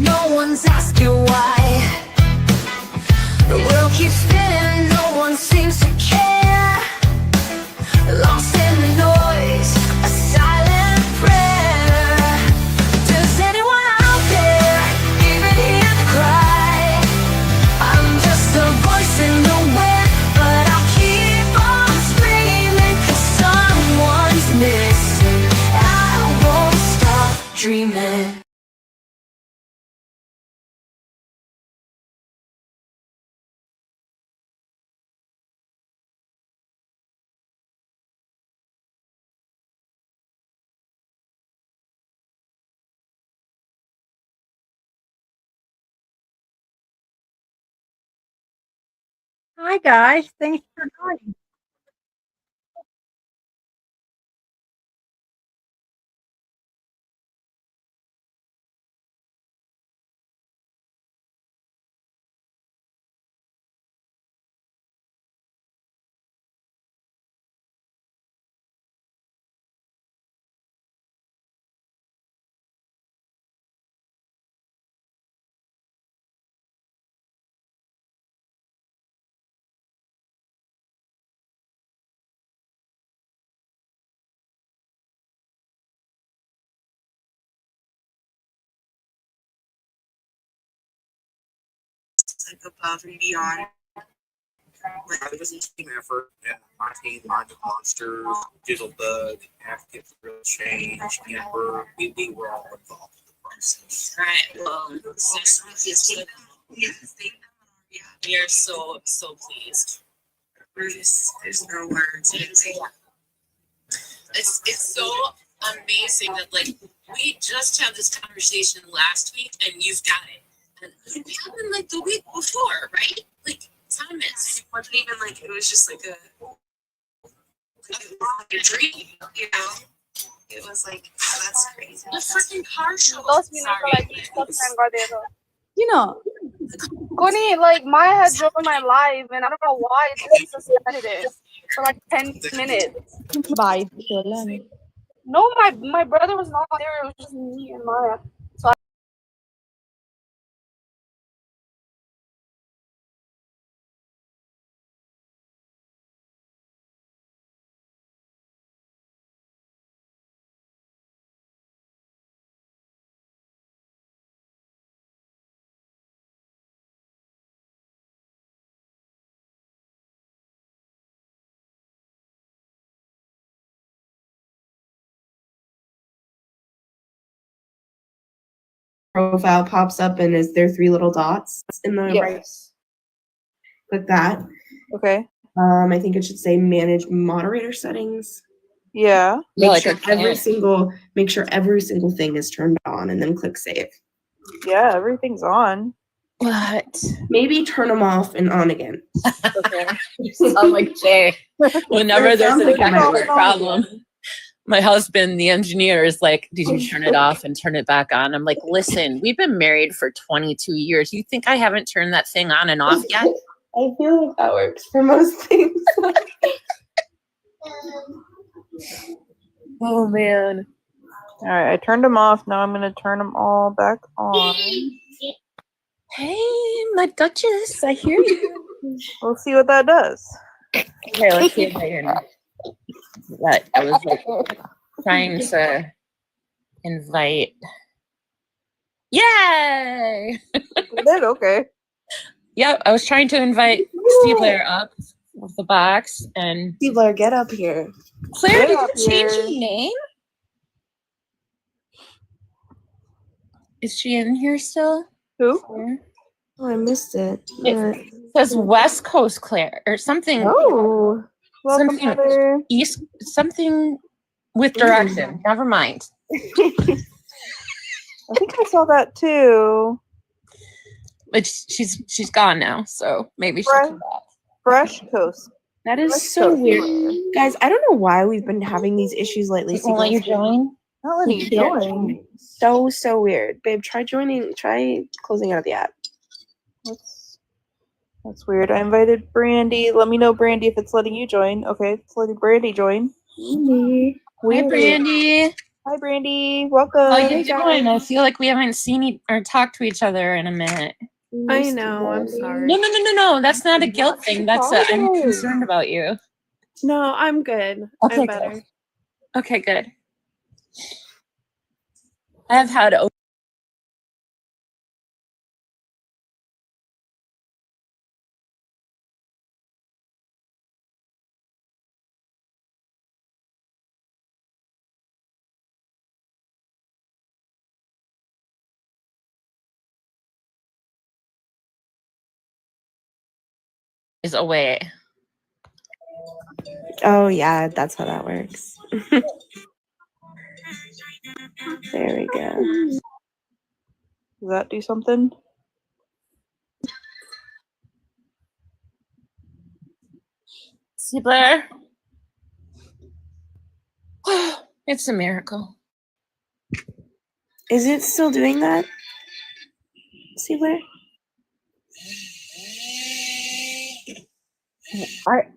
no one's asking why. The world keeps spinning, no one seems to care. Lost in the noise, a silent prayer. Does anyone out there even hear the cry? I'm just a voice in the wind, but I'll keep on screaming, 'cause someone's missing. I won't stop dreaming. Hi guys, thanks for joining. Like above and beyond. It was a team effort. Yeah, my team, Mind of Monsters, Dizzlebug, Advocate for Real Change, Amber. We were all involved in the process. Right. Well, we are so pleased. We're just, there's no words. It's so amazing that like we just had this conversation last week and you've got it. And it happened like the week before, right? Like Thomas. It wasn't even like, it was just like a dream, you know? It was like, oh, that's crazy. The freaking car show. You know, Connie, like Maya had joined my live, and I don't know why it just suspended it for like 10 minutes. Bye. No, my brother was not there. It was just me and Maya. So profile pops up and is there 3 little dots in the right? yes. Click that. Okay. I think it should say manage moderator settings. Yeah. Make sure every single thing is turned on, and then click save. Yeah, everything's on. What? Maybe turn them off and on again. Okay. You sound like Jay. Whenever there's a technical problem, my husband, the engineer, is like, "Did you turn it off and turn it back on?" I'm like, "Listen, we've been married for 22 years. You think I haven't turned that thing on and off yet?" I feel like that works for most things. Oh man. All right, I turned them off. Now I'm gonna turn them all back on. Hey, my Duchess, I hear you. We'll see what that does. Okay, let's see if I can. What I was like trying to invite. Yay! Did okay. Yep, I was trying to invite Steve Blair up with the box, and Steve Blair, get up here. Claire, Get did up you change here. your name? Is she in here still? Who? Claire? Oh, I missed it. It says West Coast Claire or something. Oh, Welcome, Something Heather. East, something with direction. Never mind. I think I saw that too. But she's gone now, so maybe she'll Right. come back. Fresh Coast. that is West so Coast weird. Claire. Guys, I don't know why we've been having these issues lately. Won't let you join? Not letting you join. So weird. Babe, try closing out of the app. That's weird. I invited Brandy. Let me know, Brandy, if it's letting you join. Okay, it's letting Brandy join. Hi, Brandy. Hi, Brandy. Welcome. How you doing? I feel like we haven't seen or talked to each other in a minute. I know. I'm sorry. No. That's not a guilt thing. That's a I'm concerned about you. No, I'm good. Okay, I'm better. good. Okay, good. I've had is away. Oh yeah, that's how that works. There we go. Does that do something? See, Blair? It's a miracle. Is it still doing that? See where?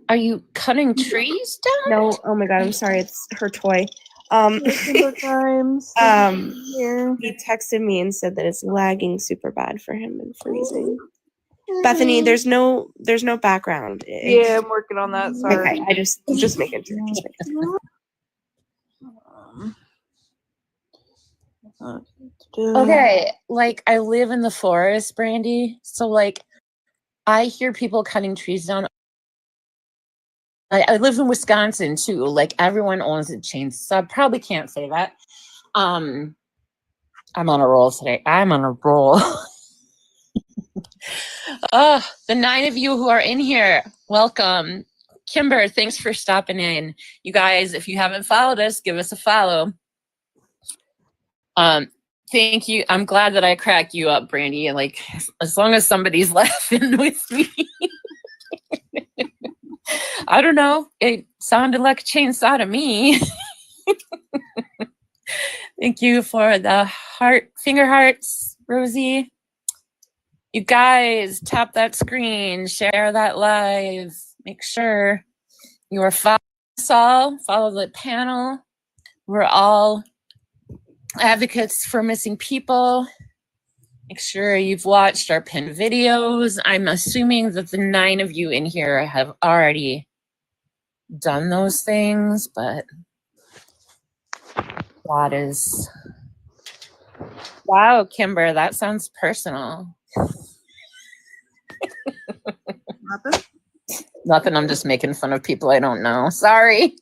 Are you cutting trees down? No. Oh my god. I'm sorry. It's her toy. Times. Here. He texted me and said that it's lagging super bad for him and freezing. Bethany, there's no background. Yeah, I'm working on that. Sorry. Okay, just making sure. Just making sure. Okay, like I live in the forest, Brandy. So like I hear people cutting trees down. I live in Wisconsin too. Like everyone owns a chainsaw. So I probably can't say that. I'm on a roll today. I'm on a roll. Oh, the 9 of you who are in here, welcome. Kimber, thanks for stopping in. You guys, if you haven't followed us, give us a follow. Thank you. I'm glad that I cracked you up, Brandy. And like, as long as somebody's laughing with me. I don't know. It sounded like a chainsaw to me. Thank you for the finger hearts, Rosie. You guys, tap that screen, share that live. Make sure you are following us all, follow the panel. We're all advocates for missing people. Make sure you've watched our pinned videos. I'm assuming that the 9 of you in here have already done those things, but that is... Wow, Kimber, that sounds personal. Nothing? Nothing, I'm just making fun of people I don't know. Sorry.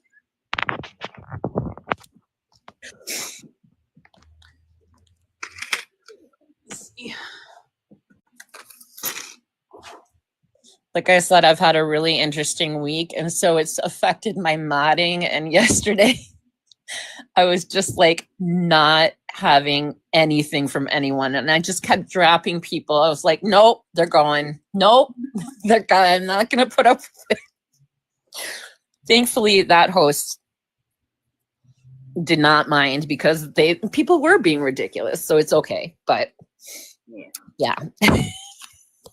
Like I said, I've had a really interesting week, and so it's affected my modding. And yesterday, I was just like not having anything from anyone, and I just kept dropping people. I was like, nope, they're going. Nope, they're going. I'm not going to put up with it. Thankfully, that host did not mind because people were being ridiculous, so it's okay. But yeah.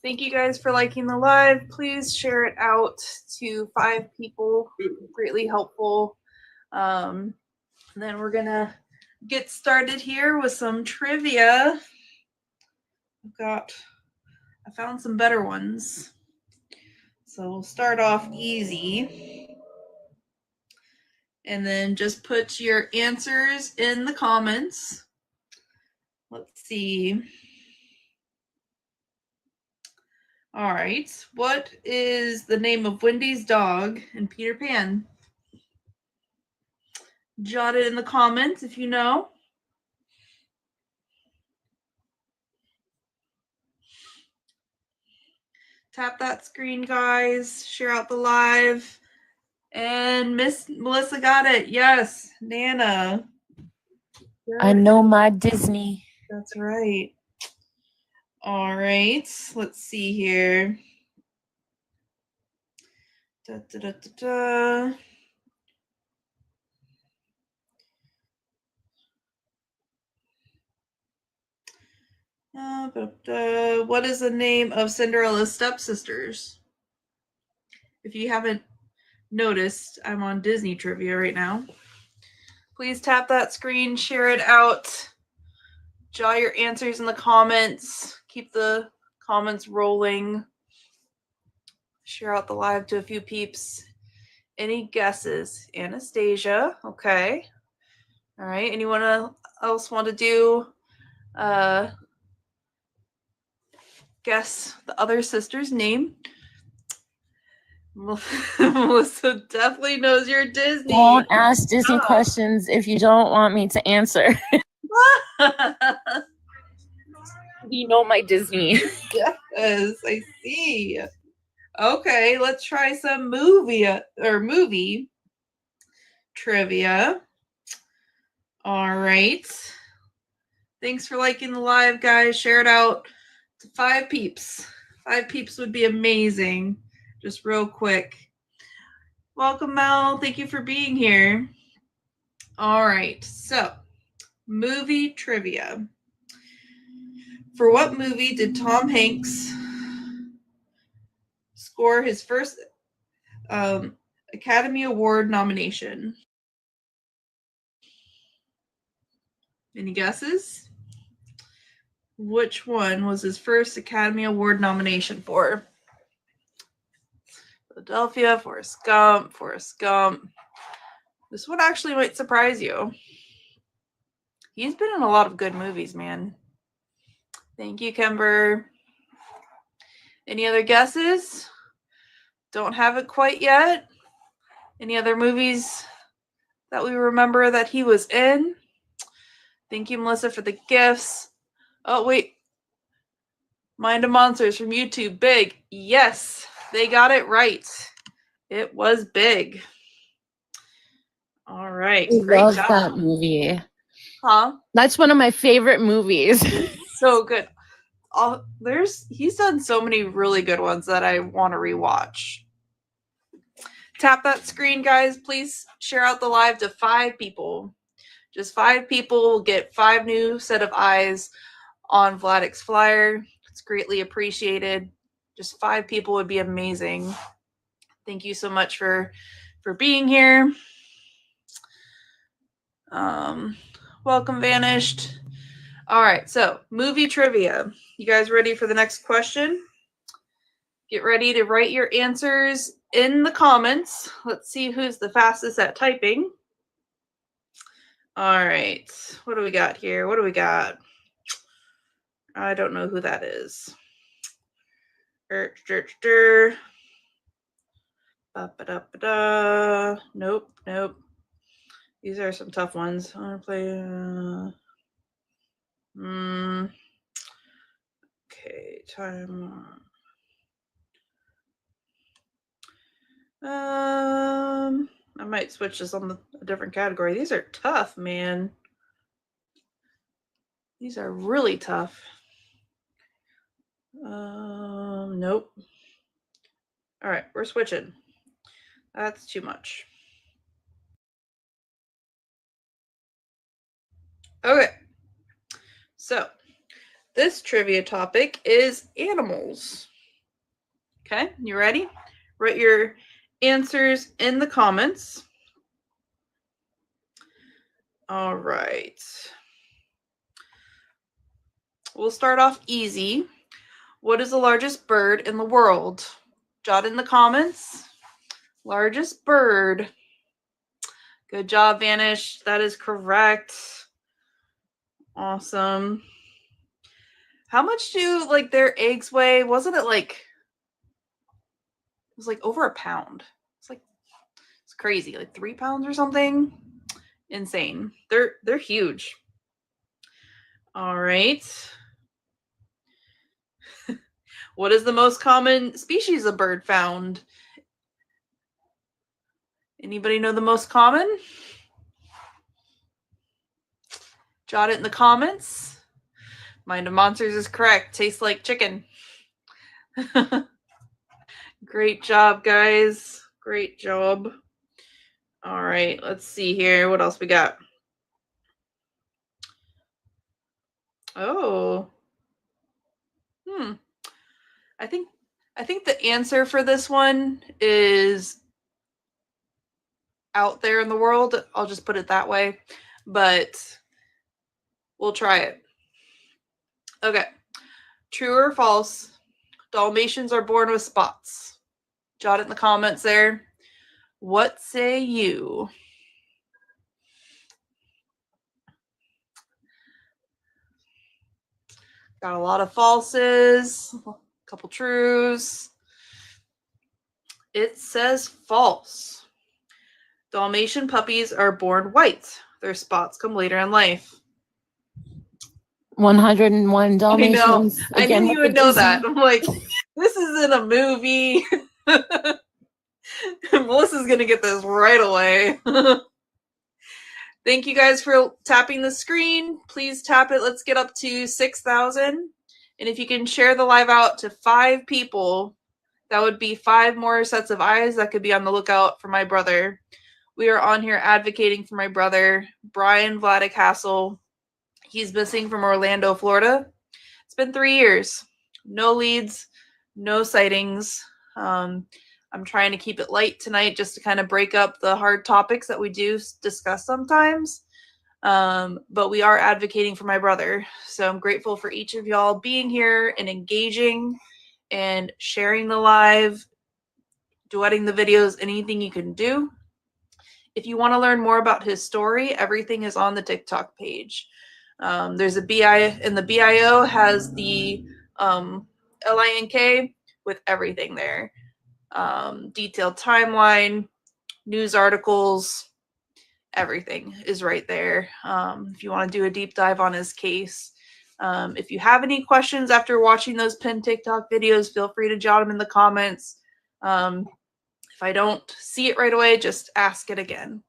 Thank you guys for liking the live. Please share it out to 5 people. Greatly helpful. And then we're gonna get started here with some trivia. I found some better ones. So we'll start off easy. And then just put your answers in the comments. Let's see. All right. What is the name of Wendy's dog in Peter Pan? Jot it in the comments if you know. Tap that screen, guys. Share out the live. And Miss Melissa got it. Yes, Nana. I know my Disney. That's right. All right. Let's see here. Da, da, da, da, da. What is the name of Cinderella's stepsisters? If you haven't noticed, I'm on Disney trivia right now. Please tap that screen, share it out. Draw your answers in the comments. Keep the comments rolling. Share out the live to a few peeps. Any guesses? Anastasia. Okay. All right. Anyone else want to do guess the other sister's name? Melissa definitely knows your Disney. Don't ask Disney questions if you don't want me to answer. You know my Disney. Yes, I see. Okay, let's try some movie trivia. All right. Thanks for liking the live, guys. Share it out to 5 peeps. 5 peeps would be amazing. Just real quick. Welcome, Mel. Thank you for being here. All right. So, movie trivia. For what movie did Tom Hanks score his first Academy Award nomination? Any guesses? Which one was his first Academy Award nomination for? Philadelphia, Forrest Gump. This one actually might surprise you. He's been in a lot of good movies, man. Thank you, Kember. Any other guesses? Don't have it quite yet. Any other movies that we remember that he was in? Thank you, Melissa, for the gifts. Oh, wait. Mind of Monsters from YouTube. Big. Yes, they got it right. It was Big. All right. I Great love job. that movie. Huh? That's one of my favorite movies. So good. He's done so many really good ones that I want to rewatch. Tap that screen, guys. Please share out the live to 5 people. Just 5 people will get 5 new set of eyes on Vladek's flyer. It's greatly appreciated. Just 5 people would be amazing. Thank you so much for being here. Welcome, Vanished. All right, so movie trivia. You guys ready for the next question? Get ready to write your answers in the comments. Let's see who's the fastest at typing. All right, what do we got here? What do we got? I don't know who that is. Nope. These are some tough ones. I want to play. Okay, time. I might switch this on a different category. These are tough, man. These are really tough. Nope. All right, we're switching. That's too much. Okay. So, this trivia topic is animals. Okay, you ready? Write your answers in the comments. All right. We'll start off easy. What is the largest bird in the world? Jot in the comments. Largest bird. Good job, Vanish. That is correct. Awesome. How much do their eggs weigh? Wasn't it it was over a pound. It's crazy. 3 pounds or something. Insane. They're huge. All right. What is the most common species of bird found? Anybody know the most common? Jot it in the comments. Mind of Monsters is correct. Tastes like chicken. Great job, guys. Great job. All right, let's see here. What else we got? Oh. I think the answer for this one is out there in the world. I'll just put it that way. But we'll try it. Okay. True or false? Dalmatians are born with spots. Jot it in the comments there. What say you? Got a lot of falses, a couple trues. It says false. Dalmatian puppies are born white. Their spots come later in life. 101 Dalmatians. I again knew you with would the know Disney. that. I'm like, this isn't a movie. Melissa's going to get this right away. Thank you guys for tapping the screen. Please tap it. Let's get up to 6,000. And if you can share the live out to 5 people, that would be 5 more sets of eyes that could be on the lookout for my brother. We are on here advocating for my brother, Bryan VLADEK Hasel. He's missing from Orlando, Florida. It's been 3 years. No leads, no sightings. I'm trying to keep it light tonight just to kind of break up the hard topics that we do discuss sometimes. But we are advocating for my brother. So I'm grateful for each of y'all being here and engaging and sharing the live, duetting the videos, anything you can do. If you want to learn more about his story, everything is on the TikTok page. There's a BI, and the BIO has the LINK with everything there. Detailed timeline, news articles, everything is right there. If you want to do a deep dive on his case. If you have any questions after watching those pinned TikTok videos, feel free to jot them in the comments. If I don't see it right away, just ask it again.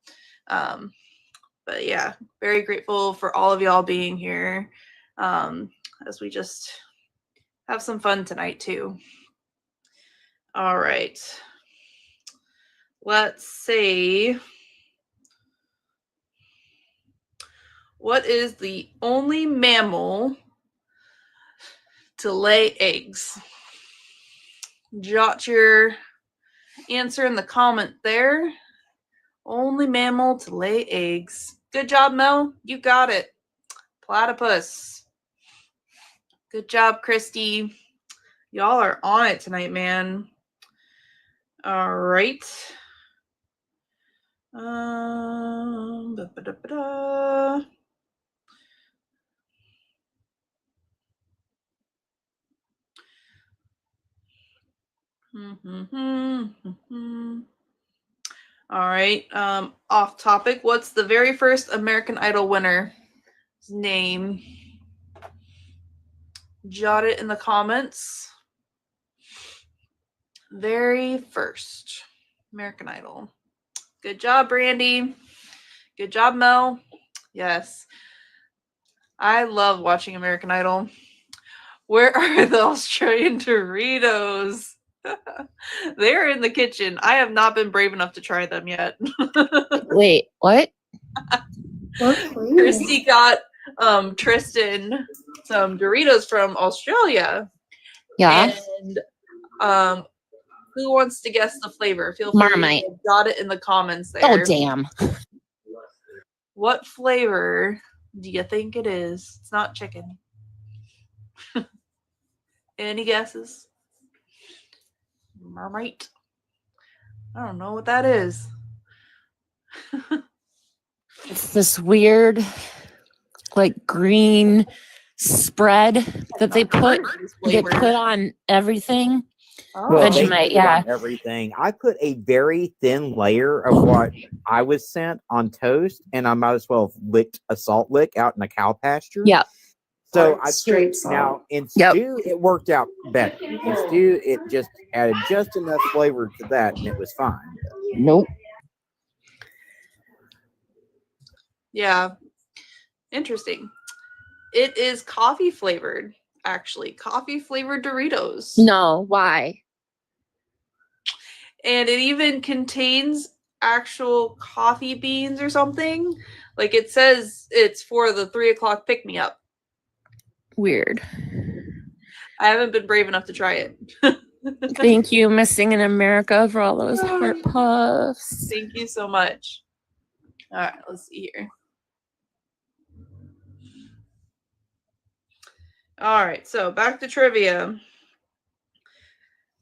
But yeah, very grateful for all of y'all being here as we just have some fun tonight too. All right. Let's see. What is the only mammal to lay eggs? Jot your answer in the comment there. Only mammal to lay eggs. Good job, Mel. You got it. Platypus. Good job, Christy. Y'all are on it tonight, man. All right. All right. Off topic. What's the very first American Idol winner's name? Jot it in the comments. Very first American Idol. Good job, Brandy. Good job, Mel. Yes. I love watching American Idol. Where are the Australian Doritos? They're in the kitchen. I have not been brave enough to try them yet. Wait, what? Christy got Tristan some Doritos from Australia. Yeah. And who wants to guess the flavor? Feel free Marmite. to jot it in the comments there. Oh, damn. What flavor do you think it is? It's not chicken. Any guesses? Marmite. I don't know what that is. It's this weird, like, green spread that they put on everything. Oh. Well, they Vegemite, put it yeah. on everything. I put a very thin layer of what I was sent on toast, and I might as well have licked a salt lick out in a cow pasture. Yeah. So I Straight put, salt. now in Yep. stew, it worked out better. In stew, it just added just enough flavor to that, and it was fine. Nope. Yeah. Interesting. It is coffee flavored, actually. Coffee flavored Doritos. No, why? And it even contains actual coffee beans or something. Like it says it's for the 3 o'clock pick me up. Weird. I haven't been brave enough to try it. Thank you, Missing in America, for all those heart puffs. Thank you so much. All right, let's see here. All right, so back to trivia.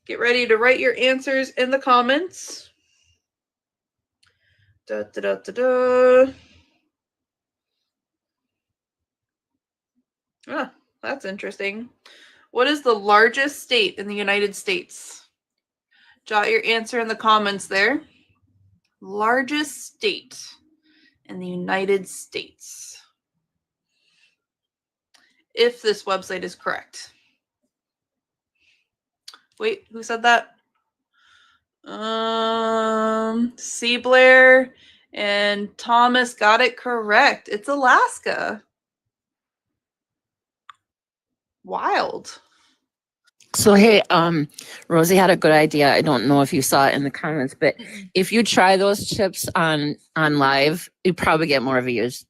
Get ready to write your answers in the comments. Da, da, da, da, da. Ah, that's interesting. What is the largest state in the United States? Jot your answer in the comments there. Largest state in the United States. If this website is correct. Wait, who said that? C. Blair and Thomas got it correct. It's Alaska. Wild. So hey, Rosie had a good idea. I don't know if you saw it in the comments, but if you try those chips on live, you probably get more views.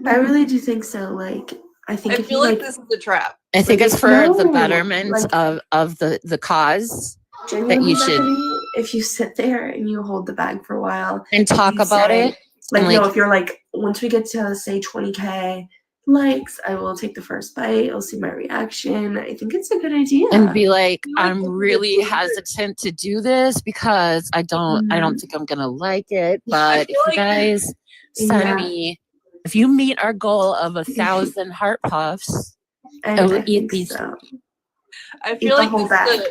I really do think so. Like, I think I if feel you like this is a trap. I think Like, it's for the no, betterment like- of the cause genuinely, you should- Bethany, if you sit there and you hold the bag for a while, and talk you about say, it. like, and, no, like- if you're like, once we get to say 20K likes, I will take the first bite. I'll see my reaction. I think it's a good idea. And be like, You like I'm to really do it. hesitant to do this because I don't think I'm gonna like it. But if feel you like- guys send Yeah. me, if you meet our goal of 1,000 heart puffs, I will eat think these. so. I Eat feel the like whole this bag. is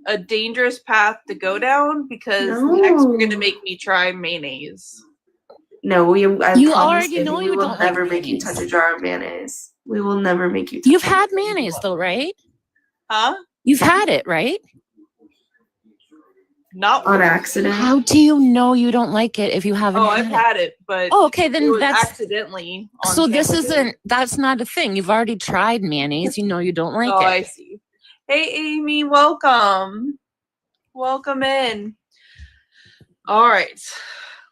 a dangerous path to go down because next you're gonna No. make me try mayonnaise. No, I You promise, already baby, know we you will don't like never make you mayonnaise. touch a jar of mayonnaise. We will never make you touch You've it. had mayonnaise though, right? Huh? You've had it, right? Not On once. accident. How do you know you don't like it if you haven't Oh, had I've it? had it, but Oh, okay, it then was that's accidentally. On so. This campus. isn't. That's not a thing. You've already tried mayonnaise. You know you don't like Oh, it. I see. Hey, Amy, welcome. Welcome in. All right,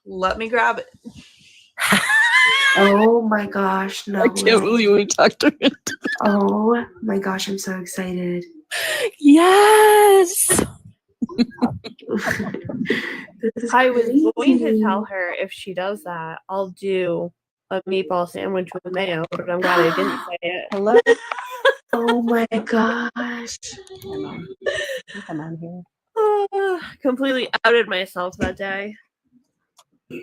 let me grab it. Oh my gosh, no. I can't way. believe we talked her into Oh my gosh, I'm so excited. Yes. This is I was going to crazy. tell her if she does that, I'll do a meatball sandwich with mayo, but I'm glad I didn't say it. Hello? Oh my gosh. Come on here. Completely outed myself that day. I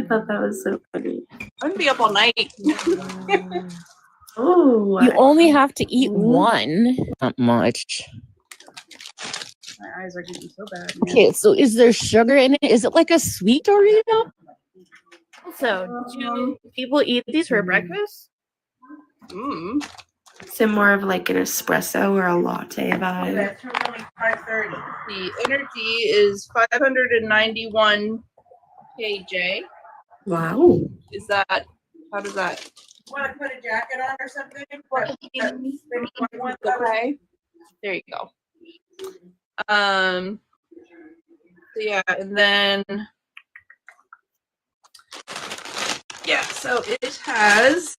thought that was so funny. I'm gonna be up all night. Oh, You only have to eat one. Not much. My eyes are getting so bad. Okay, so is there sugar in it? Is it like a sweet Dorito? Also, do people eat these for breakfast? Mm. is it more of like an espresso or a latte vibe? That's only 5:30. The energy is 591 kJ. Wow. Is that? How does that? Want to put a jacket on or something? Okay. There you go. So yeah, and then yeah, so it has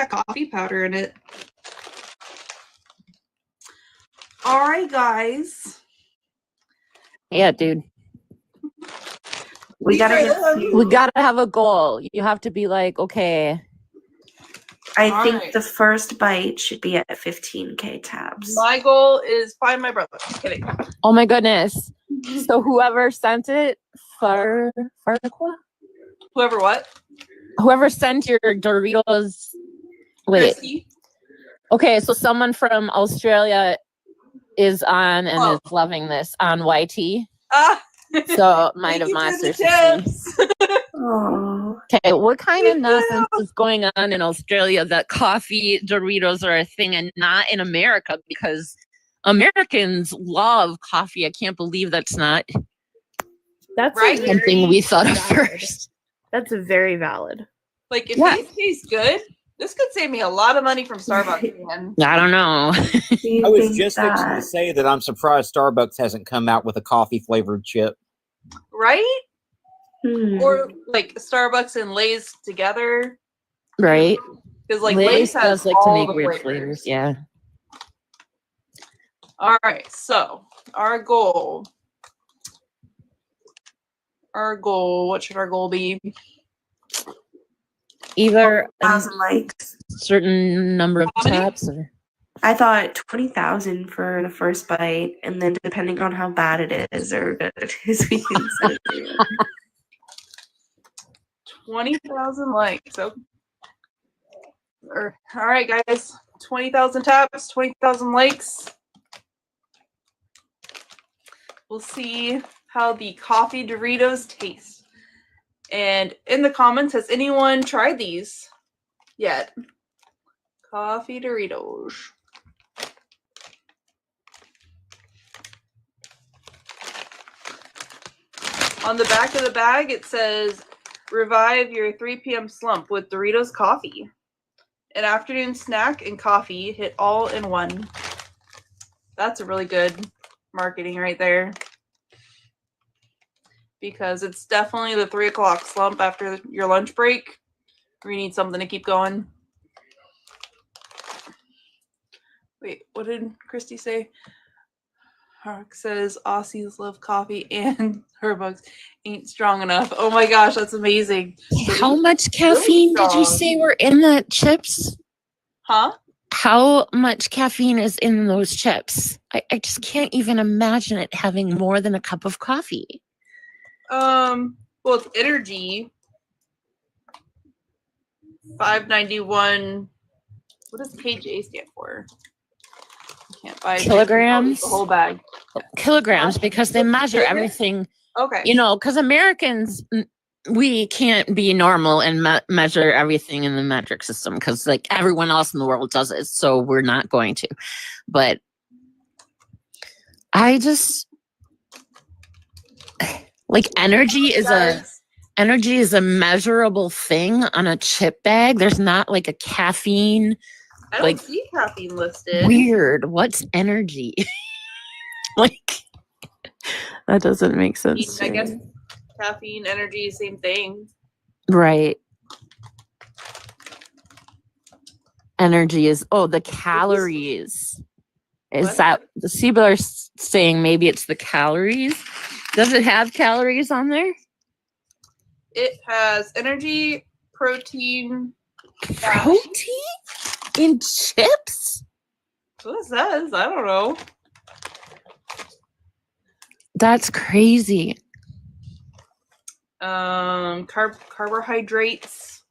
coffee powder in it. All right, guys. Yeah, dude. We gotta get We gotta have a goal. You have to be like, okay. I All think right. the first bite should be at 15K tabs. My goal is find my brother. Kidding. Oh my goodness. So whoever sent it, Whoever what? whoever sent your Doritos. Wait. Christy? Okay, so someone from Australia is on and is loving this on YT. Ah. So might Thank have you for the monsters. tips. Oh, Okay, what kind of nonsense is going on in Australia that coffee Doritos are a thing and not in America? Because Americans love coffee. I can't believe that's not That's Right? something we thought of valid. first. That's very valid. Like if Yeah. these taste good, this could save me a lot of money from Starbucks, man. I don't know. do you I was think just fixing to that? say that I'm surprised Starbucks hasn't come out with a coffee flavored chip. Right? Hmm. Or like Starbucks and Lay's together. Right? Because like Lay's Lay's has does like to all make the weird flavors. flavors. Yeah. All right, so our goal, what should our goal be? Either a 1,000 likes. certain number of How many? taps or I thought 20,000 for the first bite, and then depending on how bad it is or good it is, we can set it there. 20,000 likes. Okay. All right, guys. 20,000 taps, 20,000 likes. We'll see how the coffee Doritos taste. And in the comments, has anyone tried these yet? Coffee Doritos. On the back of the bag, it says, revive your 3 p.m. slump with Doritos coffee. An afternoon snack and coffee hit all in one. That's a really good marketing right there. Because it's definitely the 3 o'clock slump after your lunch break. Where you need something to keep going. Wait, what did Christy say? Hark says Aussies love coffee and her bugs ain't strong enough. Oh my gosh, that's amazing. how much caffeine did you strong. say were in the chips? Huh? How much caffeine is in those chips? I just can't even imagine it having more than a cup of coffee. Well, it's energy. 591. What does KJ stand for? I can't buy Kilograms? the whole bag. Kilograms, because they measure everything, Okay. you know, because Americans, we can't be normal and measure everything in the metric system because like everyone else in the world does it. So we're not going to. But I just like energy is a measurable thing on a chip bag. There's not like a caffeine. I don't like, see caffeine listed. Weird. What's energy? Like that doesn't make sense. I guess caffeine, energy, same thing. Right. Energy is the calories. Is What? that the people are saying maybe it's the calories? Does it have calories on there? It has energy, protein. Protein in chips? That's what it says. I don't know. That's crazy. Carbohydrates,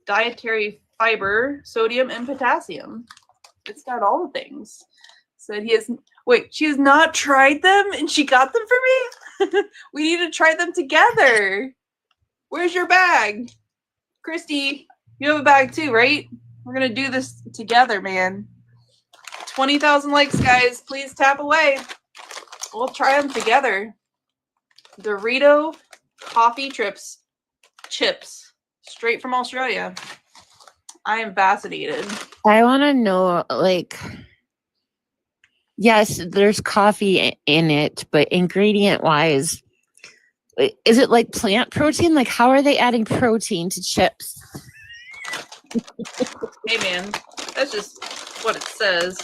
dietary fiber, sodium, and potassium. It's got all the things. Said he has. Wait, she has not tried them, and she got them for me. We need to try them together. Where's your bag, Christy? You have a bag too, right? We're gonna do this together, man. 20,000 likes, guys. Please tap away. We'll try them together. Dorito coffee chips, straight from Australia. I am fascinated. I want to know, like, yes, there's coffee in it, but ingredient wise, is it like plant protein? Like, how are they adding protein to chips? Hey, man, that's just what it says.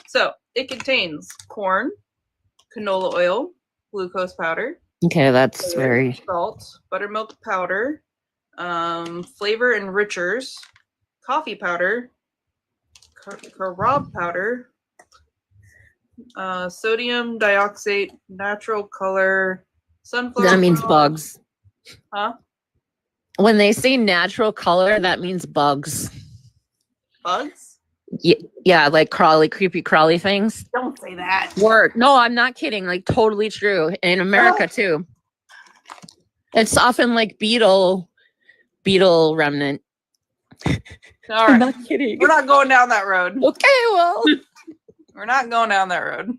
So it contains corn, canola oil, glucose powder. Okay, that's very salt, buttermilk powder, flavor enrichers, coffee powder, carob powder, sodium dioxide, natural color, sunflower. That means bugs. Huh? When they say natural color, that means bugs. Bugs? Yeah, like creepy crawly things. Don't say that. Word. No, I'm not kidding. Like totally true. In America too. It's often like beetle remnant. All I'm right. not kidding. We're not going down that road. Okay, well. We're not going down that road.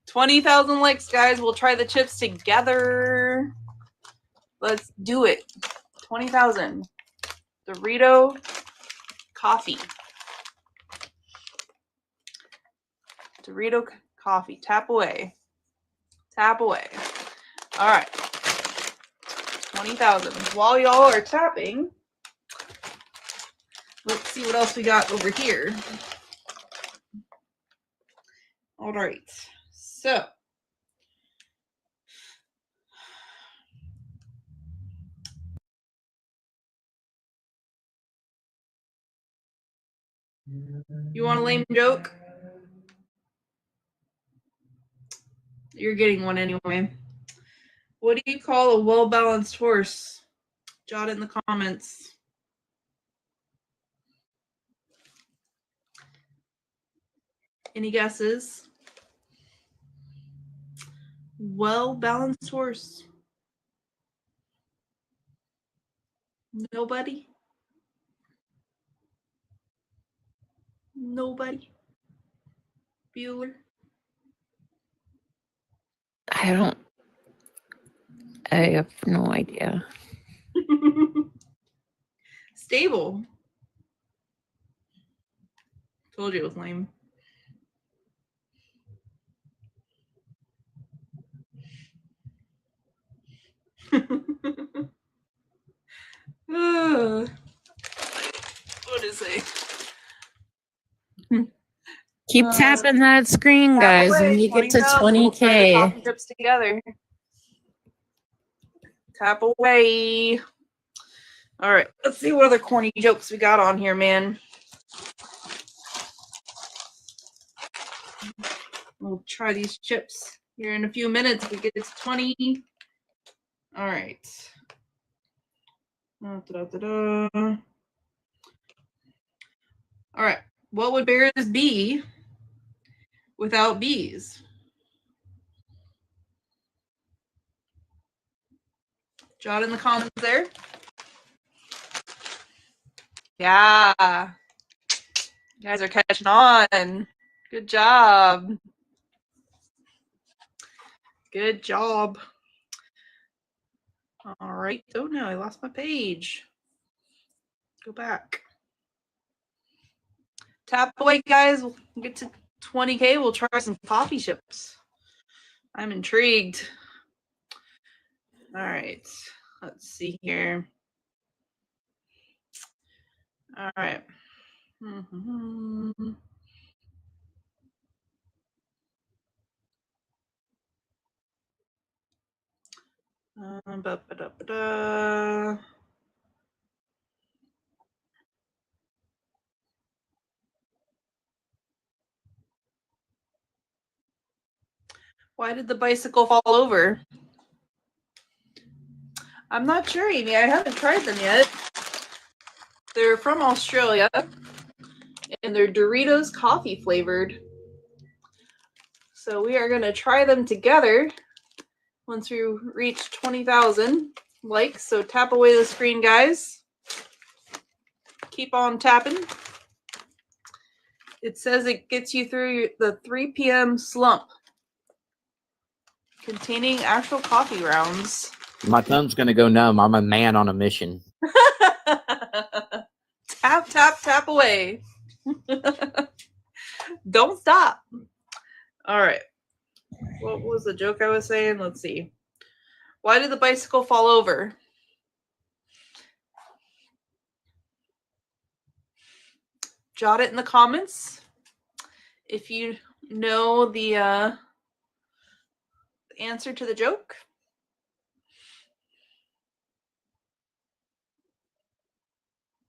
20,000 likes, guys. We'll try the chips together. Let's do it. 20,000. Dorito coffee. Dorito coffee. Tap away. Tap away. All right. 20,000. While y'all are tapping, Let's see what else we got over here. All right. So you want a lame joke? You're getting one anyway. What do you call a well-balanced horse? Jot it in the comments. Any guesses? Well-balanced horse. Nobody? Nobody? Bueller? I have no idea. Stable. Told you it was lame. What is it? Keep tapping that screen, guys, when you get to 20K. Coffee trips together. Tap away. All right, let's see what other corny jokes we got on here, man. We'll try these chips here in a few minutes if we get to 20. All right. All right. What would bears be without bees? Jot in the comments there. Yeah. You guys are catching on. Good job. Good job. All right. Oh no, I lost my page. Go back. Tap away, guys. We'll get to 20K. We'll try some coffee chips. I'm intrigued. All right. Let's see here. All right. Why did the bicycle fall over? I'm not sure, Amy. I haven't tried them yet. They're from Australia, and they're Doritos coffee flavored. So we are going to try them together once we reach 20,000 likes. So tap away the screen, guys. Keep on tapping. It says it gets you through the 3 p.m. slump, containing actual coffee rounds. My thumb's gonna go numb. I'm a man on a mission. Tap, tap, tap away. Don't stop. All right. What was the joke I was saying? Let's see. Why did the bicycle fall over? Jot it in the comments if you know the answer to the joke.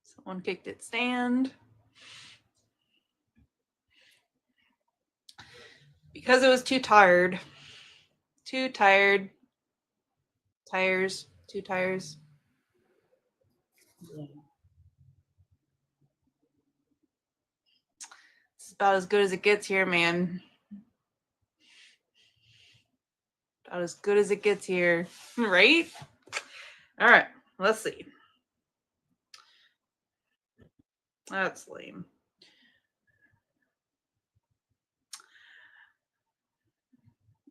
Someone kicked it stand. Because it was too tired. Too tired. Tires. 2 tires. It's about as good as it gets here, man. About as good as it gets here. Right? All right. Let's see. That's lame.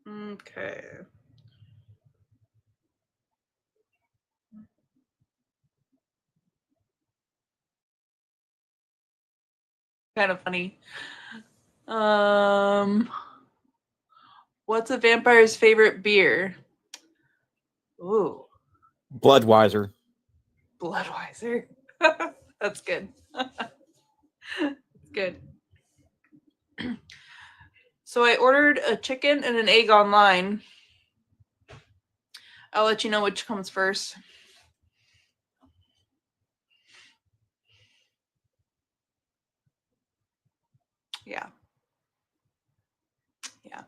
Okay. Kind of funny. What's a vampire's favorite beer? Ooh, Bloodweiser. Bloodweiser. That's good. Good. So I ordered a chicken and an egg online. I'll let you know which comes first. Yeah. Yeah.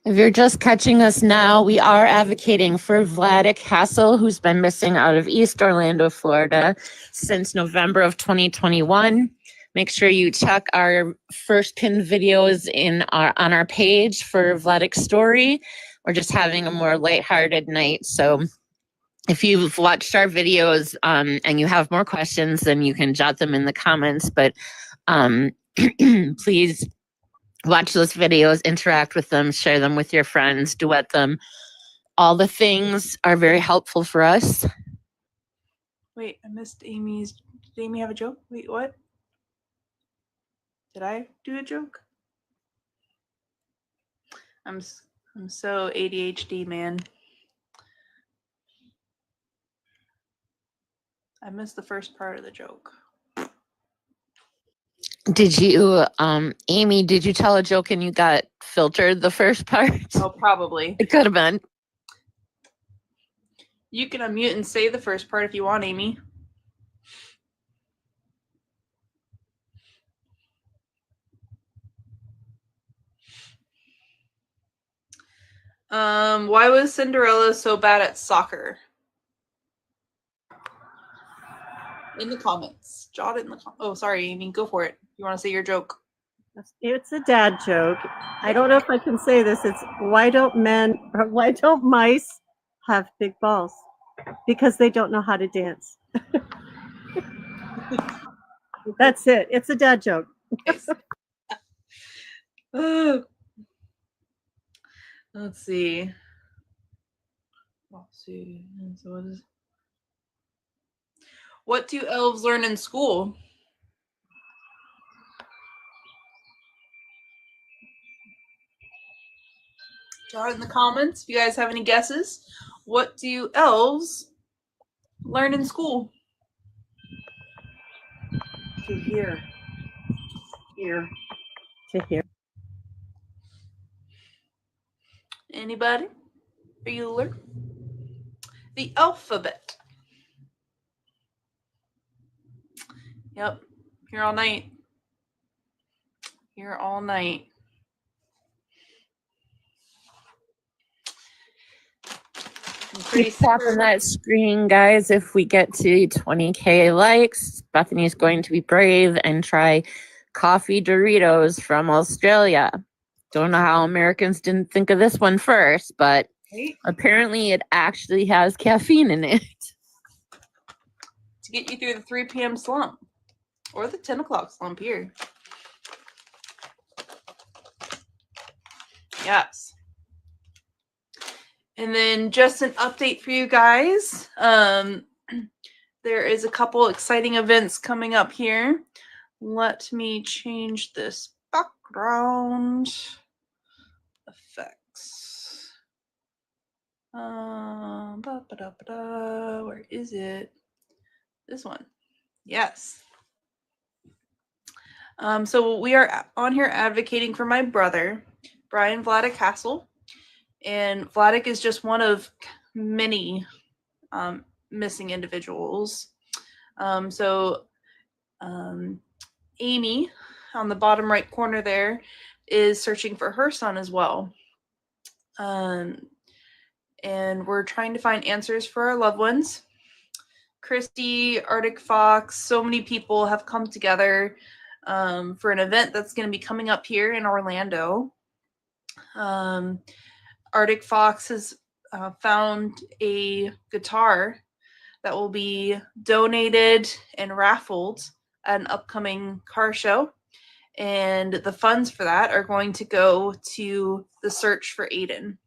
If you're just catching us now, we are advocating for Vladek Hasel, who's been missing out of East Orlando, Florida since November of 2021. Make sure you check our first pinned videos on our page for Vladek's story. We're just having a more lighthearted night. So if you've watched our videos and you have more questions, then you can jot them in the comments. But please watch those videos, interact with them, share them with your friends, duet them. All the things are very helpful for us. Wait, I missed Amy's. Did Amy have a joke? Wait, what? Did I do a joke? I'm so ADHD, man. I missed the first part of the joke. Did you, Amy, did you tell a joke and you got filtered the first part? Oh, probably. It could have been. You can unmute and say the first part if you want, Amy. Why was Cinderella so bad at soccer? In the comments. Jot it in the comments. Oh, sorry, Amy. Go for it. You want to say your joke? It's a dad joke. I don't know if I can say this. It's why don't mice have big balls? Because they don't know how to dance. That's it. It's a dad joke. Let's see. So what do elves learn in school? Jot it in the comments if you guys have any guesses. What do elves learn in school? To hear. To hear. Anybody? Bueller? The alphabet. Yep. Here all night. Here all night. Keep tapping that screen, guys. If we get to 20K likes, Bethany's going to be brave and try coffee Doritos from Australia. Don't know how Americans didn't think of this one first, but apparently it actually has caffeine in it. To get you through the 3 p.m. slump or the 10 o'clock slump here. Yes. And then just an update for you guys. There is a couple exciting events coming up here. Let me change this background effects. Where is it? This one. Yes. So we are on here advocating for my brother, Bryan Vladek Hasel. And Vladek is just one of many missing individuals. Amy, on the bottom right corner there, is searching for her son as well. And we're trying to find answers for our loved ones. Christy, Arctic Fox, so many people have come together for an event that's going to be coming up here in Orlando. Arctic Fox has found a guitar that will be donated and raffled at an upcoming car show. And the funds for that are going to go to the search for Aiden.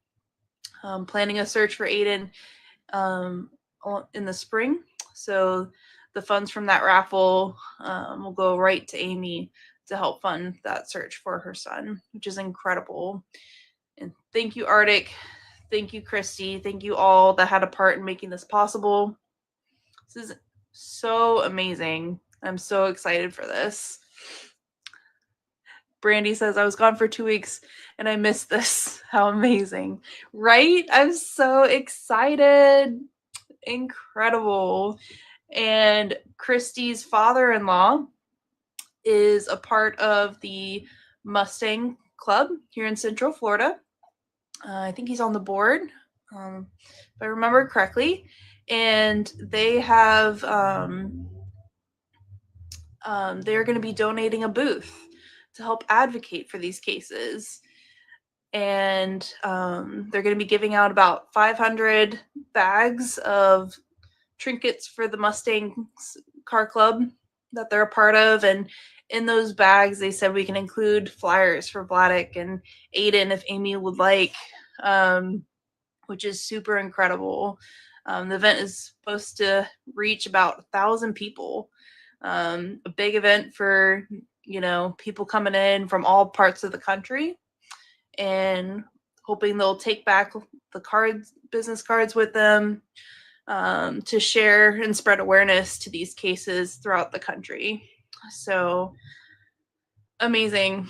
Planning a search for Aiden in the spring. So the funds from that raffle will go right to Amy to help fund that search for her son, which is incredible. And thank you, Arctic. Thank you, Christy. Thank you all that had a part in making this possible. This is So amazing. I'm so excited for this. Brandy says, I was gone for 2 weeks and I missed this. How amazing. Right? I'm so excited. Incredible. And Christy's father-in-law is a part of the Mustang Club here in Central Florida. I think he's on the board, if I remember correctly. And they have they're going to be donating a booth to help advocate for these cases. And they're going to be giving out about 500 bags of trinkets for the Mustang Car Club that they're a part of. And in those bags, they said we can include flyers for Vladek and Aiden if Amy would like, which is super incredible. The event is supposed to reach about 1,000 people. A big event for, you know, people coming in from all parts of the country, and hoping they'll take back the cards, business cards with them, to share and spread awareness to these cases throughout the country. So amazing.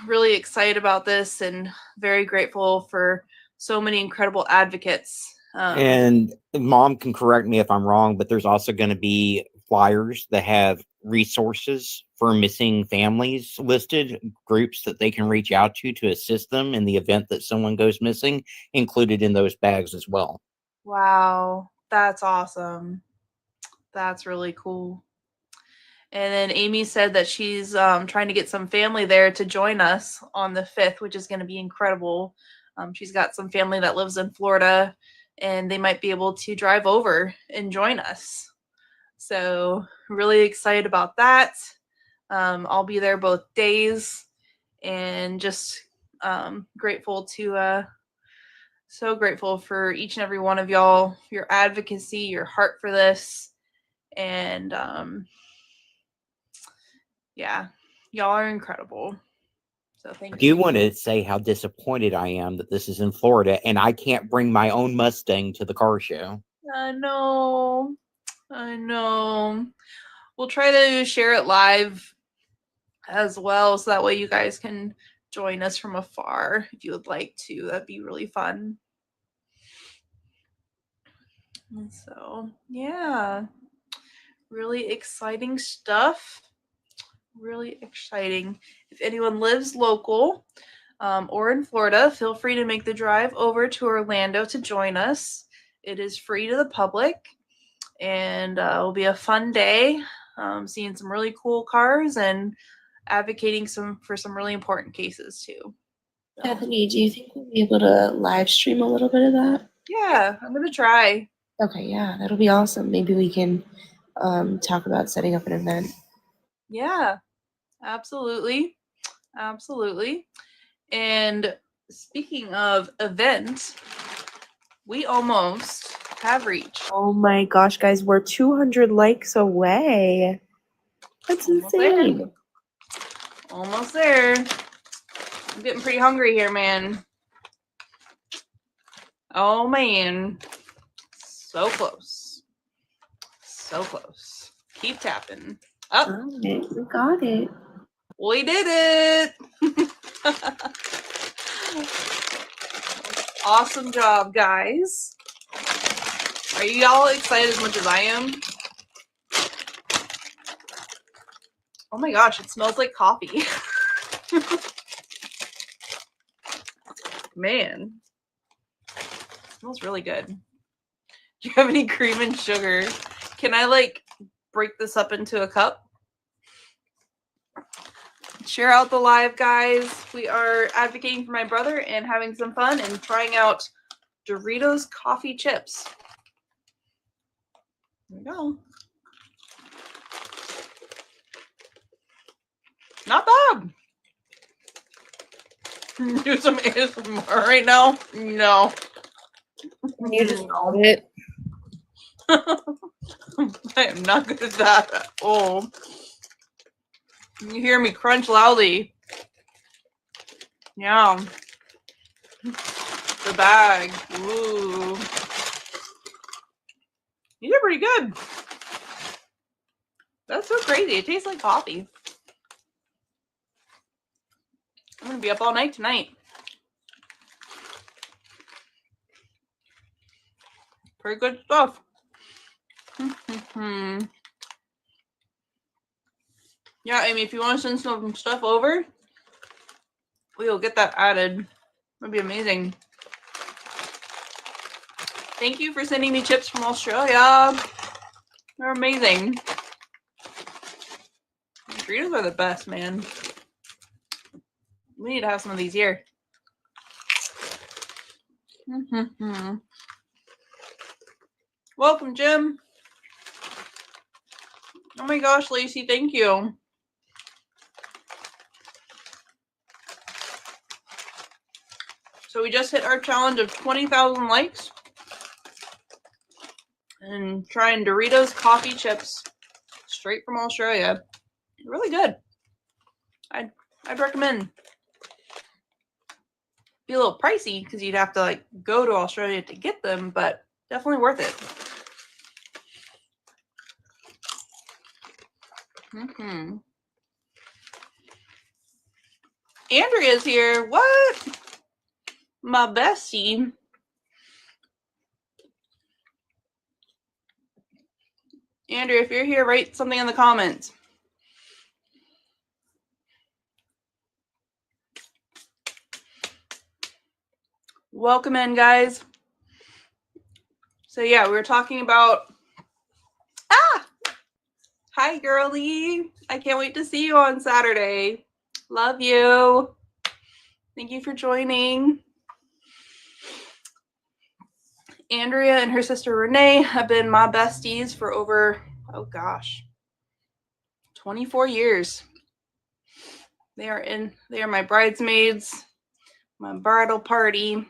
Really excited about this and very grateful for so many incredible advocates. And Mom can correct me if I'm wrong, but there's also going to be flyers that have resources for missing families listed, groups that they can reach out to assist them in the event that someone goes missing, included in those bags as well. Wow, that's awesome. That's really cool. And then Amy said that she's trying to get some family there to join us on the 5th, which is going to be incredible. She's got some family that lives in Florida, and they might be able to drive over and join us. So really excited about that. I'll be there both days, and just grateful to so grateful for each and every one of y'all, your advocacy, your heart for this. And yeah, y'all are incredible. So thank you. I do want to say how disappointed I am that this is in Florida and I can't bring my own Mustang to the car show. I know. We'll try to share it live as well, so that way you guys can join us from afar if you would like to. That'd be really fun. And so, yeah, really exciting stuff. Really exciting. If anyone lives local or in Florida, feel free to make the drive over to Orlando to join us. It is free to the public, and it'll be a fun day, seeing some really cool cars and advocating for some really important cases too. So, Bethany, do you think we'll be able to live stream a little bit of that? yeah, I'm gonna try. Okay, yeah, that'll be awesome. Maybe we can talk about setting up an event. Yeah, absolutely. And speaking of events, we almost have reached. Oh my gosh, guys, we're 200 likes away. That's insane. Almost there. I'm getting pretty hungry here, man. Oh man. So close. So close. Keep tapping. Up. Got it. We got it. We did it. Awesome job, guys. Are you all excited as much as I am? Oh my gosh, it smells like coffee. Man. It smells really good. Do you have any cream and sugar? Can I like break this up into a cup? Share out the live, guys. We are advocating for my brother and having some fun and trying out Doritos coffee chips. There we go. Not bad. Do some ASMR right now? No. You just called it. I am not good at that at all. You hear me crunch loudly. Yeah. The bag. Ooh. These are pretty good. That's so crazy. It tastes like coffee. I'm gonna be up all night tonight. Pretty good stuff. Yeah, Amy, if you want to send some stuff over, we will get that added. That'd be amazing. Thank you for sending me chips from Australia. They're amazing. Doritos are the best, man. We need to have some of these here. Welcome, Jim. Oh my gosh, Lacey, thank you. So we just hit our challenge of 20,000 likes. And trying Doritos coffee chips straight from Australia. Really good. I'd recommend. Be a little pricey because you'd have to like go to Australia to get them, but definitely worth it. Andrea's here. What? My bestie. Andrea, if you're here, write something in the comments. Welcome in, guys. So yeah, we were talking about... Hi, girlie. I can't wait to see you on Saturday. Love you. Thank you for joining. Andrea and her sister Renee have been my besties for over, 24 years. They are my bridesmaids, my bridal party.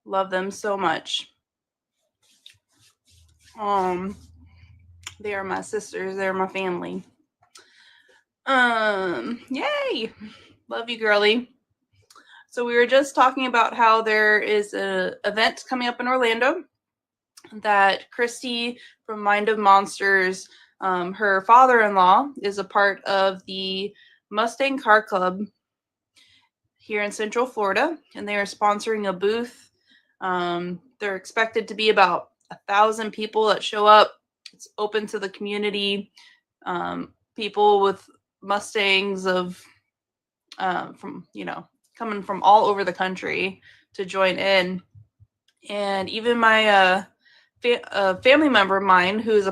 Love them so much. They are my sisters. They're my family. Yay! Love you, girlie. So we were just talking about how there is an event coming up in Orlando that Christy from Mind of Monsters, her father-in-law, is a part of the Mustang Car Club here in Central Florida, and they are sponsoring a booth. They're expected to be about 1,000 people that show up. It's open to the community. People with Mustangs coming from all over the country to join in. And even my family member of mine who is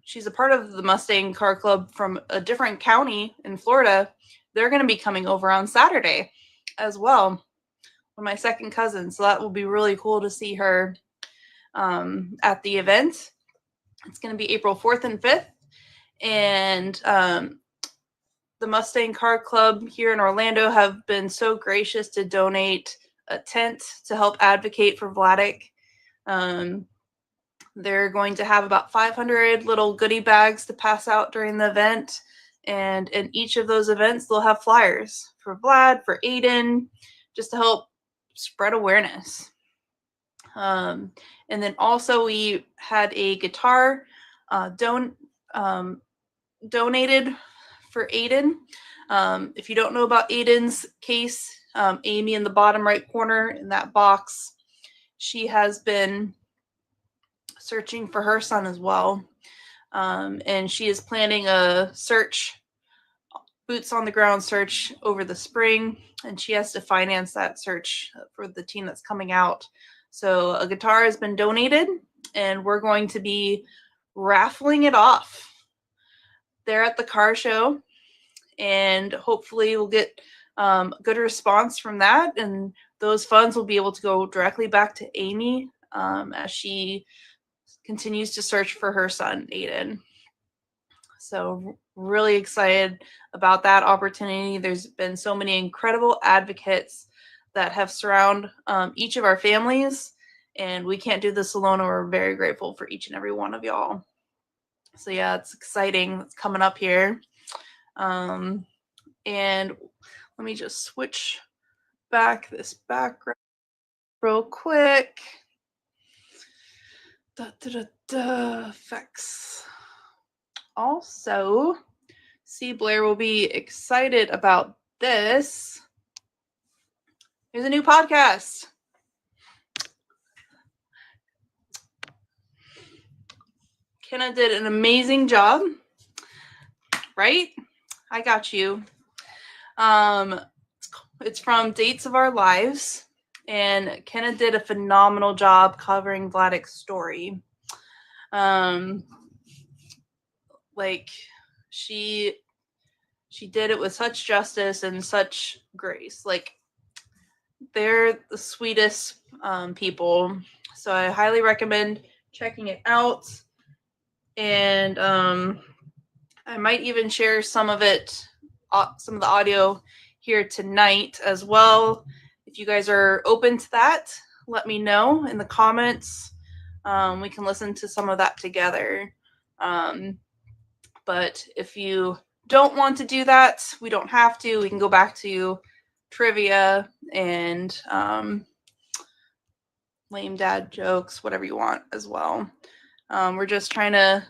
she's a part of the Mustang Car Club from a different county in Florida. They're going to be coming over on Saturday as well. With my second cousin. So that will be really cool to see her at the event. It's going to be April 4th and 5th. And the Mustang Car Club here in Orlando have been so gracious to donate a tent to help advocate for Vladek. They're going to have about 500 little goodie bags to pass out during the event. And in each of those events, they'll have flyers for Vlad, for Aiden, just to help spread awareness. And then also we had a guitar donated for Aiden. If you don't know about Aiden's case, Amy in the bottom right corner in that box, she has been searching for her son as well. And she is planning a search, boots on the ground search over the spring, and she has to finance that search for the team that's coming out. So a guitar has been donated, and we're going to be raffling it off there at the car show, and hopefully we'll get a good response from that, and those funds will be able to go directly back to Amy as she continues to search for her son, Aiden. So really excited about that opportunity. There's been so many incredible advocates that have surrounded each of our families, and we can't do this alone. And we're very grateful for each and every one of y'all. So yeah, it's exciting. It's coming up here. And let me just switch back this background real quick. Effects. also, C. Blair will be excited about this. There's a new podcast. Kenna did an amazing job, right? I got you. It's from Dates of Our Lives, and Kenna did a phenomenal job covering Vladek's story. Like she did it with such justice and such grace. Like they're the sweetest people. So I highly recommend checking it out. And I might even share some of it, some of the audio here tonight as well. If you guys are open to that, let me know in the comments. We can listen to some of that together. But if you don't want to do that, we don't have to. We can go back to trivia and lame dad jokes, whatever you want as well. We're just trying to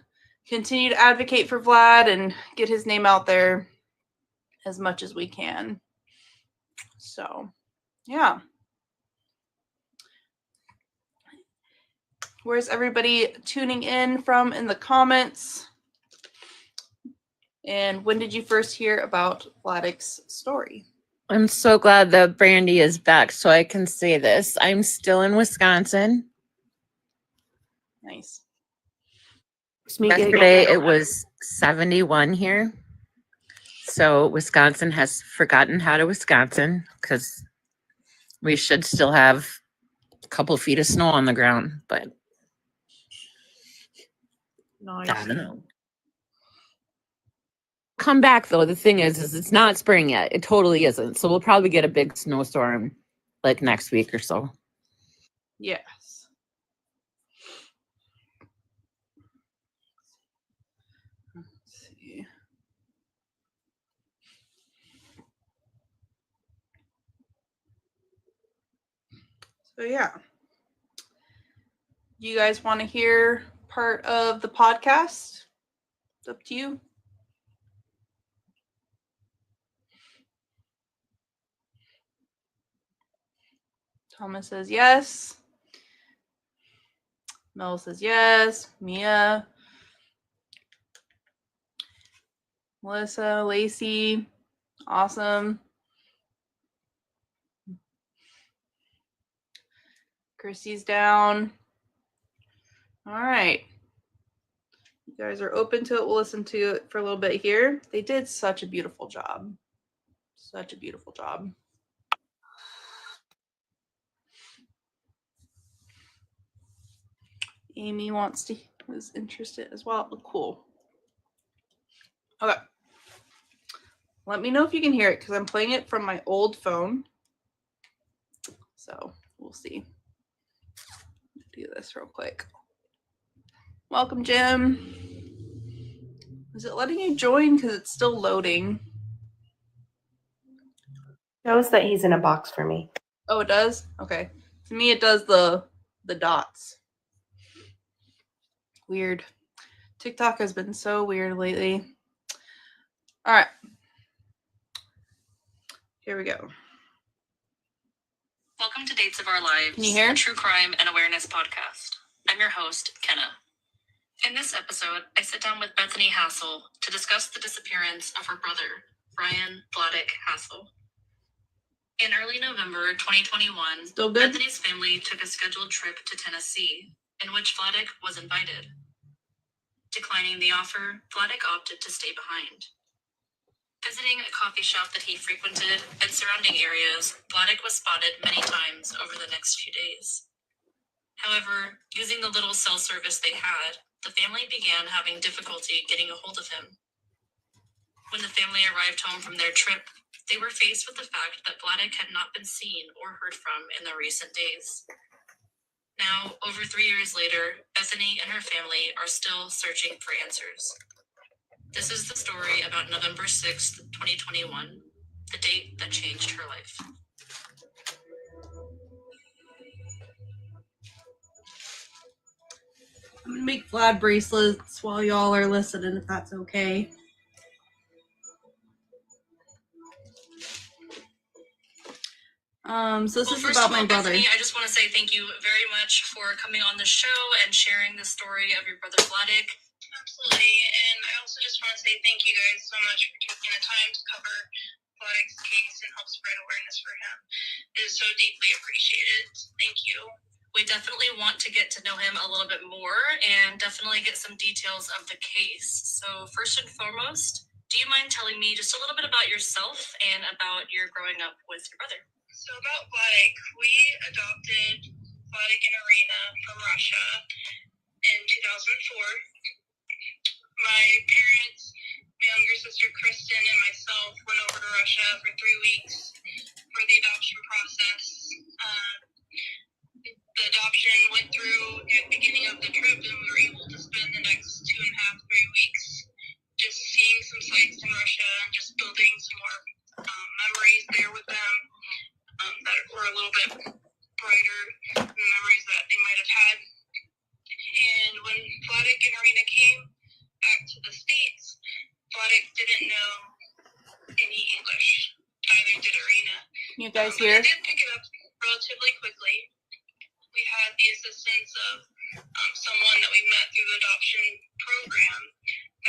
continue to advocate for Vlad and get his name out there as much as we can. So, yeah. Where's everybody tuning in from in the comments? And when did you first hear about Vladek's story? I'm so glad that Brandy is back so I can say this. I'm still in Wisconsin. Nice. Yesterday it was 71 here. So Wisconsin has forgotten how to Wisconsin because we should still have a couple feet of snow on the ground, but Nice. I don't know. Come back though. The thing is it's not spring yet. It totally isn't. So we'll probably get a big snowstorm like next week or so. Yes. Let's see. So yeah. You guys want to hear part of the podcast? It's up to you. Thomas says yes. Mel says yes. Mia. Melissa, Lacey. Awesome. Christy's down. All right. You guys are open to it. We'll listen to it for a little bit here. They did such a beautiful job. Such a beautiful job. Amy was interested as well. Cool. Okay. Let me know if you can hear it because I'm playing it from my old phone. So we'll see. Do this real quick. Welcome, Jim. Is it letting you join because it's still loading? Shows that he's in a box for me. Oh, it does? Okay. To me, it does the dots. Weird. TikTok has been so weird lately. All right. Here we go. Welcome to Dates of Our Lives, Can you hear? A true crime and awareness podcast. I'm your host, Kenna. In this episode, I sit down with Bethany Hasel to discuss the disappearance of her brother, Bryan VLADEK Hasel. In early November 2021, Still good? Bethany's family took a scheduled trip to Tennessee, in which VLADEK was invited. Declining the offer, VLADEK opted to stay behind. Visiting a coffee shop that he frequented and surrounding areas, VLADEK was spotted many times over the next few days. However, using the little cell service they had, the family began having difficulty getting a hold of him. When the family arrived home from their trip, they were faced with the fact that VLADEK had not been seen or heard from in the recent days. Now, over 3 years later, Bethany and her family are still searching for answers. This is the story about November 6th, 2021, the date that changed her life. I'm gonna make Vlad bracelets while y'all are listening, if that's okay. So this is first about of all, my brother. Bethany, I just want to say thank you very much for coming on the show and sharing the story of your brother Vladek. Absolutely, and I also just want to say thank you guys so much for taking the time to cover Vladek's case and help spread awareness for him. It is so deeply appreciated. Thank you. We definitely want to get to know him a little bit more and definitely get some details of the case. So first and foremost, do you mind telling me just a little bit about yourself and about your growing up with your brother? So about Vladek, we adopted Vladek and Irina from Russia in 2004. My parents, my younger sister Kristen, and myself went over to Russia for 3 weeks for the adoption process. The adoption went through at the beginning of the trip, and we were able to spend the next 2.5, 3 weeks just seeing some sights in Russia and just building some more memories there with them that were a little bit brighter than the memories that they might have had. And when Vladek and Irina came back to the States, Vladek didn't know any English. Neither did Irina. You guys hear? They did pick it up relatively quickly. We had the assistance of someone that we met through the adoption program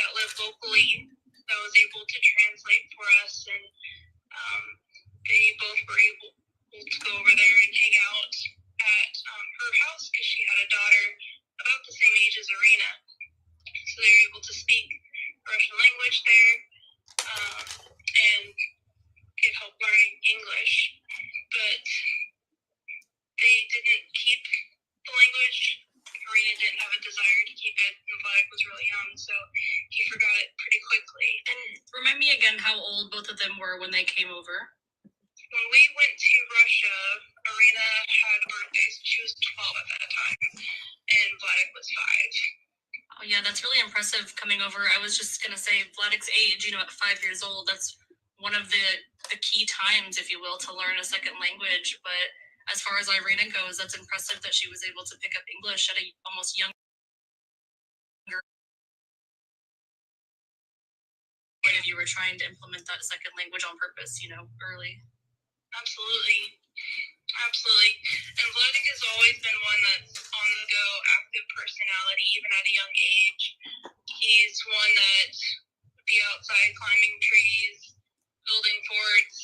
that lived locally that was able to translate for us, and they both were able to go over there and hang out at her house because she had a daughter about the same age as Irina. So they were able to speak Russian language there and get help learning English. But they didn't keep the language. Irina didn't have a desire to keep it, and Vladek was really young, so he forgot it pretty quickly. And remind me again how old both of them were when they came over. When we went to Russia, Irina had a birthday, so she was 12 at that time, and Vladek was 5. Oh yeah, that's really impressive coming over. I was just gonna say Vladek's age, at 5 years old, that's one of the key times, if you will, to learn a second language. But as far as Irina goes, that's impressive that she was able to pick up English at a almost young point if you were trying to implement that second language on purpose, early. Absolutely. Absolutely. And Vladek has always been one that's on the go, active personality, even at a young age. He's one that would be outside climbing trees, building forts,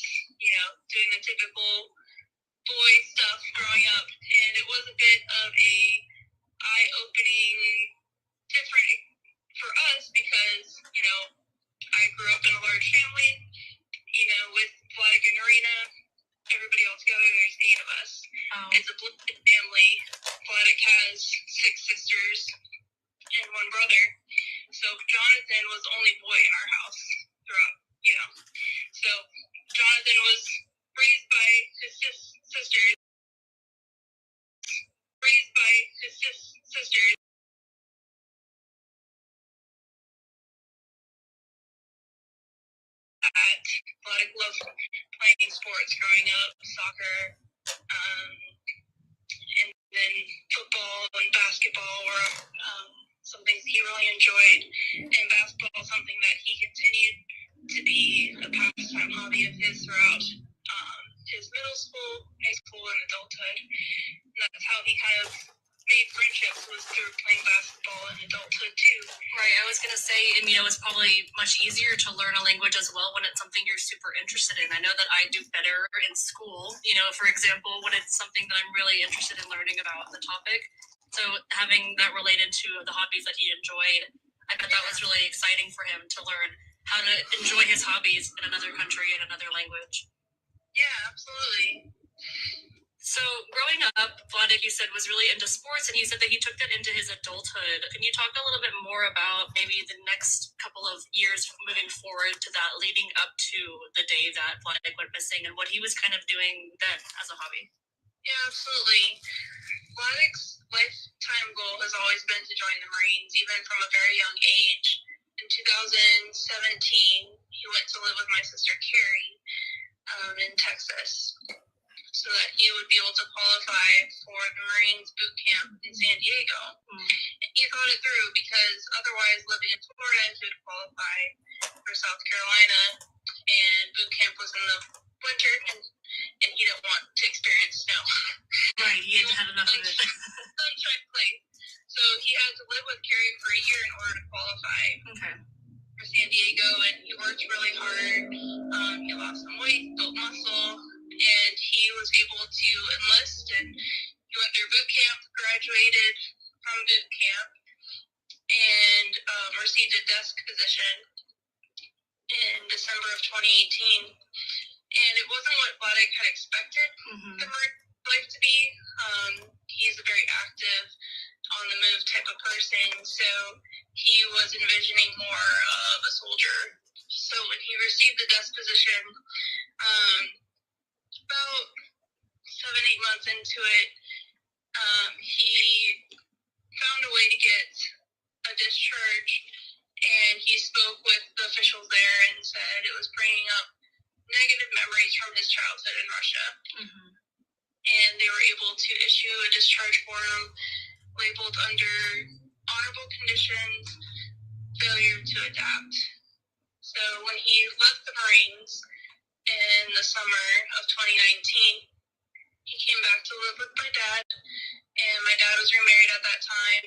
doing the typical boy stuff growing up. And it was a bit of a eye-opening, different for us because, I grew up in a large family, with Vladek and Irina. Everybody all together, there's 8 of us. Oh. It's a blended family. Vladek has 6 sisters and 1 brother. So Jonathan was the only boy in our house throughout, So Jonathan was raised by his sisters. Vladek loved playing sports growing up, soccer, and then football and basketball were some things he really enjoyed. And basketball is something that he continued to be a pastime hobby of his throughout his middle school, high school, and adulthood. And that's how he kind of made friendships, was through playing basketball in adulthood too. Right, I was gonna say, and it's probably much easier to learn a language as well when it's something you're super interested in. I know that I do better in school, for example, when it's something that I'm really interested in learning about the topic. So having that related to the hobbies that he enjoyed, I bet that was really exciting for him to learn how to enjoy his hobbies in another country and another language. Yeah, absolutely. So growing up, Vladek, you said, was really into sports, and you said that he took that into his adulthood. Can you talk a little bit more about maybe the next couple of years moving forward to that, leading up to the day that Vladek went missing, and what he was kind of doing then as a hobby? Yeah, absolutely. Vladek's lifetime goal has always been to join the Marines, even from a very young age. In 2017, he went to live with my sister Carrie in Texas, so that he would be able to qualify for the Marines boot camp in San Diego. he thought it through because otherwise living in Florida, he would qualify for South Carolina, and boot camp was in the winter, and he didn't want to experience snow. Right, he had had enough of it. Sunshine place. So he had to live with Carrie for a year in order to qualify Okay. for San Diego, and he worked really hard. He lost some weight, built muscle, and he was able to enlist, and he went through boot camp, graduated from boot camp, and received a desk position in December of 2018. And it wasn't what Vladek had expected the Marine life to be. He's a very active, on the move type of person, so he was envisioning more of a soldier. So when he received the desk position, about 7-8 months into it, he found a way to get a discharge, and he spoke with the officials there and said it was bringing up negative memories from his childhood in Russia. And they were able to issue a discharge form labeled under honorable conditions, failure to adapt. So when he left the Marines in the summer of 2019, he came back to live with my dad, and my dad was remarried at that time,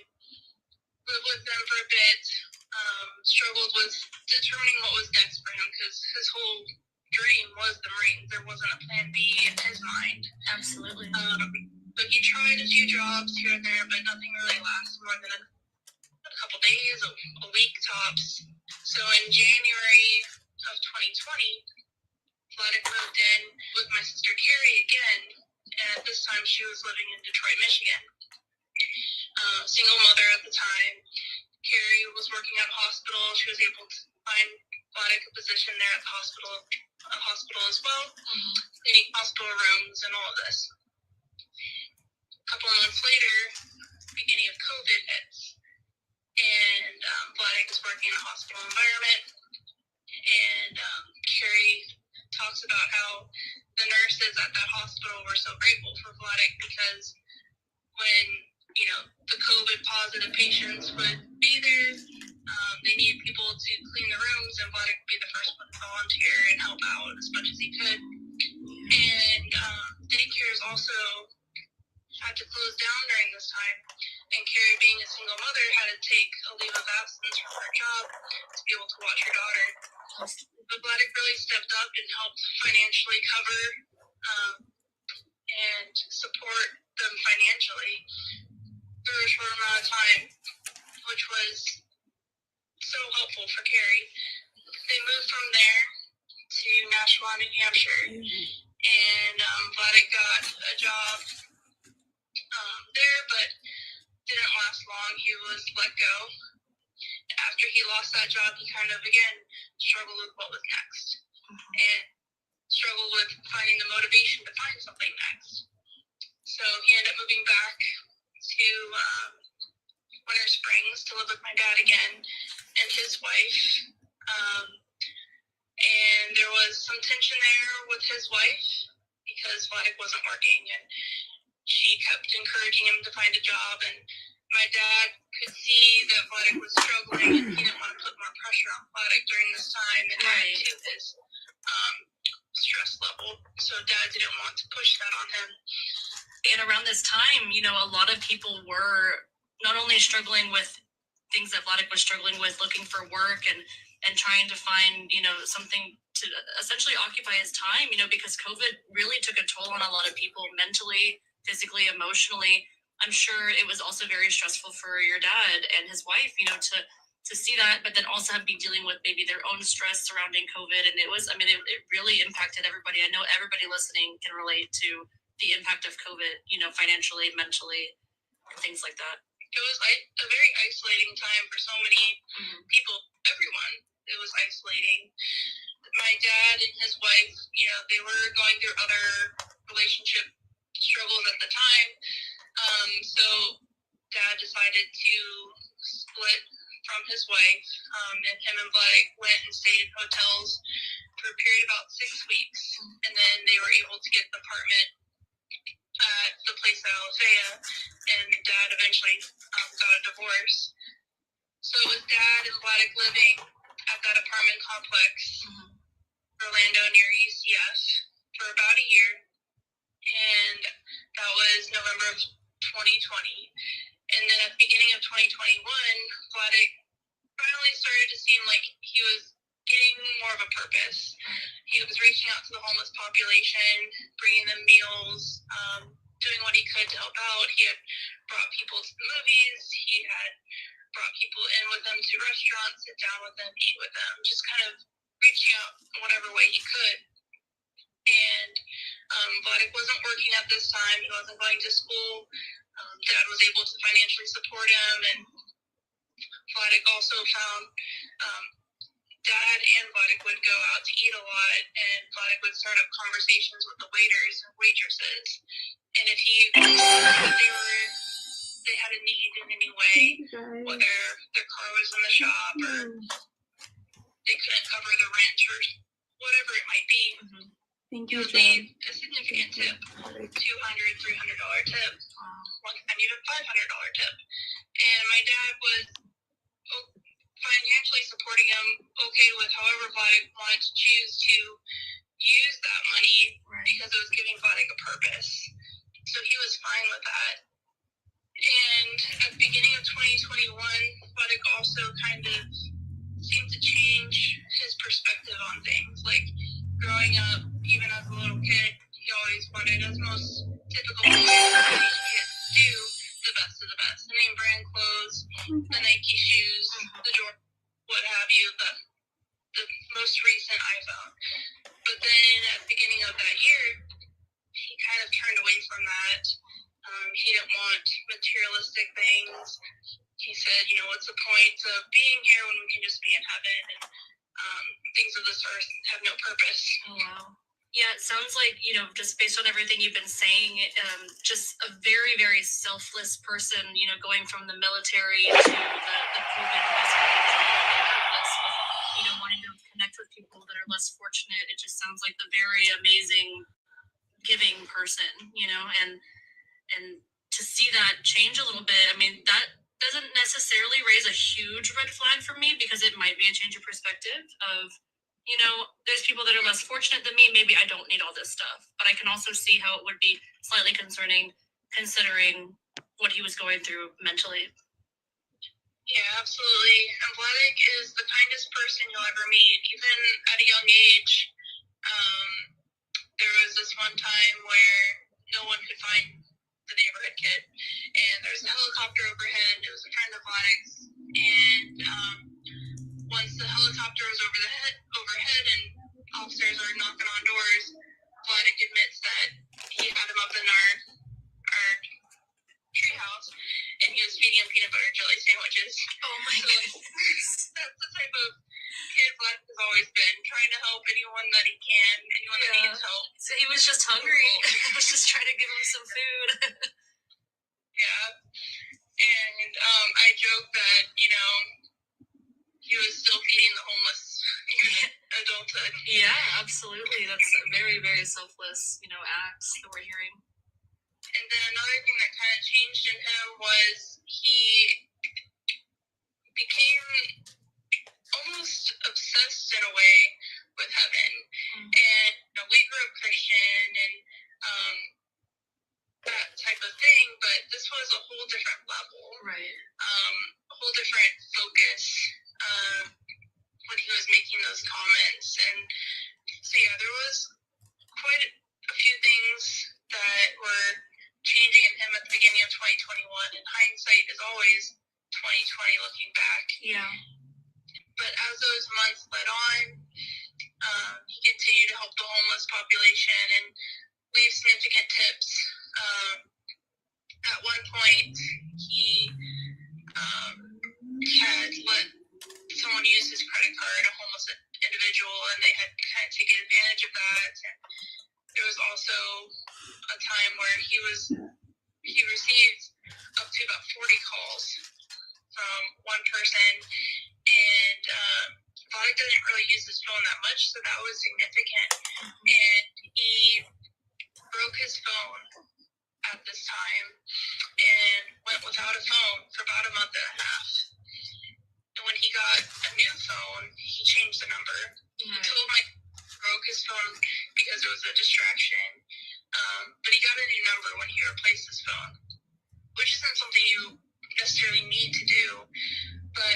lived with them for a bit, struggled with determining what was next for him because his whole dream was the Marines. There wasn't a plan B in his mind. Absolutely. But he tried a few jobs here and there, but nothing really lasts more than a couple days, a week tops. So in January of 2020, Vladek moved in with my sister Carrie again, and at this time she was living in Detroit, Michigan. Single mother at the time. Carrie was working at a hospital. She was able to find Vladek a position there at the hospital as well, cleaning hospital rooms and all of this. A couple months later, beginning of COVID hits, and Vladek is working in a hospital environment, and Carrie talks about how the nurses at that hospital were so grateful for Vladek because when, the COVID positive patients would be there, they needed people to clean the rooms, and Vladek would be the first one to volunteer and help out as much as he could. And daycares also had to close down during this time, and Carrie, being a single mother, had to take a leave of absence from her job to be able to watch her daughter. But Vladek really stepped up and helped financially cover and support them financially through a short amount of time, which was so helpful for Carrie. They moved from there to Nashua, New Hampshire, and Vladek got a job there, but didn't last long. He was let go. After he lost that job, he kind of, again, struggled with what was next, and struggled with finding the motivation to find something next. So he ended up moving back to Winter Springs to live with my dad again and his wife. And there was some tension there with his wife because Vladek wasn't working, and she kept encouraging him to find a job, and my dad could see that Vladek was struggling, and he didn't want to put more pressure on Vladek during this time and add to his stress level. So Dad didn't want to push that on him. And around this time, a lot of people were not only struggling with things that Vladek was struggling with, looking for work and trying to find, something to essentially occupy his time, because COVID really took a toll on a lot of people mentally, physically, emotionally. I'm sure it was also very stressful for your dad and his wife, to see that, but then also be dealing with maybe their own stress surrounding COVID. And it really impacted everybody. I know everybody listening can relate to the impact of COVID, financially, mentally, and things like that. It was a very isolating time for so many people, everyone. It was isolating. My dad and his wife, they were going through other relationship struggles at the time. So Dad decided to split from his wife, and him and Vladek went and stayed in hotels for a period of about 6 weeks, and then they were able to get an apartment at the place at Alafaya, and Dad eventually got a divorce. So it was Dad and Vladek living at that apartment complex, Orlando near UCF, for about a year, and that was November of 2020. And then at the beginning of 2021, Vladek finally started to seem like he was getting more of a purpose. He was reaching out to the homeless population, bringing them meals, doing what he could to help out. He had brought people to the movies. He had brought people in with him to restaurants, sit down with them, eat with them, just kind of reaching out in whatever way he could. And Vladek wasn't working at this time. He wasn't going to school. Dad was able to financially support him, and Vladek also found Dad and Vladek would go out to eat a lot, and Vladek would start up conversations with the waiters and waitresses. And if he that they had a need in any way, whether their car was in the shop or they couldn't cover the rent or whatever it might be, Thank he you, would leave a significant tip, $200, $300 tip, one time even $500 tip. And my dad was financially supporting him okay with however Vladek wanted to choose to use that money because it was giving Vladek a purpose. So he was fine with that. And at the beginning of 2021, Vladek also kind of seemed to change his perspective on things. Like growing up, even as a little kid, he always wanted, as most typical kids do, the best of the best. The name brand clothes, the Nike shoes, the Jordan, what have you, the most recent iPhone. But then at the beginning of that year, he kind of turned away from that. He didn't want materialistic things. He said, what's the point of being here when we can just be in heaven, and things of this earth have no purpose. Oh, wow. Yeah, it sounds like, just based on everything you've been saying, just a very, very selfless person, going from the military to the COVID hospital, wanting to connect with people that are less fortunate. It just sounds like the very amazing giving person, and to see that change a little bit, I mean, that doesn't necessarily raise a huge red flag for me, because it might be a change of perspective of, there's people that are less fortunate than me. Maybe I don't need all this stuff, but I can also see how it would be slightly concerning considering what he was going through mentally. Yeah, absolutely. And Vladek is the kindest person you'll ever meet, even at a young age. There was this one time where no one could find the neighborhood kid, and there was a helicopter overhead. It was a friend of Vladek's, and once the helicopter was overhead and officers are knocking on doors, Vladek admits that he had him up in our treehouse, and he was feeding him peanut butter jelly sandwiches. Oh my goodness. That's the type of kid Vladek has always been, trying to help anyone that he can, anyone that needs help. So he was just hungry. I was just trying to give him some food. Yeah. And I joke that, he was still feeding the homeless adulthood. Yeah, absolutely. That's a very, very selfless, acts that we're hearing. And then another thing that kind of changed in him was he became almost obsessed in a way with heaven. And we grew up Christian and that type of thing, but this was a whole different level. Right. A whole different focus when he was making those comments. And so yeah, there was quite a few things that were changing in him at the beginning of 2021, and hindsight is always 2020 looking back. Yeah. But as those months led on, he continued to help the homeless population and leave significant tips. At one point, he had let someone use his credit card, a homeless individual, and they had kind of taken advantage of that. And there was also a time where he received up to about 40 calls from one person, and Vladek didn't really use his phone that much, so that was significant. And he broke his phone at this time and went without a phone for about a month and a half. And when he got a new phone, he changed the number. He told my broke his phone because it was a distraction. But he got a new number when he replaced his phone, which isn't something you necessarily need to do. But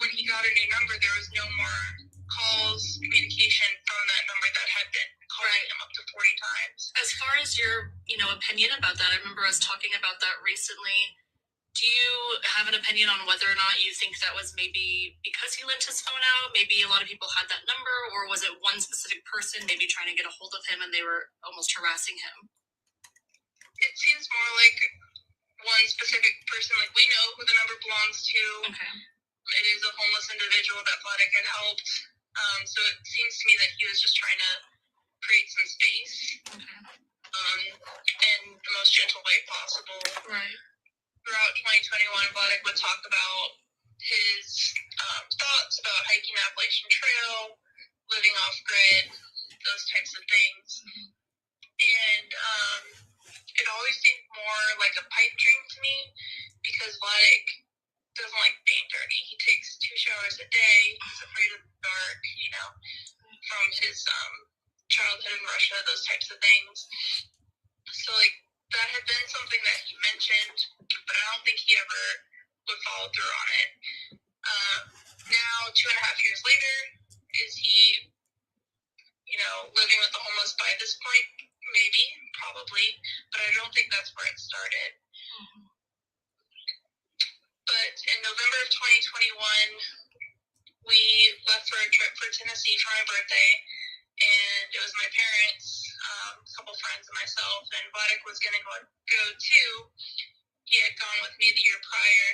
when he got a new number, there was no more calls, communication from that number that had been calling him up to 40 times. As far as your, opinion about that, I remember us talking about that recently. Do you have an opinion on whether or not you think that was maybe because he lent his phone out? Maybe a lot of people had that number, or was it one specific person maybe trying to get a hold of him and they were almost harassing him? It seems more like one specific person. Like, we know who the number belongs to. Okay. It is a homeless individual that Vladek had helped. So it seems to me that he was just trying to create some space in the most gentle way possible. Right. Throughout 2021, Vladek would talk about his thoughts about hiking the Appalachian Trail, living off grid, those types of things. And it always seemed more like a pipe dream to me because Vladek doesn't like being dirty. He takes 2 showers a day. He's afraid of the dark, from his childhood in Russia, those types of things. So, that had been something that he mentioned, but I don't think he ever would follow through on it. Now, 2.5 years later, is he, living with the homeless by this point? Maybe, probably, but I don't think that's where it started. But in November of 2021, we left for a trip for Tennessee for my birthday, and it was my parents, a couple friends, and myself, and Vladek was going to go too. He had gone with me the year prior,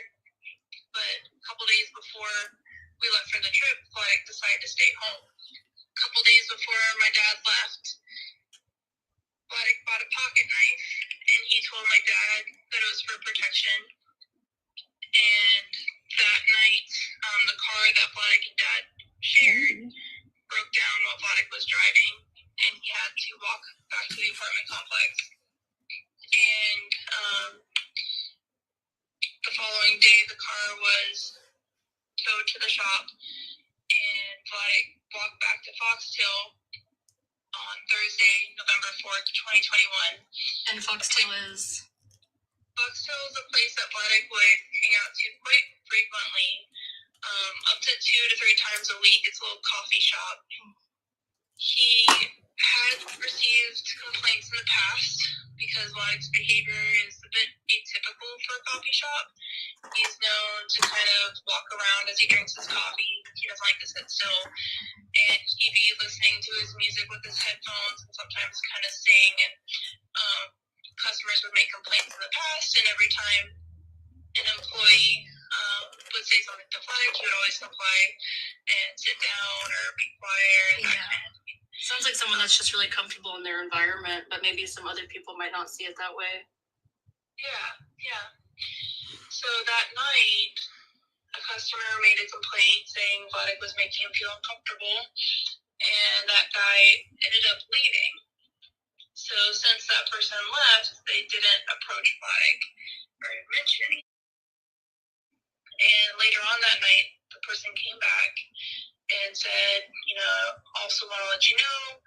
but a couple days before we left for the trip, Vladek decided to stay home. A couple days before my dad left, Vladek bought a pocket knife, and he told my dad that it was for protection. And that night, the car that Vladek and Dad shared broke down while Vladek was driving, and he had to walk back to the apartment complex. And the following day, the car was towed to the shop, and Vladek walked back to Foxtail on Thursday, November 4th, 2021. And Foxtail is? Foxtail is a place that Vladek would hang out to quite frequently, up to 2 to 3 times a week. It's a little coffee shop. He had received complaints in the past because Vladek's behavior is a bit atypical for a coffee shop. He's known to kind of walk around as he drinks his coffee. He doesn't like to sit still. And he'd be listening to his music with his headphones and sometimes kind of sing. And customers would make complaints in the past, and every time an employee would say something to Vladek, he would always comply and sit down or be quiet. That kind of thing. Sounds like someone that's just really comfortable in their environment, but maybe some other people might not see it that way. Yeah. So that night, a customer made a complaint saying Vladek was making him feel uncomfortable, and that guy ended up leaving. So since that person left, they didn't approach Vladek or mention anything. And later on that night, the person came back and said, also want to let you know,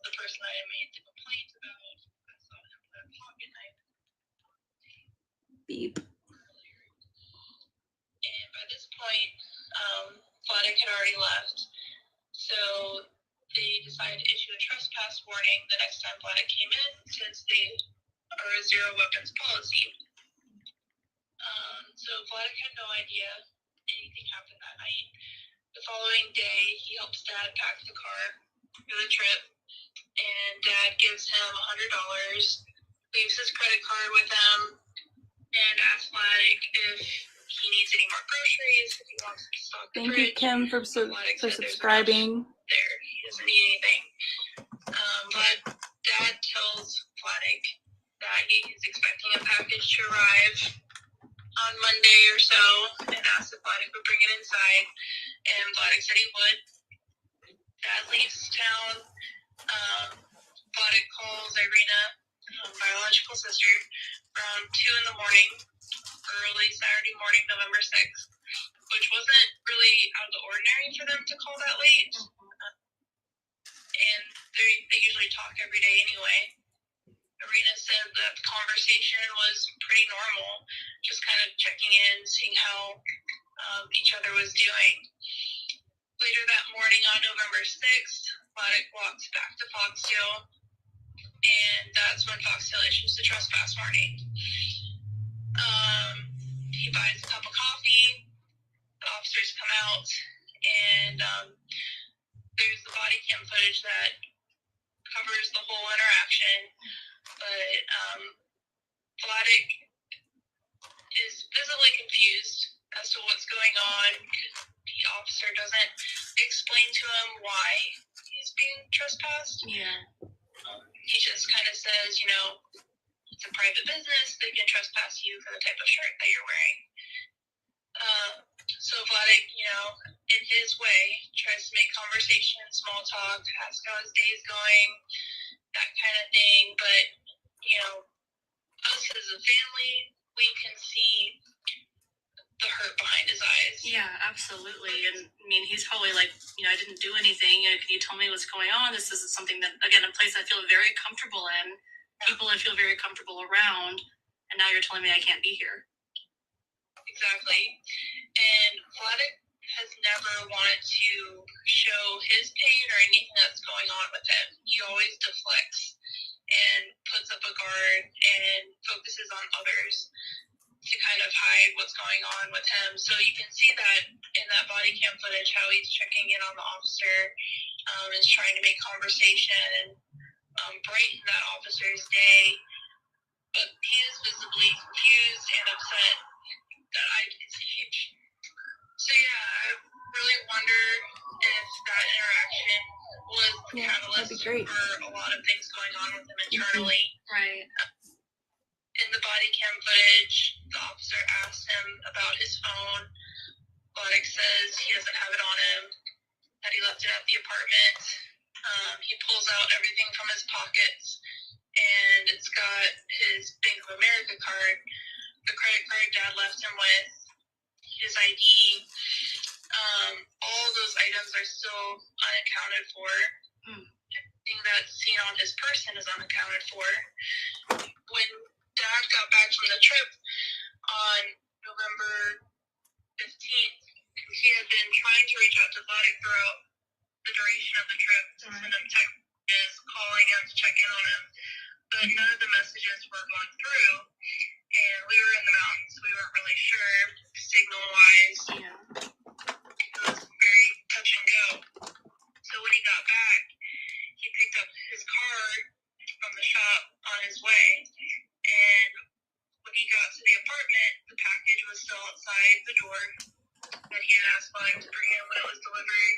the person I made the complaint about, I saw him with a pocket knife. Beep. And by this point, Vladek had already left. So they decided to issue a trespass warning the next time Vladek came in, since they are a 0 weapons policy. So Vladek had no idea anything happened that night. The following day, he helps Dad pack the car for the trip, and Dad gives him $100, leaves his credit card with him, and asks Vladek if he needs any more groceries, if he wants to stock the Thank you, fridge. Kim, for subscribing. There, he doesn't need anything. But Dad tells Vladek that he's expecting a package to arrive on Monday or so, and asked if Vladek would bring it inside, and Vladek said he would. Dad leaves town. Vladek calls Irina biological sister around 2 in the morning, early Saturday morning, November 6th, which wasn't really out of the ordinary for them to call that late. And they usually talk every day anyway. Arena said that the conversation was pretty normal, just kind of checking in, seeing how each other was doing. Later that morning on November 6th, Vladek walks back to Foxtail, and that's when Foxtail issues the trespass warning. He buys a cup of coffee, the officers come out, and there's the body cam footage that covers the whole interaction, but Vladek is visibly confused as to what's going on. The officer doesn't explain to him why he's being trespassed. Yeah. He just kind of says, you know, it's a private business. They can trespass you for the type of shirt that you're wearing. So Vladek, you know, in his way, tries to make conversation, small talk, ask how his day is going, that kind of thing. But, you know, us as a family, we can see the hurt behind his eyes. Yeah, absolutely. And I mean, he's probably like, you know, I didn't do anything. You know, can you tell me what's going on? This isn't something that, again, a place I feel very comfortable in, people I feel very comfortable around, and now you're telling me I can't be here. Exactly. And Vladek has never wanted to show his pain or anything that's going on with him. He always deflects and puts up a guard and focuses on others to kind of hide what's going on with him. So you can see that in that body cam footage, how he's checking in on the officer, is trying to make conversation and brighten that officer's day. But he is visibly confused and upset that I can see. So yeah, I really wonder if that interaction was the catalyst for a lot of things going on with him internally. Right. In the body cam footage, the officer asked him about his phone. Vladek says he doesn't have it on him, that he left it at the apartment. He pulls out everything from his pockets, and it's got his Bank of America card, the credit card Dad left him with, his ID. All those items are still unaccounted for. Everything that's seen on his person is unaccounted for. When Dad got back from the trip on November 15th, he had been trying to reach out to Vladek throughout the duration of the trip to send him text messages, calling him to check in on him, but none of the messages were going through. And we were in the mountains, we weren't really sure signal-wise. Yeah. It was very touch and go. So when he got back, he picked up his card from the shop on his way, and when he got to the apartment, the package was still outside the door that he had asked Vladek to bring in when it was delivered,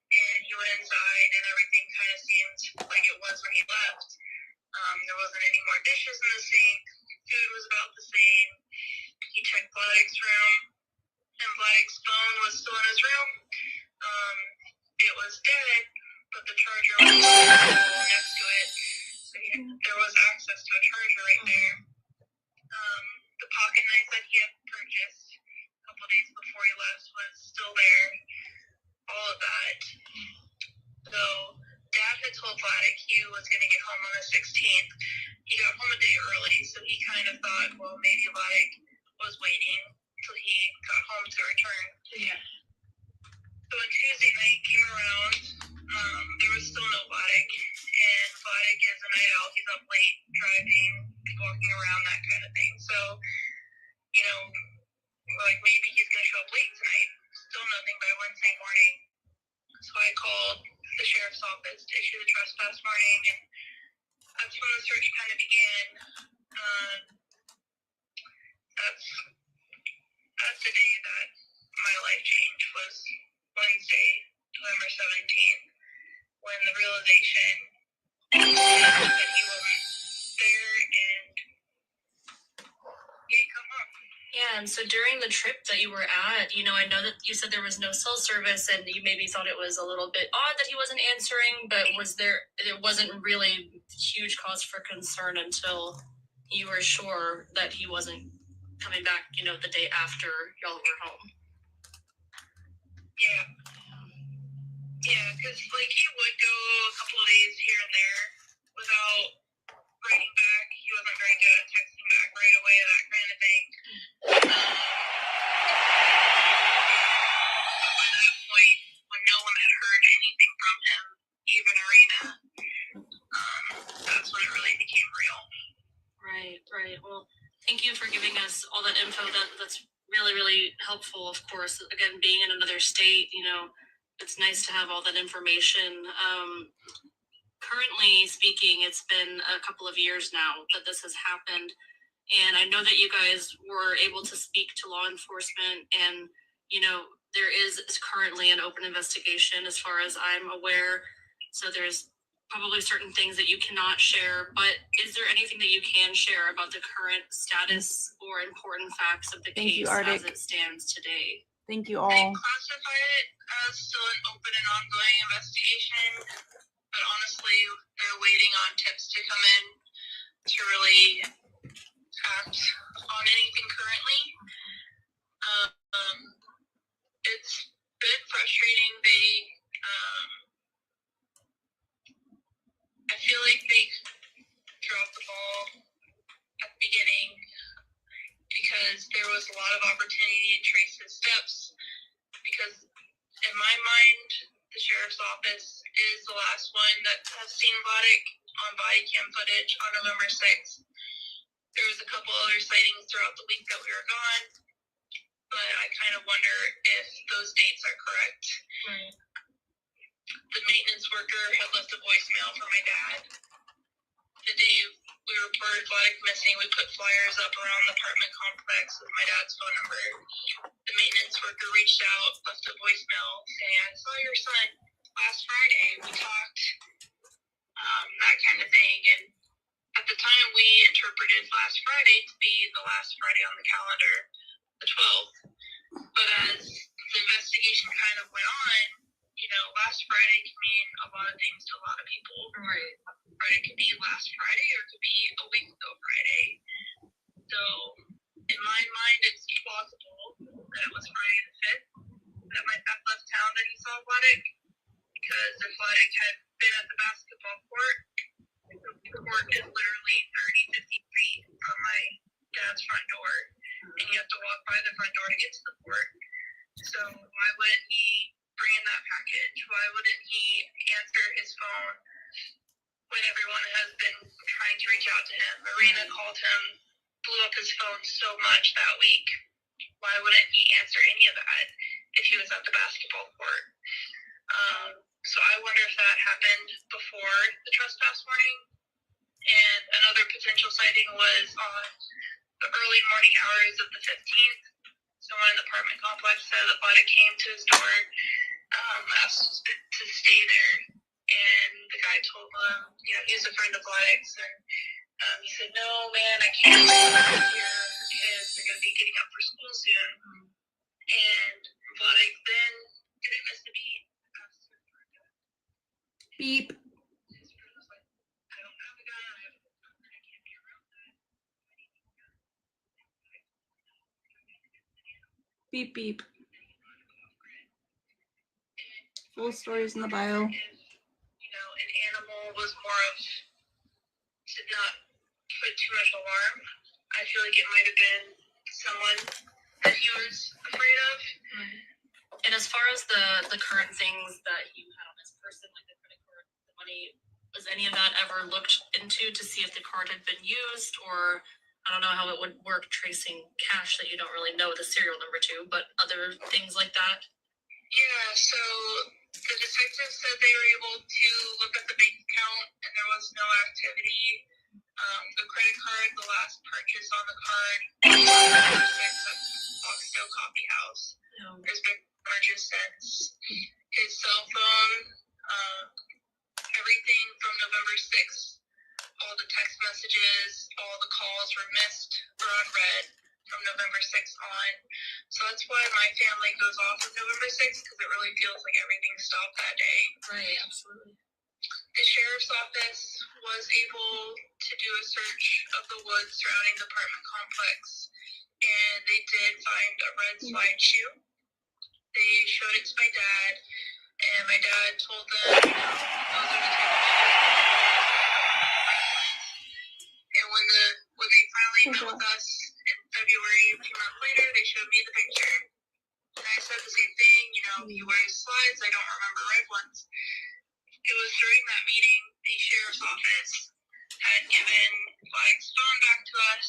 and he went inside, and everything kind of seemed like it was when he left. There wasn't any more dishes in the sink, food was about the same. He checked Vladek's room, and Vladek's phone was still in his room. It was dead, but the charger was next to it, so there was access to a charger right there. The pocket knife that he had purchased a couple days before he left was still there. All of that. So Dad had told Vladek he was going to get home on the 16th. He got home a day early, so he kind of thought, well, maybe Vladek was waiting till he got home to return. Yeah. So when Tuesday night came around, there was still no Vladek. And Vladek is a night owl. He's up late, driving, walking around, that kind of thing. So, you know, like maybe he's going to show up late tonight. Still nothing by Wednesday morning. So I called the sheriff's office to issue the trespass warning, and that's when the search kind of began. That's the day that my life changed, was Wednesday, November 17th, when the realization that he wasn't there and he didn't come home. Yeah, and so during the trip that you were at, you know, I know that you said there was no cell service and you maybe thought it was a little bit odd that he wasn't answering, but there wasn't really huge cause for concern until you were sure that he wasn't coming back, you know, the day after y'all were home. Yeah. Yeah, because like he would go a couple of days here and there without writing back. He wasn't very good at texting back right away, that kind of thing. By that point, when no one had heard anything from him, even Arena, that's when it really became real. Right, right. Well, thank you for giving us all that info. That's really, really helpful, of course. Again, being in another state, you know, it's nice to have all that information. Currently speaking, it's been a couple of years now that this has happened. And I know that you guys were able to speak to law enforcement and, you know, there is currently an open investigation as far as I'm aware. So there's probably certain things that you cannot share, but is there anything that you can share about the current status or important facts of the Thank you, case Arctic. as it stands today? Thank you They all. classify it as still an open and ongoing investigation, but honestly, they're waiting on tips to come in to really act on anything currently. It's been frustrating. I feel like they dropped the ball at the beginning because there was a lot of opportunity to trace his steps. Because in my mind, the sheriff's office is the last one that has seen Vladek on body cam footage on November 6th. There was a couple other sightings throughout the week that we were gone, but I kind of wonder if those dates are correct. Right. The maintenance worker had left a voicemail for my dad. The day we reported Vladek missing, we put flyers up around the apartment complex with my dad's phone number. The maintenance worker reached out, left a voicemail saying, I saw your son last Friday. We talked, that kind of thing. And at the time, we interpreted last Friday to be the last Friday on the calendar, the 12th. But as the investigation kind of went on, you know, last Friday can mean a lot of things to a lot of people. Right. Friday could be last Friday or it could be a week ago Friday. So, in my mind, it's plausible that it was Friday the 5th that my dad left town that he saw Vladek. Because if Vladek had been at the basketball court, the court is literally 30, 50 feet from my dad's front door. And you have to walk by the front door to get to the court. So, why wouldn't he bring in that package? Why wouldn't he answer his phone when everyone has been trying to reach out to him? Marina called him, blew up his phone so much that week. Why wouldn't he answer any of that if he was at the basketball court? So I wonder if that happened before the trespass warning. And another potential sighting was on the early morning hours of the 15th. Someone in the apartment complex said that Vladek came to his door, asked to stay there. And the guy told him, you know, he's a friend of Vladek's. And he said, no, man, I can't stay back here. The kids are going to be getting up for school soon. And Vladek then didn't miss a beat. Beep. His friend was like, I don't have a gun. I have a gun. I can't be around that. Beep beep. Full stories in the bio. If, you know, an animal was more of to not put too much alarm, I feel like it might have been someone that he was afraid of. And as far as the current things that you had on this person, like the credit card, the money, was any of that ever looked into to see if the card had been used? Or I don't know how it would work tracing cash that you don't really know the serial number to, but other things like that? Yeah, so the detectives said they were able to look at the bank account and there was no activity. The credit card, the last purchase on the card, Foxdale Coffee House. No. There's been charges since. His cell phone, everything from November 6th, all the text messages, all the calls were missed or unread from November November 6th on. So that's why my family goes off of November 6th, because it really feels like everything stopped that day. Right, absolutely. The sheriff's office was able to do a search of the woods surrounding the apartment complex, and they did find a red slide shoe. They showed it to my dad, and my dad told them, you know, those are the type of shoes. And when they finally met with us in February, a few months later, they showed me the picture. And I said the same thing, you know, he wears slides, I don't remember red ones. It was during that meeting, the sheriff's office had given Vladek's phone back to us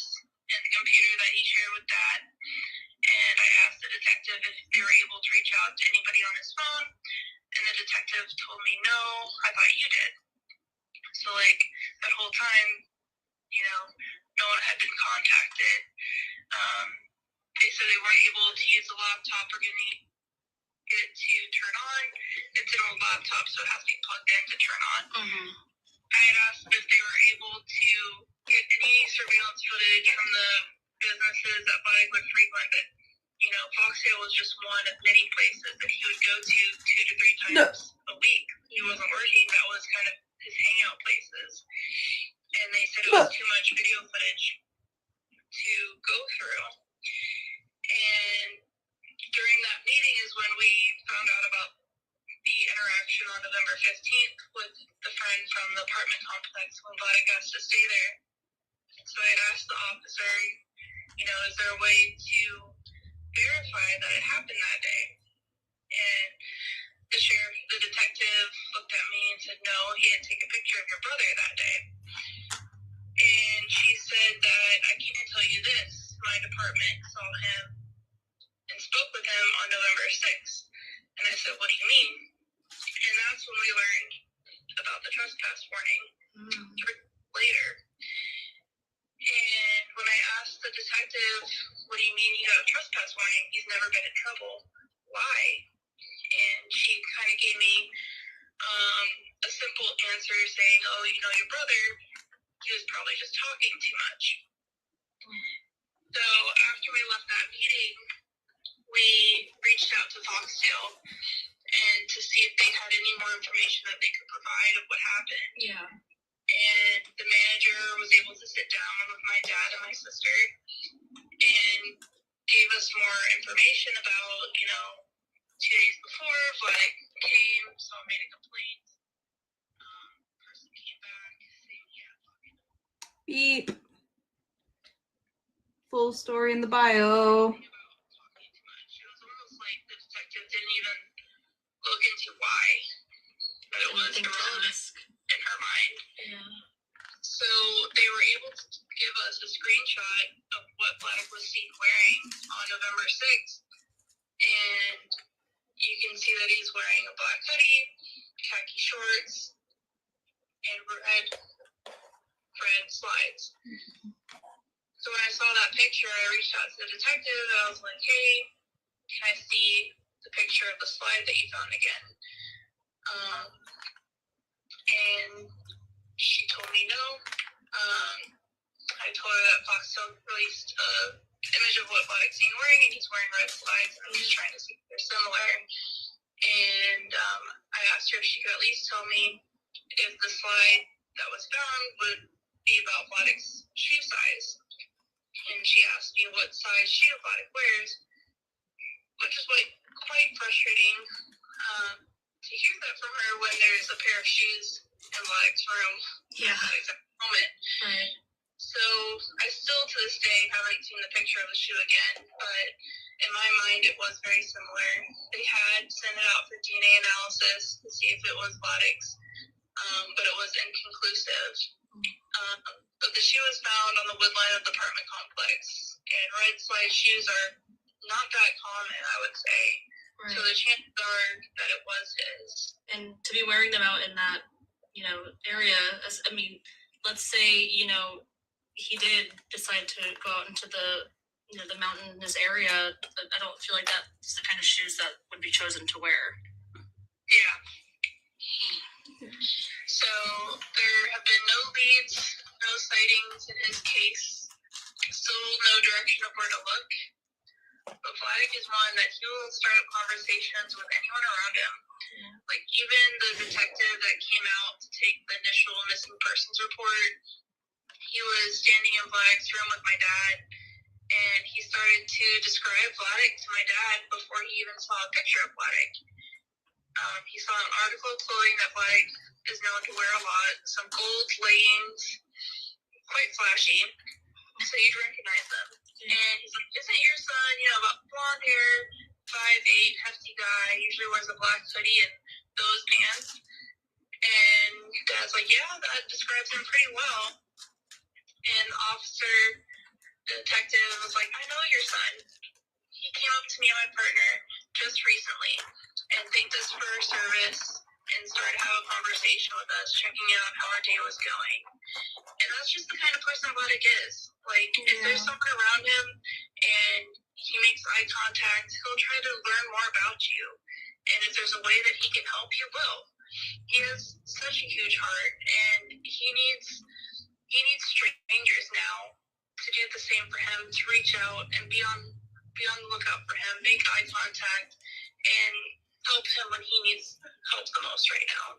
and the computer that he shared with Dad. And I asked the detective if they were able to reach out to anybody on his phone. And the detective told me, no, I thought you did. So, like, that whole time, you know, no one had been contacted. They said they weren't able to use the laptop or get it to turn on. It's an old laptop, so it has to be plugged in to turn on. Mm-hmm. I had asked if they were able to get any surveillance footage from the businesses that Vladek would frequent. But, you know, Foxdale was just one of many places that he would go to 2 to 3 times a week. He wasn't working. That was kind of his hangout places. And they said it was too much video footage to go through. And during that meeting is when we found out about the interaction on November 15th with the friend from the apartment complex when Vladek asked to stay there. So I had asked the officer, you know, is there a way to verify that it happened that day? And the detective looked at me and said, no, he didn't take a picture of your brother that day. And she said that I can't tell you this. My department saw him and spoke with him on November 6th. And I said, what do you mean? And that's when we learned about the trespass warning later. And when I asked the detective, what do you mean you got a trespass warning? He's never been in trouble. Why? And she kind of gave me a simple answer saying, oh, you know, your brother, he was probably just talking too much. So after we left that meeting, we reached out to Foxdale and to see if they had any more information that they could provide of what happened. Yeah. And the manager was able to sit down with my dad and my sister and gave us more information about, you know, 2 days before Vladek came, so I made a complaint. Person came back saying, yeah. Beep. Full story in the bio. Talking too much. It was almost like the detective didn't even look into why, but it was irrelevant in her mind. Yeah. So they were able to give us a screenshot of what Vladek was seen wearing on November 6th, and you can see that he's wearing a black hoodie, khaki shorts, and red slides. So when I saw that picture, I reached out to the detective. I was like, hey, can I see the picture of the slide that you found again? And she told me no. I told her that Foxtel released an image of what Vladek's seen wearing, and he's wearing red slides, and I'm just trying to see if they're similar. And I asked her if she could at least tell me if the slide that was found would be about Vladek's shoe size. And she asked me what size shoe Vladek wears, which is like quite frustrating to hear that from her when there's a pair of shoes in Vladek's room at that exact moment. Right. So I still to this day haven't seen the picture of the shoe again, but in my mind it was very similar. They had sent it out for DNA analysis to see if it was Vladek's, but it was inconclusive. But the shoe was found on the woodline of the apartment complex, and red slide shoes are not that common, I would say. Right. So the chances are that it was his. And to be wearing them out in that, you know, area, I mean, let's say, you know, he did decide to go out into the, you know, the mountainous area. I don't feel like that's the kind of shoes that would be chosen to wear. Yeah. So there have been no leads, no sightings in his case. Still no direction of where to look. Vladeck is one that he will start up conversations with anyone around him. Like even the detective that came out to take the initial missing persons report, he was standing in Vladeck's room with my dad, and he started to describe Vladeck to my dad before he even saw a picture of Vladeck. He saw an article of clothing that Vladeck is known to wear a lot, some gold leggings, quite flashy, so you'd recognize them. And he's like, isn't your son, about blonde hair, 5'8", hefty guy, usually wears a black hoodie and those pants? And Dad's like, yeah, that describes him pretty well. And the detective was like, I know your son. He came up to me and my partner just recently and thanked us for our service and started to have a conversation with us, checking out how our day was going. And that's just the kind of person Vladeck is. Like, if there's someone around him and he makes eye contact, he'll try to learn more about you. And if there's a way that he can help, he will. He has such a huge heart, and he needs strangers now to do the same for him, to reach out and be on the lookout for him, make eye contact, and help him when he needs help the most right now.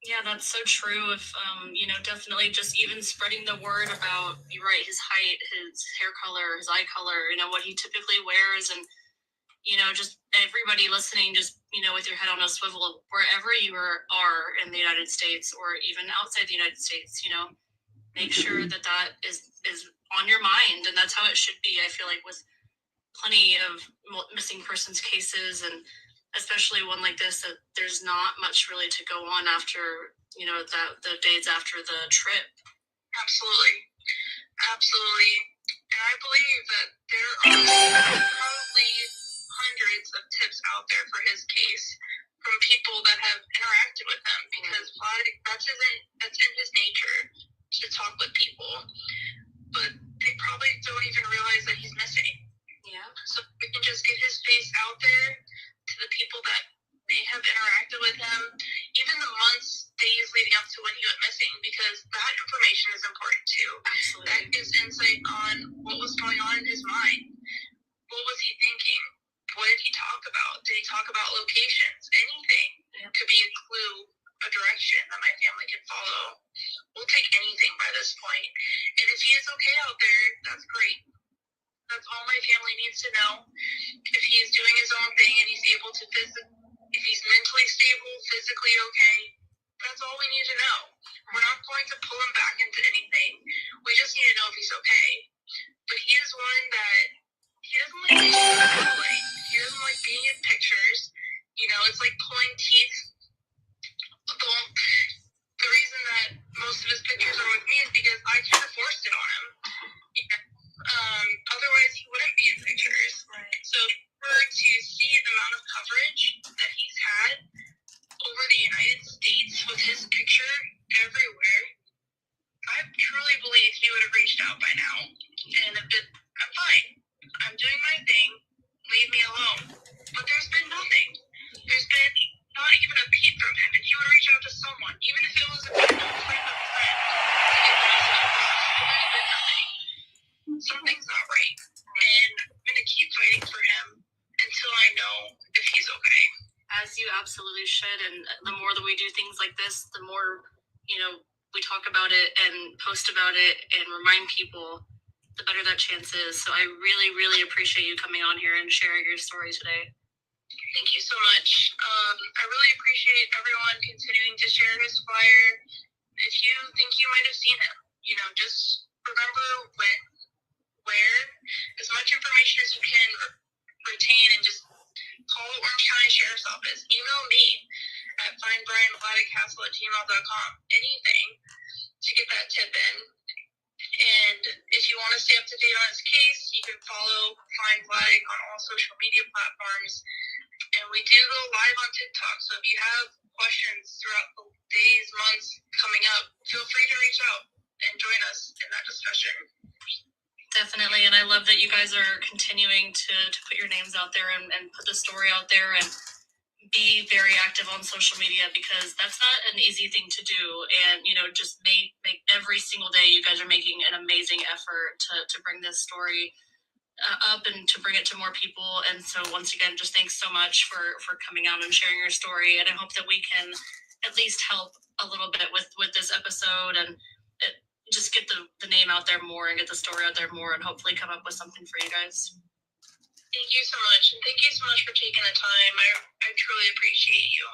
Yeah, that's so true. If definitely just even spreading the word about, you're right, his height, his hair color, his eye color, what he typically wears, and just everybody listening, just with your head on a swivel, wherever you are in the United States or even outside the United States, make sure that is on your mind, and that's how it should be. I feel like with plenty of missing persons cases, and especially one like this, that there's not much really to go on after, the days after the trip. Absolutely. And I believe that there are probably hundreds of tips out there for his case from people that have interacted with him, because Vladeck, that's in his nature to talk with people, but they probably don't even realize that he's missing. Yeah. So we can just get his face out there to the people that may have interacted with him, even the months, days leading up to when he went missing, because that information is important too. Absolutely. That gives insight on what was going on in his mind. What was he thinking? What did he talk about? Did he talk about locations? Anything could be a clue, a direction that my family can follow. We'll take anything by this point. And if he is okay out there, that's great. That's all my family needs to know. If he is doing his own thing and he's able to if he's mentally stable, physically okay, that's all we need to know. We're not going to pull him back into anything. We just need to know if he's okay. But he is one that he doesn't like being in the spotlight. He doesn't like being in pictures. It's like pulling teeth. The reason that most of his pictures are with me is because I kind of forced it on him. Otherwise, he wouldn't be in pictures. Right. So for her to see the amount of coverage that he's had over the United States with his picture everywhere, I truly believe he would have reached out by now. And I'm fine. I'm doing my thing. Leave me alone. But there's been nothing. There's been not even a peep from him. And he would reach out to someone, even if it was a friend of a friend, to get the message across. There's been nothing. Something's not right. And I'm going to keep fighting for him until I know if he's okay. As you absolutely should. And the more that we do things like this, the more, we talk about it and post about it and remind people, the better that chance is. So I really, really appreciate you coming on here and sharing your story today. Thank you so much. I really appreciate everyone continuing to share his flyer. If you think you might have seen him, just remember when, where, as much information as you can retain, and just call Orange County Sheriff's Office. Email me at findbryanvladek.hasel@gmail.com. Anything to get that tip in. And if you want to stay up to date on his case, you can follow Find Vladeck on all social media platforms. And we do go live on TikTok. So if you have questions throughout the days, months coming up, feel free to reach out and join us in that discussion. Definitely. And I love that you guys are continuing to put your names out there and put the story out there and be very active on social media, because that's not an easy thing to do. And, just make every single day you guys are making an amazing effort to bring this story up and to bring it to more people. And so once again, just thanks so much for coming out and sharing your story. And I hope that we can at least help a little bit with this episode and just get the name out there more and get the story out there more and hopefully come up with something for you guys. Thank you so much. And thank you so much for taking the time. I truly appreciate you.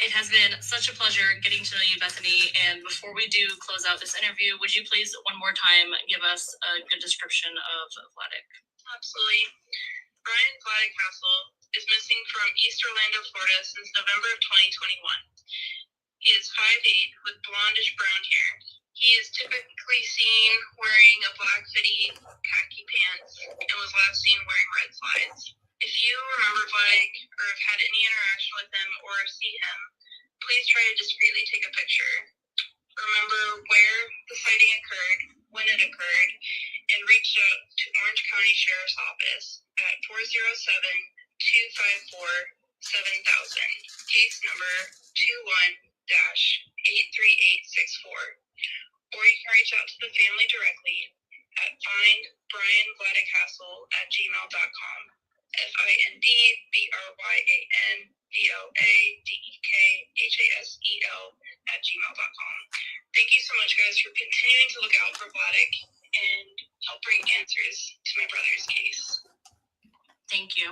It has been such a pleasure getting to know you, Bethany. And before we do close out this interview, would you please one more time give us a good description of Vladek? Absolutely. Bryan Vladek Hasel is missing from East Orlando, Florida since November of 2021. He is 5'8" with blondish brown hair. He is typically seen wearing a black fitted khaki pants and was last seen wearing red slides. If you remember Vladek or have had any interaction with him or see him, please try to discreetly take a picture. Remember where the sighting occurred, when it occurred, and reach out to Orange County Sheriff's Office at 407-254-7000, case number 21-83864. Or you can reach out to the family directly at findbryanvladek.gmail.com. FINDBRYANVLADEKHASEL@gmail.com. Thank you so much, guys, for continuing to look out for Vladek and help bring answers to my brother's case. Thank you.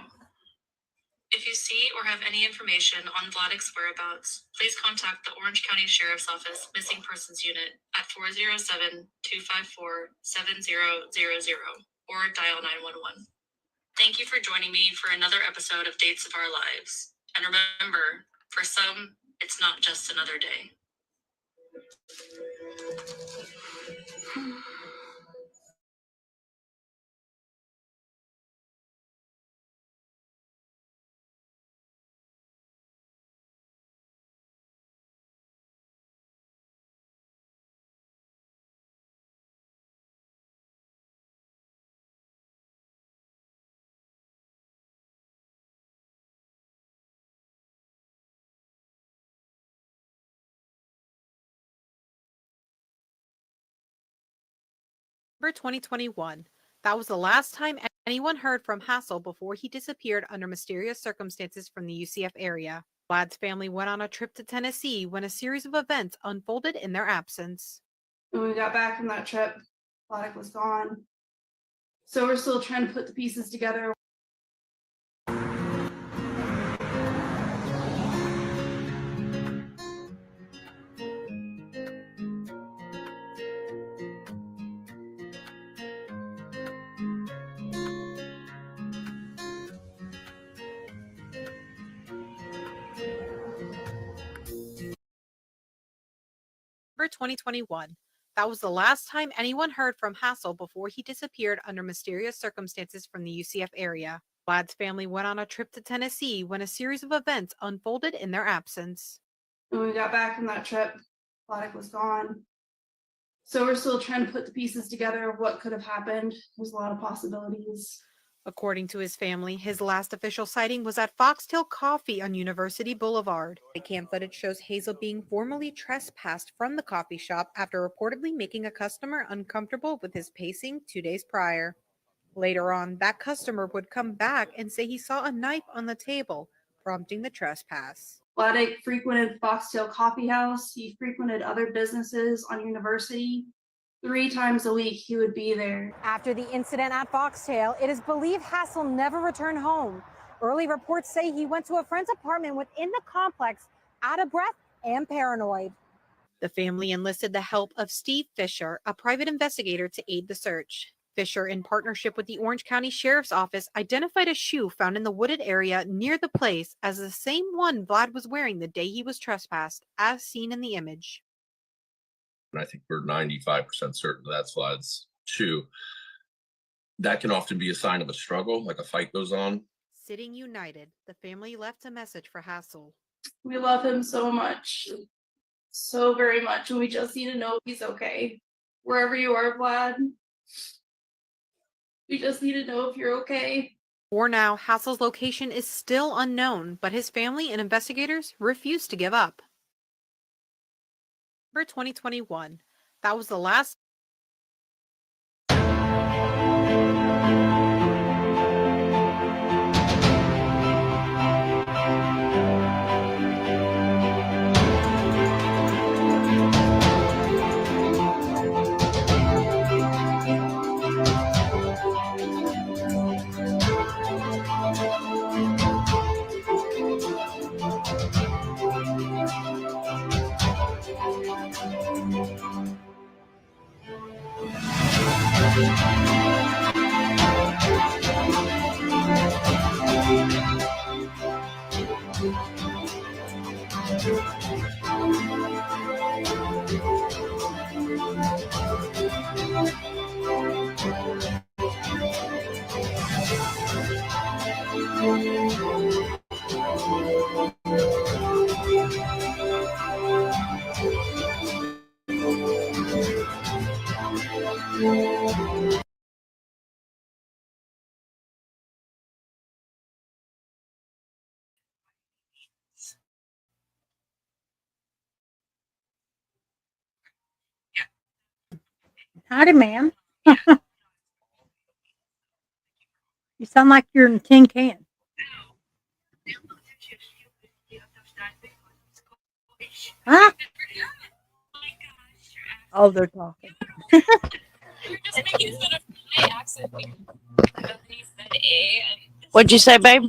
If you see or have any information on Vladek's whereabouts, please contact the Orange County Sheriff's Office Missing Persons Unit at 407-254-7000 or dial 911. Thank you for joining me for another episode of Dates of Our Lives. And remember, for some, it's not just another day. November 2021. That was the last time anyone heard from Hasel before he disappeared under mysterious circumstances from the UCF area. Vlad's family went on a trip to Tennessee when a series of events unfolded in their absence. When we got back from that trip, Vladek was gone. So we're still trying to put the pieces together. November 2021. That was the last time anyone heard from Hasel before he disappeared under mysterious circumstances from the UCF area. Vlad's family went on a trip to Tennessee when a series of events unfolded in their absence. When we got back from that trip, Vladek was gone. So we're still trying to put the pieces together of what could have happened. There's a lot of possibilities. According to his family, his last official sighting was at Foxtail Coffee on University Boulevard. The cam footage shows Hazel being formally trespassed from the coffee shop after reportedly making a customer uncomfortable with his pacing 2 days prior. Later on, that customer would come back and say he saw a knife on the table, prompting the trespass. Vladek frequented Foxtail Coffee House. He frequented other businesses on University. 3 times a week he would be there. After the incident at Foxtail, it is believed Hasel never returned home. Early reports say he went to a friend's apartment within the complex, out of breath and paranoid. The family enlisted the help of Steve Fisher, a private investigator, to aid the search. Fisher, in partnership with the Orange County Sheriff's Office, identified a shoe found in the wooded area near the place as the same one Vlad was wearing the day he was trespassed, as seen in the image. And I think we're 95% certain that's Vlad's shoe. That can often be a sign of a struggle, like a fight goes on. Sitting united, the family left a message for Hasel. We love him so much. So very much. And we just need to know if he's okay. Wherever you are, Vlad. We just need to know if you're okay. For now, Hasel's location is still unknown, but his family and investigators refuse to give up. November 2021. That was the last Howdy, ma'am. You sound like you're in a tin can. Huh? Oh, they're talking. What'd you say, babe?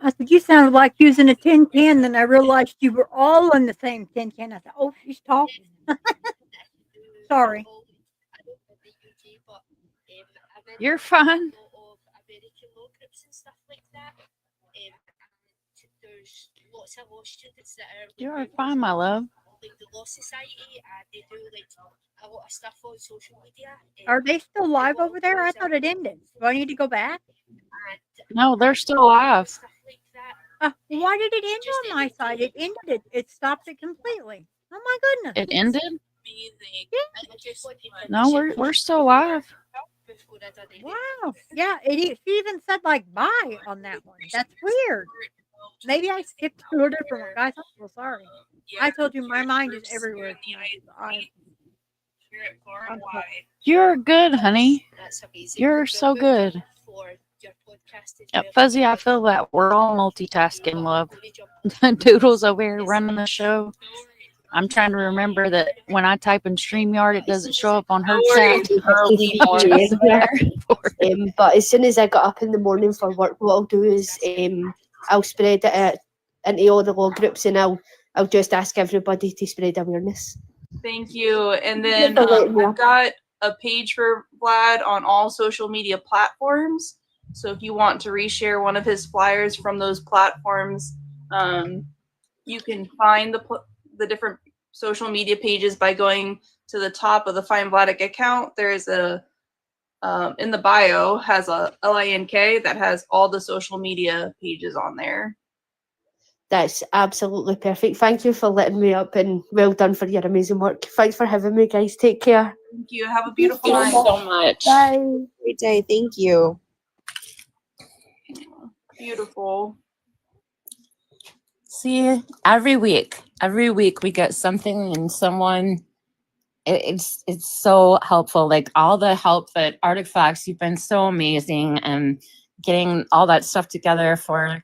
I said, you sounded like using a tin can. Then I realized you were all in the same tin can. I said, oh, she's talking. Sorry. You're fine. You're fine, my love. Are they still live over there? I thought it ended. Do I need to go back? No, they're still alive. Why did it end on my side? It ended it. It stopped it completely. Oh my goodness. It ended? Yeah. No, we're still alive. Wow. Yeah. She even said like bye on that one. That's weird. Maybe I skipped to a different one, guys. I'm so sorry. I told you my mind is everywhere tonight. You're good, honey. You're so good. Fuzzy, I feel that we're all multitasking, love. Doodle's over here running the show. I'm trying to remember that when I type in StreamYard, it doesn't show up on her chat. But as soon as I got up in the morning for work, what I'll do is I'll spread it out into all the law groups, and I'll just ask everybody to spread awareness. Thank you. And then I've got a page for Vlad on all social media platforms. So if you want to reshare one of his flyers from those platforms, you can find the different social media pages by going to the top of the Find Vladek account. There's a in the bio has a link that has all the social media pages on there. That's absolutely perfect. Thank you for letting me up, and well done for your amazing work. Thanks for having me, guys. Take care. Thank you. Have a beautiful night. night. So much. Bye. Great day. Thank you. Beautiful. See, every week we get something and someone. It's so helpful. Like all the help that Artifacts, you've been so amazing, and getting all that stuff together for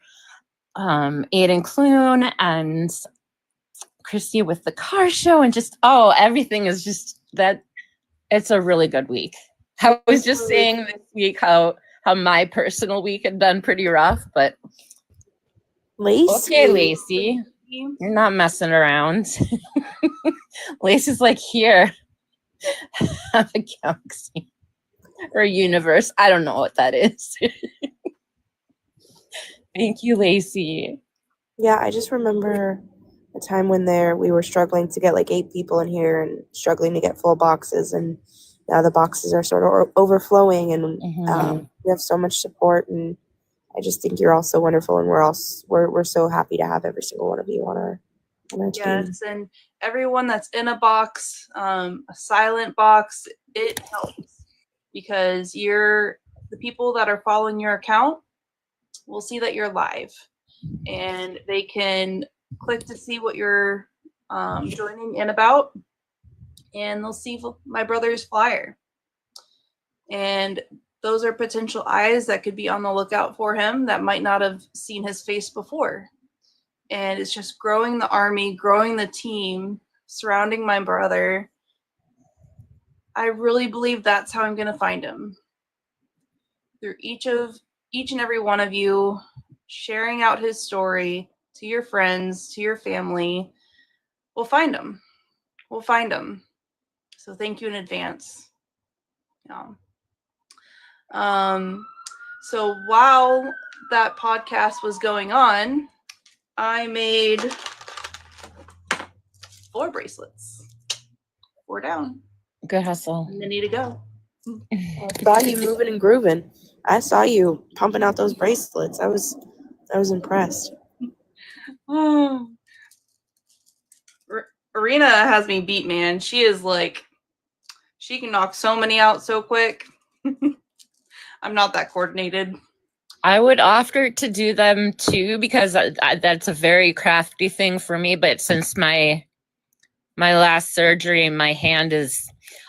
Aiden Clune and Christy with the car show, and just everything is just that. It's a really good week. I was just saying this week how my personal week had been pretty rough, but Lacey. Okay, Lacey, you're not messing around. Lacey's like, here, have a galaxy or universe. I don't know what that is. Thank you, Lacey. Yeah, I just remember a time when we were struggling to get like 8 people in here and struggling to get full boxes, and now the boxes are sort of overflowing, and we have so much support, and I just think you're all so wonderful, and we're so happy to have every single one of you on our team. Yes, and everyone that's in a box, a silent box, it helps because the people that are following your account will see that you're live, and they can click to see what you're joining in about, and they'll see my brother's flyer. And those are potential eyes that could be on the lookout for him that might not have seen his face before. And it's just growing the army, growing the team, surrounding my brother. I really believe that's how I'm going to find him. Through each and every one of you, sharing out his story to your friends, to your family, we'll find him. we'll find them. So thank you in advance. Yeah. So while that podcast was going on, I made 4 bracelets. 4 down. Good hustle. And they need to go. I saw you moving and grooving. I saw you pumping out those bracelets. I was impressed. Arena has me beat, man. She is like, she can knock so many out so quick. I'm not that coordinated. I would offer to do them too, because that's a very crafty thing for me. But since my last surgery, my hand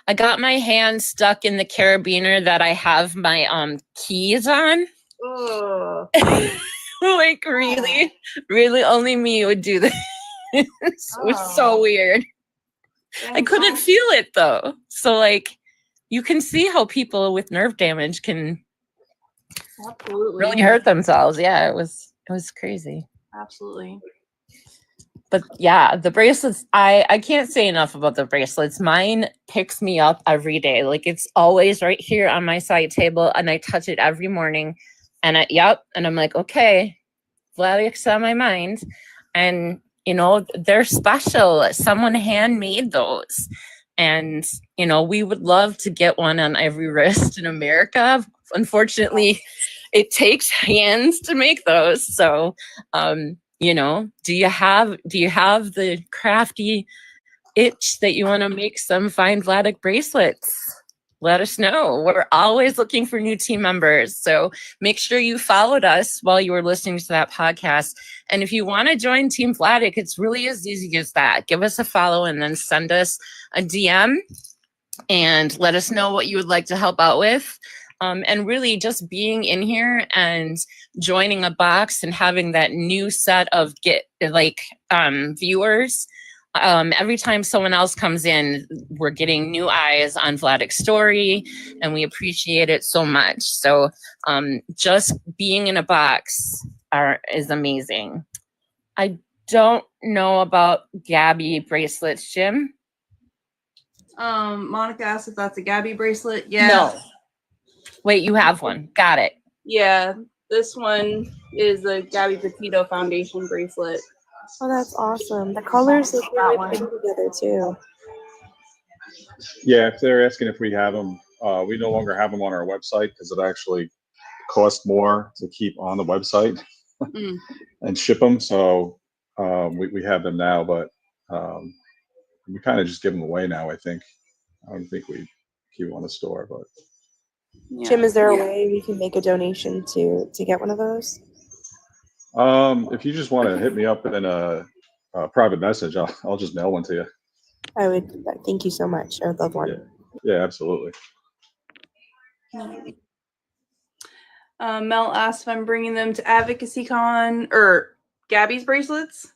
I got my hand stuck in the carabiner that I have my keys on. Oh. Like really only me would do this. It was so weird. I couldn't feel it though. So like, you can see how people with nerve damage can really hurt themselves. Yeah, it was crazy. Absolutely. But yeah, the bracelets, I can't say enough about the bracelets. Mine picks me up every day. Like, it's always right here on my side table, and I touch it every morning. And and I'm like, okay, Vladek's on my mind. And you know, they're special. Someone handmade those. And, you know, we would love to get one on every wrist in America. Unfortunately, it takes hands to make those. So, you know, do you have the crafty itch that you want to make some fine Vladek bracelets? Let us know. We're always looking for new team members. So make sure you followed us while you were listening to that podcast. And if you want to join Team Vladek, it's really as easy as that. Give us a follow and then send us a DM and let us know what you would like to help out with. And really just being in here and joining a box and having that new set of viewers. Every time someone else comes in, we're getting new eyes on Vladek's story, and we appreciate it so much. So just being in a box is amazing. I don't know about Gabby bracelets, Jim. Monica asked if that's a Gabby bracelet. Yeah. No. Wait, you have one. Got it. Yeah, this one is a Gabby Petito Foundation bracelet. Oh, that's awesome. The colors look really pretty together too. Yeah, if they're asking if we have them, we no longer have them on our website because it actually costs more to keep on the website and ship them. So we have them now, but we kind of just give them away now, I think. I don't think we keep them on the store, but. Yeah. Jim, is there a way we can make a donation to get one of those? If you just want to hit me up in a private message, I'll just mail one to you. I would. Thank you so much. I would love one. Yeah, absolutely. Mel asked if I'm bringing them to AdvocacyCon or Gabby's bracelets.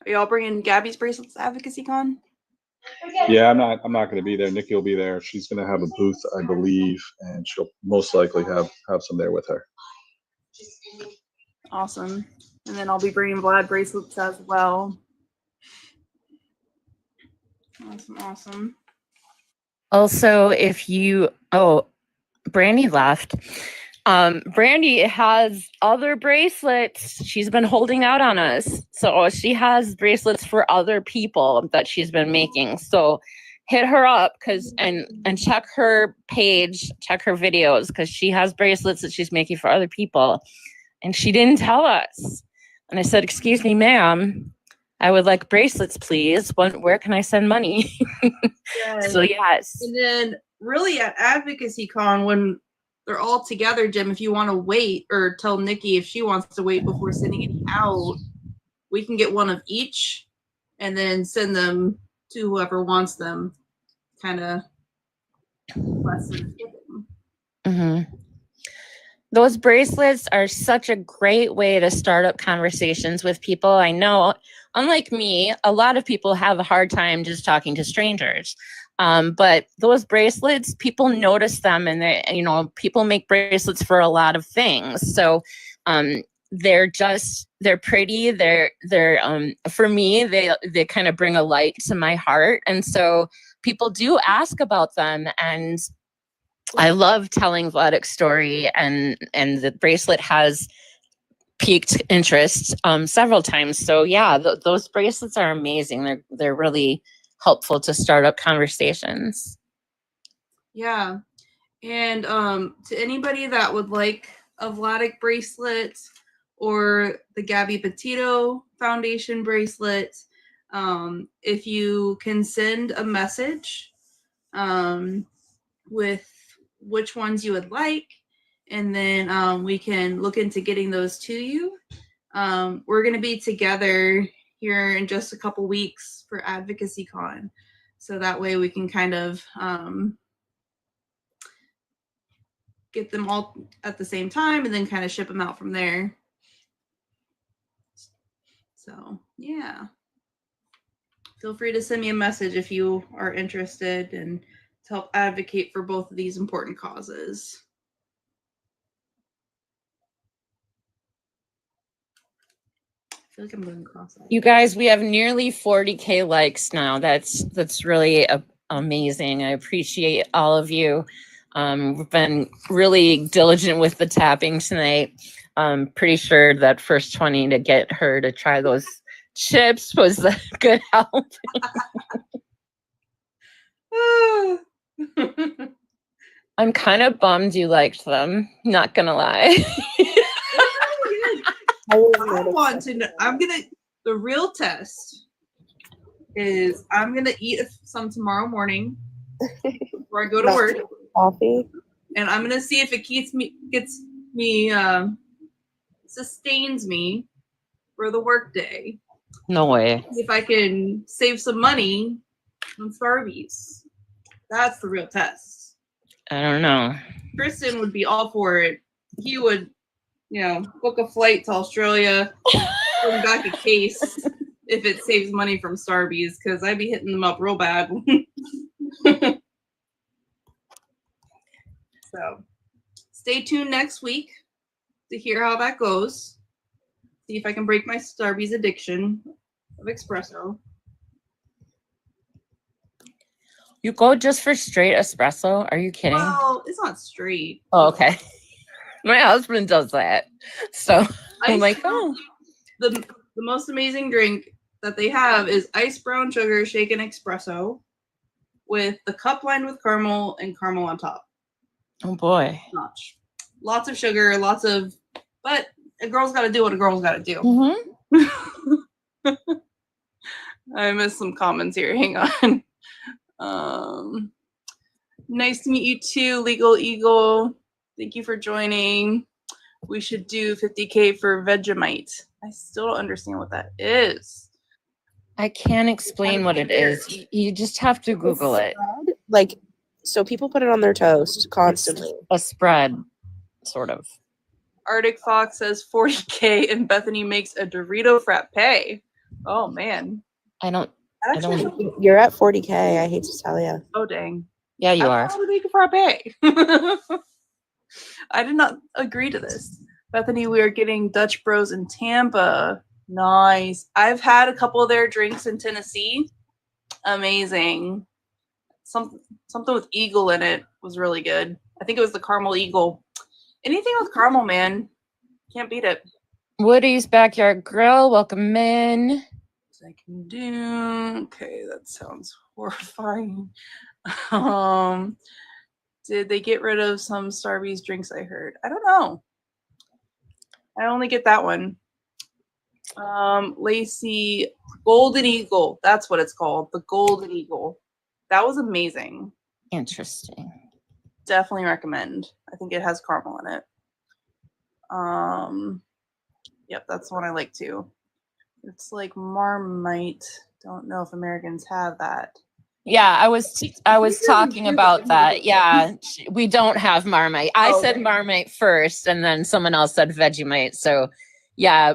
Are y'all bringing Gabby's bracelets to AdvocacyCon? Yeah, I'm not going to be there. Nikki will be there. She's going to have a booth, I believe, and she'll most likely have some there with her. Awesome. And then I'll be bringing Vlad bracelets as well. Awesome. Also, if you, Brandy left. Brandy has other bracelets. She's been holding out on us. So she has bracelets for other people that she's been making. So hit her up and check her page, check her videos, because she has bracelets that she's making for other people. And she didn't tell us. And I said, excuse me, ma'am, I would like bracelets, please. Where can I send money? Yes. So yes. And then really at AdvocacyCon, when they're all together, Jim, if you want to wait or tell Nikki if she wants to wait before sending any out, we can get one of each and then send them to whoever wants them. Kind of less than giving. Mm-hmm. Those bracelets are such a great way to start up conversations with people. I know, unlike me, a lot of people have a hard time just talking to strangers. But those bracelets, people notice them, and they, people make bracelets for a lot of things. So they're pretty. They're for me, they kind of bring a light to my heart. And so people do ask about them, and I love telling Vladek's story, and the bracelet has piqued interest several times. So yeah, those bracelets are amazing. They're really helpful to start up conversations. Yeah. And to anybody that would like a Vladek bracelet or the Gabby Petito Foundation bracelet, if you can send a message with which ones you would like, and then we can look into getting those to you. We're going to be together here in just a couple weeks for Advocacy Con. So that way we can kind of get them all at the same time and then kind of ship them out from there. So yeah, feel free to send me a message if you are interested and to help advocate for both of these important causes. I feel like I'm going cross-eyed. You guys, we have nearly 40K likes now. That's really amazing. I appreciate all of you. We've been really diligent with the tapping tonight. I'm pretty sure that first 20 to get her to try those chips was a good help. I'm kind of bummed you liked them, not gonna lie. I want to know. The real test is I'm gonna eat some tomorrow morning before I go to work. Coffee. And I'm gonna see if it sustains me for the work day. No way. If I can save some money on Starbucks. That's the real test. I don't know. Kristen would be all for it. He would, book a flight to Australia, bring back a case if it saves money from Starbucks, because I'd be hitting them up real bad. So stay tuned next week to hear how that goes. See if I can break my Starbucks addiction of espresso. You go just for straight espresso? Are you kidding? Well, it's not straight. Oh, okay. My husband does that. So I'm like, oh. The most amazing drink that they have is iced brown sugar shaken espresso with the cup lined with caramel and caramel on top. Oh boy. Lots of sugar, but a girl's got to do what a girl's got to do. Mm-hmm. I missed some comments here. Hang on. Nice to meet you too, Legal Eagle. Thank you for joining. We should do 50K for Vegemite. I still don't understand what that is. I can't explain what it is. You just have to Google it. Like, so people put it on their toast constantly. It's a spread, sort of. Arctic Fox says 40K and Bethany makes a Dorito frappe. Oh man. You're at 40K. I hate to tell you. Oh dang. Yeah, you are. I would make a frappe. I did not agree to this. Bethany, we are getting Dutch Bros in Tampa. Nice. I've had a couple of their drinks in Tennessee. Amazing. Something with Eagle in it was really good. I think it was the Caramel Eagle. Anything with caramel, man. Can't beat it. Woody's Backyard Grill. Welcome in. I can do. Okay, that sounds horrifying. Did they get rid of some Starbucks drinks I heard? I don't know. I only get that one. Lacey, Golden Eagle. That's what it's called. The Golden Eagle. That was amazing. Interesting. Definitely recommend. I think it has caramel in it. Yep, that's the one I like too. It's like Marmite. Don't know if Americans have that. Yeah, I was talking about that. Yeah, we don't have Marmite. I said Marmite first, and then someone else said Vegemite. So, yeah,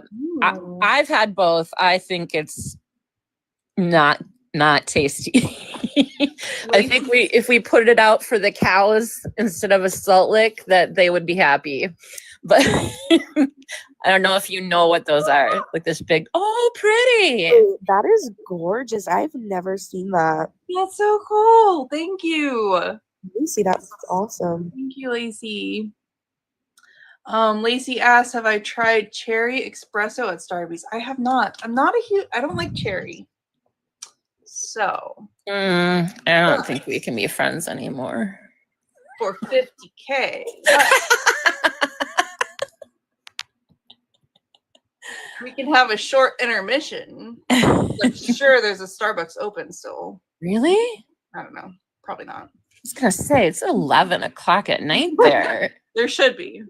I've had both. I think it's not tasty. I think if we put it out for the cows instead of a salt lick, that they would be happy. But I don't know if you know what those are. Like this big, oh, pretty. Oh, that is gorgeous. I've never seen that. That's so cool. Thank you. Lucy, that's awesome. Thank you, Lacey. Lacey asked, have I tried cherry espresso at Starbucks? I have not. I'm not a huge, I don't like cherry. So. I don't think we can be friends anymore. For 50K. We can have a short intermission. I'm sure there's a Starbucks open still. Really? I don't know. Probably not. I was gonna say it's 11 o'clock at night there. There should be.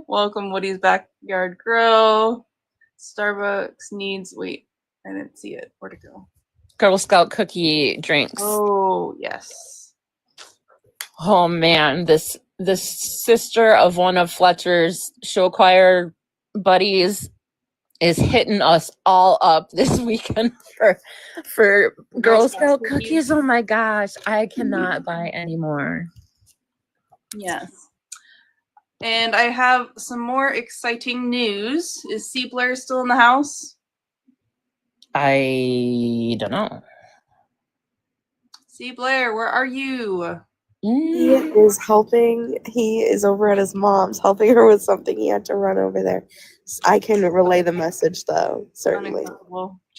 Welcome, Woody's Backyard Grow. Starbucks needs. Wait, I didn't see it. Where'd it go? Girl Scout cookie drinks. Oh yes. Oh man, this sister of one of Fletcher's show choir buddies is hitting us all up this weekend for Girl Scout cookies. Oh my gosh, I cannot buy any more. Yes. And I have some more exciting news. Is C. Blair still in the house? I don't know. C. Blair, where are you? He is helping. He is over at his mom's, helping her with something. He had to run over there. I can relay the message, though. Certainly.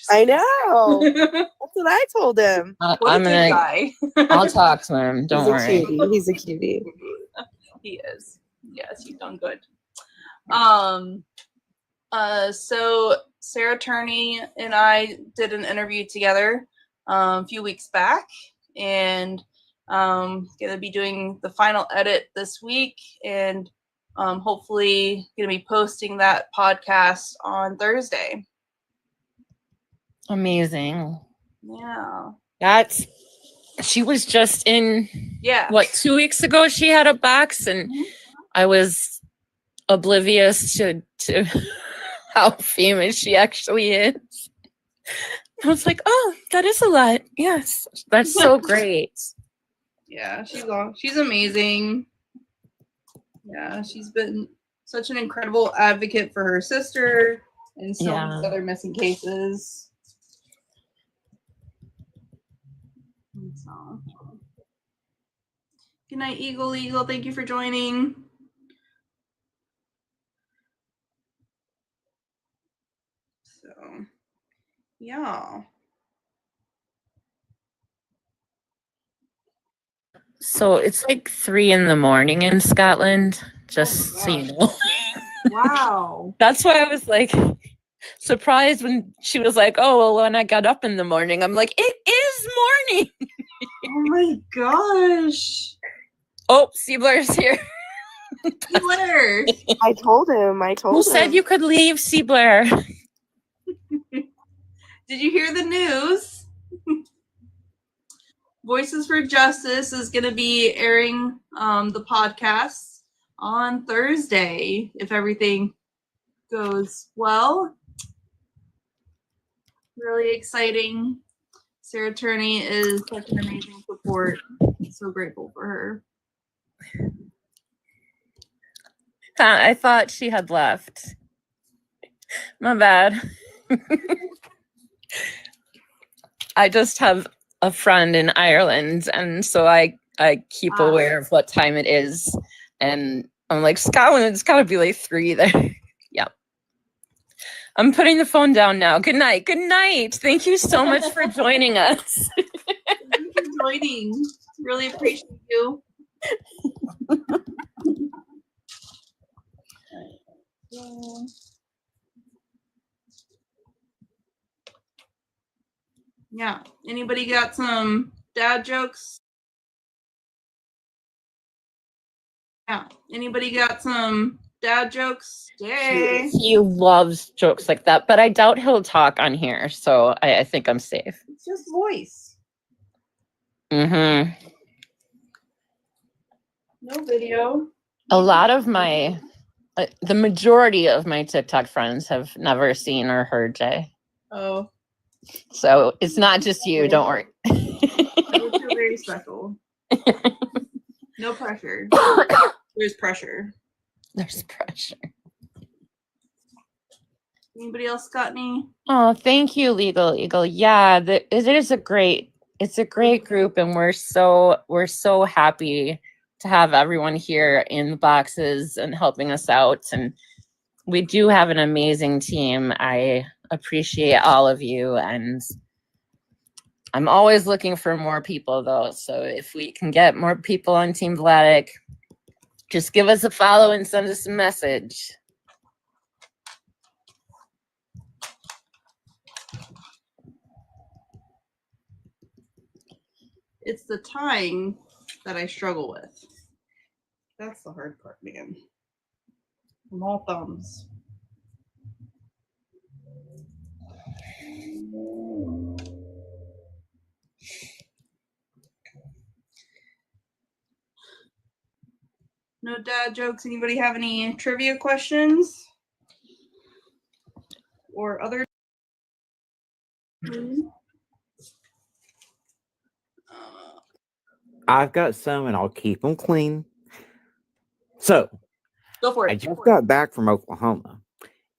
I know. That's what I told him. I'm gonna. I'll talk to him. Don't He's worry. a cutie. He's a cutie. He is. Yes, you've done good. So Sarah Turney and I did an interview together a few weeks back, and gonna be doing the final edit this week, and hopefully gonna be posting that podcast on Thursday. Amazing. Yeah. She was just in. Yeah. What, 2 weeks ago she had a box, and I was oblivious to how famous she actually is. I was like, oh, that is a lot. Yes, that's so great. Yeah, she's amazing. Yeah, she's been such an incredible advocate for her sister and so many other missing cases. So. Good night, Eagle. Eagle, thank you for joining. So, yeah. So it's like 3 a.m. in Scotland, just so you know. Wow. That's why I was like surprised when she was like, oh, well, when I got up in the morning, I'm like, it is morning. Oh my gosh. Oh, C. Blair's here. C. Blair. I told him. Who said you could leave, C. Blair? Did you hear the news? Voices for Justice is going to be airing the podcast on Thursday, if everything goes well. Really exciting. Sarah Turney is such an amazing support. So grateful for her. I thought she had left. My bad. I just have a friend in Ireland, and so I keep aware of what time it is. And I'm like, Scotland, it's got to be like 3 there. Yep. I'm putting the phone down now. Good night. Good night. Thank you so much for joining us. Thank you for joining. Really appreciate you. Yeah. Anybody got some dad jokes? Yeah. Anybody got some dad jokes? Yay. He loves jokes like that, but I doubt he'll talk on here, so I think I'm safe. It's just voice. Mm-hmm. No video. A lot of my, the majority of my TikTok friends have never seen or heard Jay. Oh. So it's not just you, don't worry. You're very special. No pressure. There's pressure. There's pressure. Anybody else got any? Oh, thank you, Legal Eagle. Yeah, it's a great group, and we're so happy to have everyone here in the boxes and helping us out. And we do have an amazing team. I appreciate all of you, and I'm always looking for more people, though. So if we can get more people on Team Vladek, just give us a follow and send us a message. It's the tying that I struggle with. That's the hard part, man. I'm all thumbs. No dad jokes. Anybody have any trivia questions? Or other? I've got some, and I'll keep them clean. So, go for it. I just got back from Oklahoma.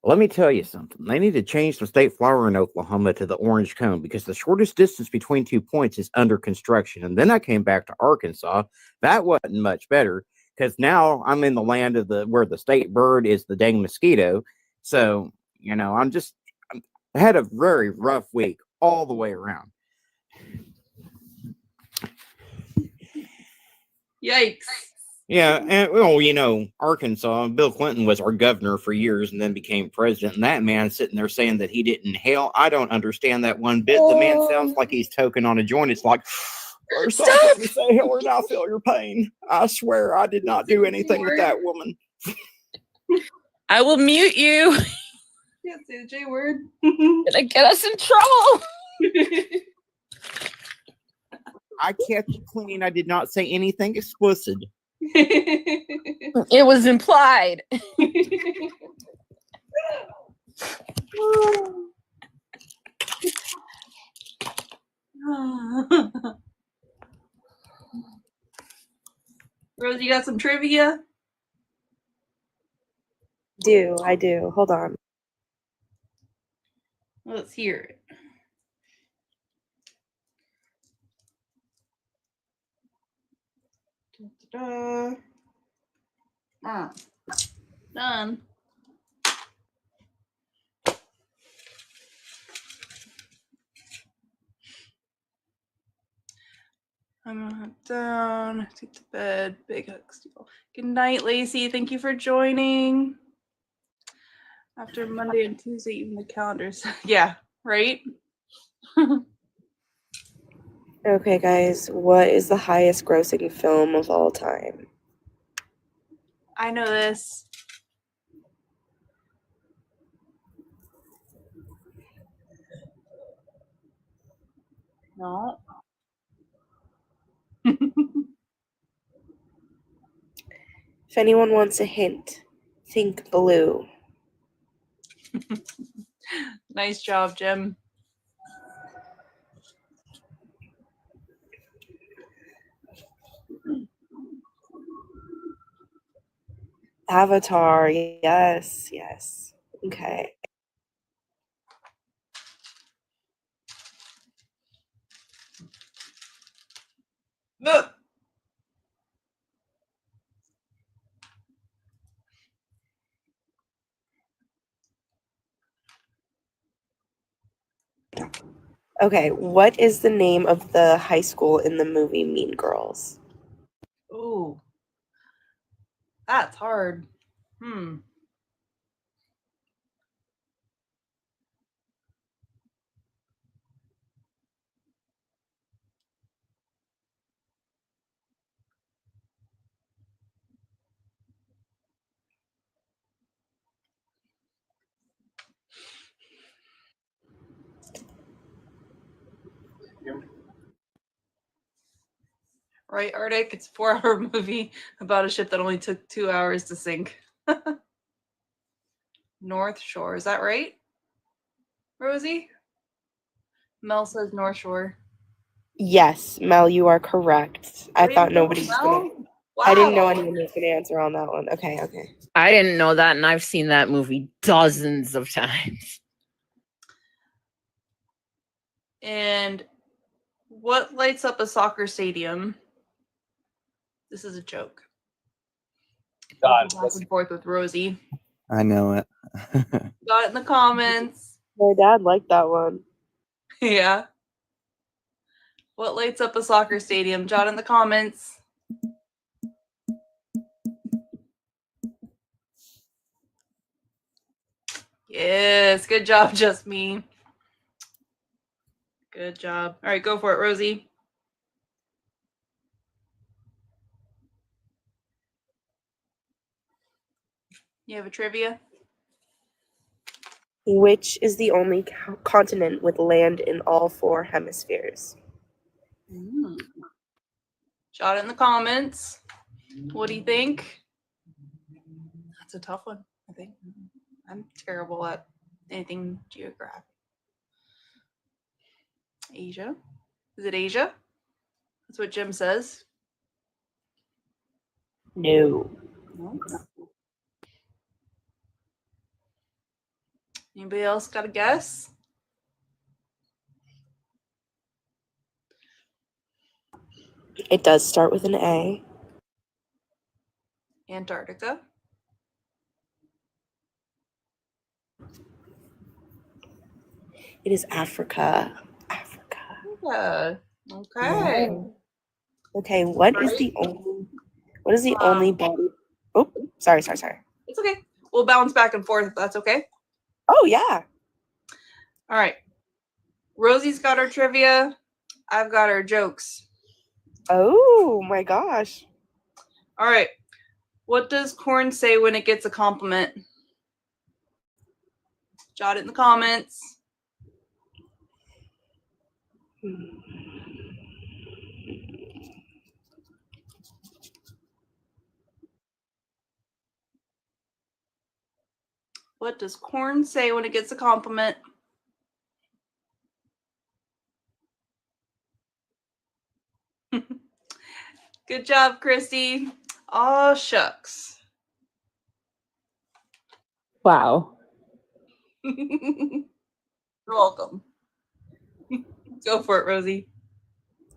Let me tell you something. They need to change the state flower in Oklahoma to the orange cone because the shortest distance between 2 points is under construction. And then I came back to Arkansas. That wasn't much better because now I'm in the land of where the state bird is the dang mosquito. So, I had a very rough week all the way around. Yikes. Yeah, and Arkansas, Bill Clinton was our governor for years and then became president. And that man sitting there saying that he didn't inhale, I don't understand that one bit. The man sounds like he's toking on a joint. It's like, first off, let me say, Hillary, I feel your pain. I swear I did not do anything with that woman. I will mute you. Can't say the J word. Gonna get us in trouble. I kept it clean. I did not say anything explicit. It was implied. Rose, you got some trivia? I do. Hold on. Let's hear it. Done. I'm gonna head down, take to bed, big hugs. Good night, Lacey. Thank you for joining. After Monday and Tuesday, even the calendars. Yeah, right? Okay, guys, what is the highest grossing film of all time? I know this. No. If anyone wants a hint, think blue. Nice job, Jim. Avatar, yes. Okay. Look. Okay, what is the name of the high school in the movie Mean Girls? Oh, that's hard. Right, Arctic? It's a 4-hour movie about a ship that only took 2 hours to sink. North Shore, is that right? Rosie? Mel says North Shore. Yes, Mel, you are correct. I thought nobody was Mel? gonna. I didn't know anyone was going to answer on that one. Okay, okay. I didn't know that, and I've seen that movie dozens of times. And what lights up a soccer stadium? This is a joke. God, Back and forth with Rosie. I know it. Got it in the comments. My dad liked that one. Yeah. What lights up a soccer stadium? Jot in the comments. Yes, good job, just me. Good job. All right, go for it, Rosie. You have a trivia? Which is the only continent with land in all 4 hemispheres? Jot it in the comments. What do you think? That's a tough one, I think. I'm terrible at anything geographic. Asia? Is it Asia? That's what Jim says. No. Anybody else got a guess? It does start with an A. Antarctica. It is Africa. Yeah. Okay. Okay, what is the only body? Oh, sorry. It's okay. We'll bounce back and forth if that's okay. Oh yeah. All right. Rosie's got her trivia. I've got her jokes. Oh my gosh. All right. What does corn say when it gets a compliment? Jot it in the comments. What does corn say when it gets a compliment? Good job, Christy. Oh, shucks. Wow. You're welcome. Go for it, Rosie.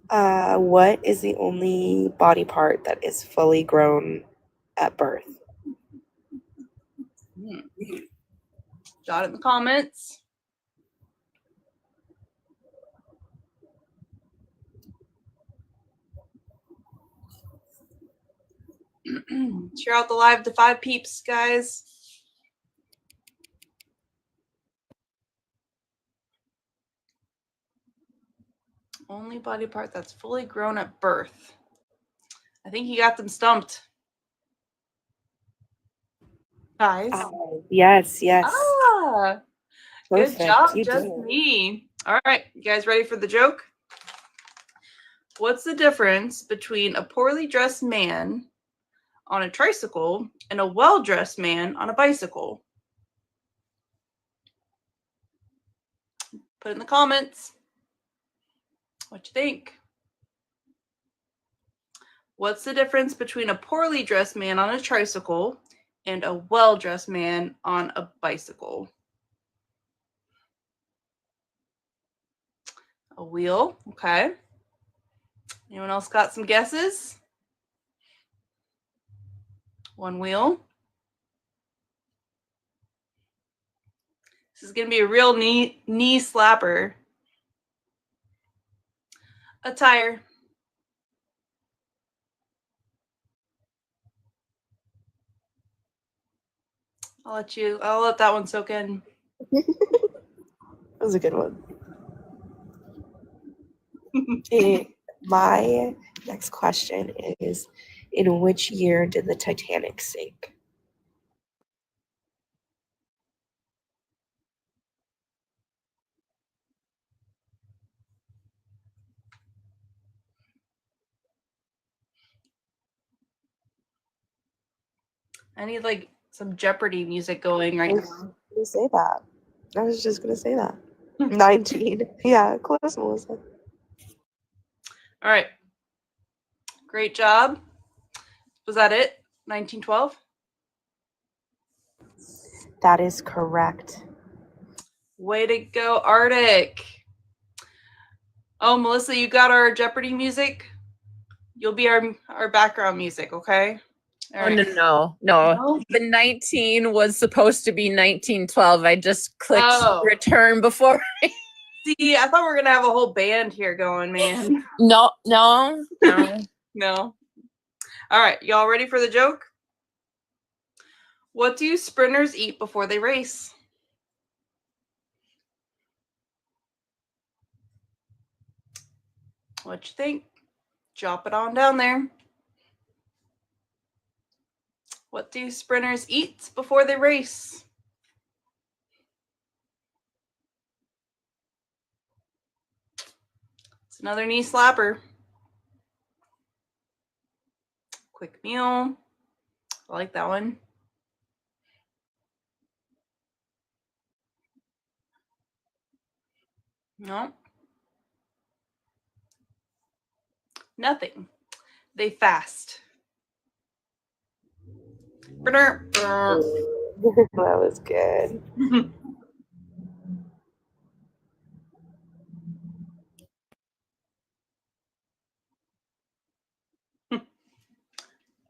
What is the only body part that is fully grown at birth? Jot it in the comments. Share out the live to 5 peeps, guys. Only body part that's fully grown at birth. I think you got them stumped. Guys. Yes. Ah, Perfect. good job, You just did it. me. All right, you guys ready for the joke? What's the difference between a poorly dressed man on a tricycle and a well-dressed man on a bicycle? Put it in the comments. What you think? What's the difference between a poorly dressed man on a tricycle and a well-dressed man on a bicycle? A wheel. Okay. Anyone else got some guesses? One wheel. This is going to be a real knee slapper. A tire. I'll let that one soak in. That was a good one. My next question is, in which year did the Titanic sink? I need like some Jeopardy music going right now. I was just gonna say that. 19. Yeah, close, Melissa. All right. Great job. Was that it? 1912? That is correct. Way to go, Arctic. Oh, Melissa, you got our Jeopardy music? You'll be our background music, okay? All Oh, right. no. The 19 was supposed to be 1912. I just clicked return before. See, I thought we were going to have a whole band here going, man. No. No. All right, y'all ready for the joke? What do sprinters eat before they race? What you think? Drop it on down there. What do sprinters eat before they race? It's another knee slapper. Quick meal. I like that one. No. Nothing. They fast. That was good.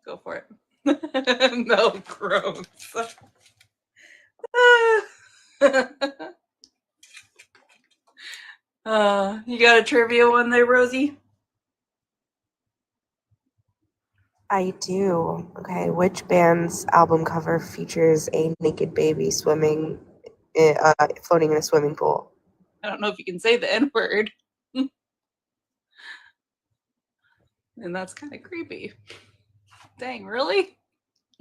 Go for it. No, gross. You got a trivia one there, Rosie? I do. Okay, which band's album cover features a naked baby swimming, floating in a swimming pool? I don't know if you can say the N-word. And that's kind of creepy. Dang, really?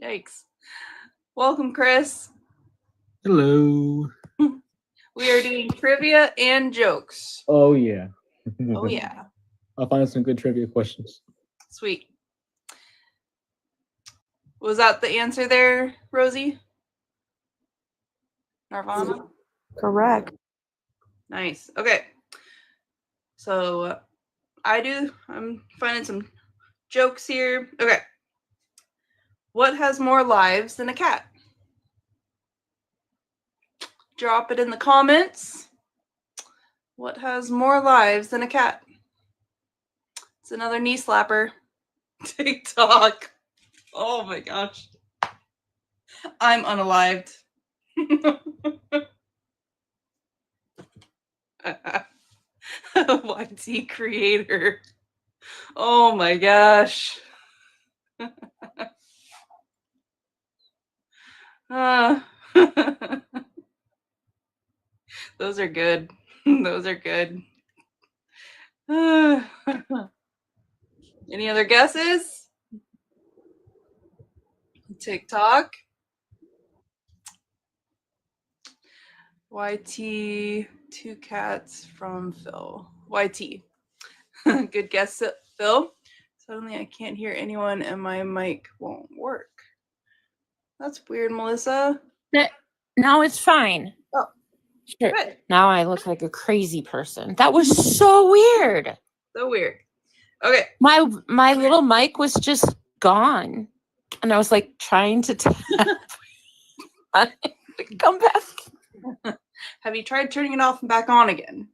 Yikes. Welcome, Chris. Hello. We are doing trivia and jokes. Oh yeah. Oh, yeah. I'll find some good trivia questions. Sweet. Was that the answer there, Rosie? Nirvana? Correct. Nice. Okay. So I'm finding some jokes here. Okay. What has more lives than a cat? Drop it in the comments. What has more lives than a cat? It's another knee slapper. TikTok. Oh my gosh. I'm unalived. YT creator. Oh my gosh. Those are good. Those are good. Any other guesses? TikTok. YT, two cats from Phil. YT. Good guess, Phil. Suddenly I can't hear anyone and my mic won't work. That's weird, Melissa. Now it's fine. Oh, sure. Good. Now I look like a crazy person. That was so weird. So weird. Okay. My little mic was just gone. And I was like trying to tap. Come back. Have you tried turning it off and back on again?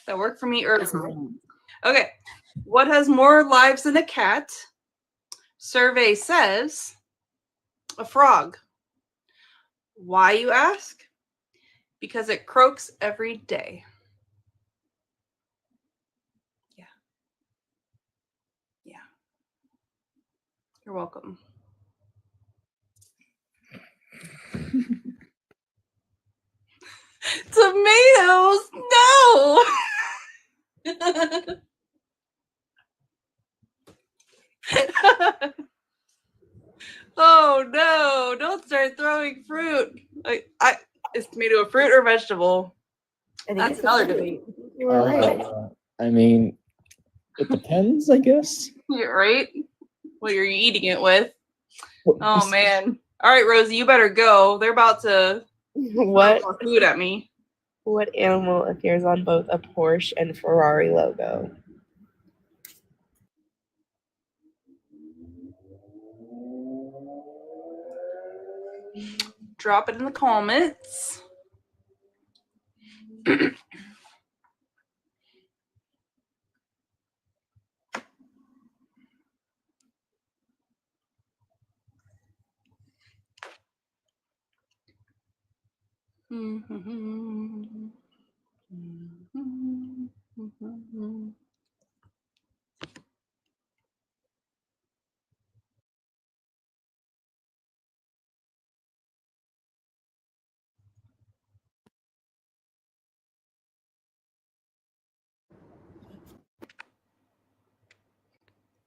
That worked for me earlier. Okay. What has more lives than a cat? Survey says a frog. Why, you ask? Because it croaks every day. Yeah. You're welcome. Tomatoes? No! Oh no, don't start throwing fruit. Is tomato a fruit or vegetable? That's another debate. I mean, it depends, I guess. Yeah, right? What you're eating it with. Oh man. All right, Rosie, you better go. They're about to What throw more food at me. What animal appears on both a Porsche and Ferrari logo? drop it in the comments.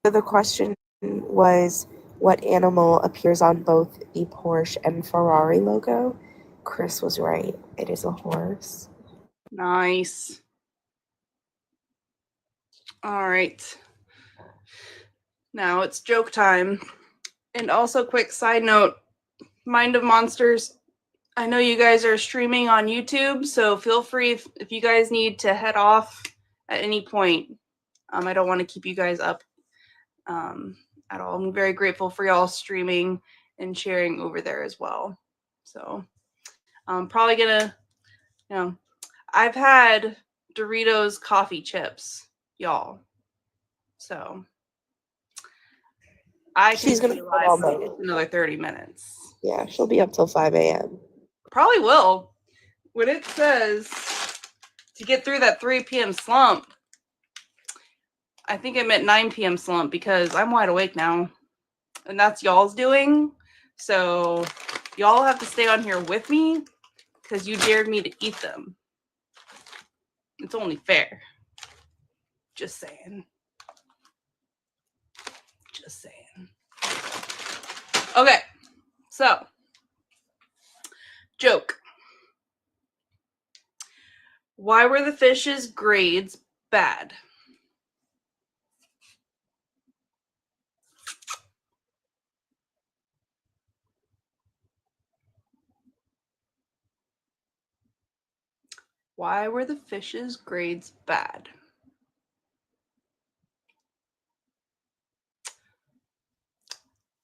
So the question was, what animal appears on both the Porsche and Ferrari logo? Chris was right. It is a horse. Nice. All right. Now it's joke time. And also, quick side note, Mind of Monsters, I know you guys are streaming on YouTube, so feel free if you guys need to head off at any point. I don't want to keep you guys up at all. I'm very grateful for y'all streaming and sharing over there as well. So I'm probably gonna, I've had Doritos coffee chips, y'all. So She's gonna be up all night. Another 30 minutes. Yeah, she'll be up till 5 a.m. Probably will. When it says to get through that 3 p.m. slump, I think I meant 9 p.m. slump because I'm wide awake now. And that's y'all's doing. So y'all have to stay on here with me because you dared me to eat them. It's only fair. Just saying. Just saying. Okay. So, joke. Why were the fish's grades bad? Why were the fish's grades bad?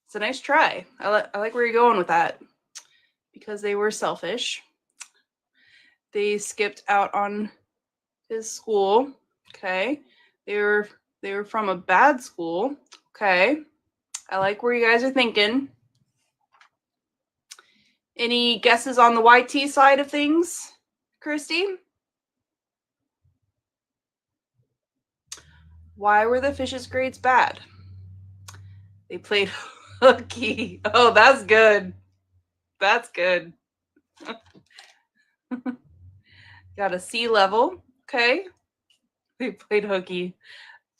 It's a nice try. I like where you're going with that. Because they were selfish. They skipped out on his school. Okay. They were from a bad school. Okay. I like where you guys are thinking. Any guesses on the YT side of things, Christy? Why were the fish's grades bad? They played hooky. Oh, that's good. That's good. Got a C level. Okay. They played hooky.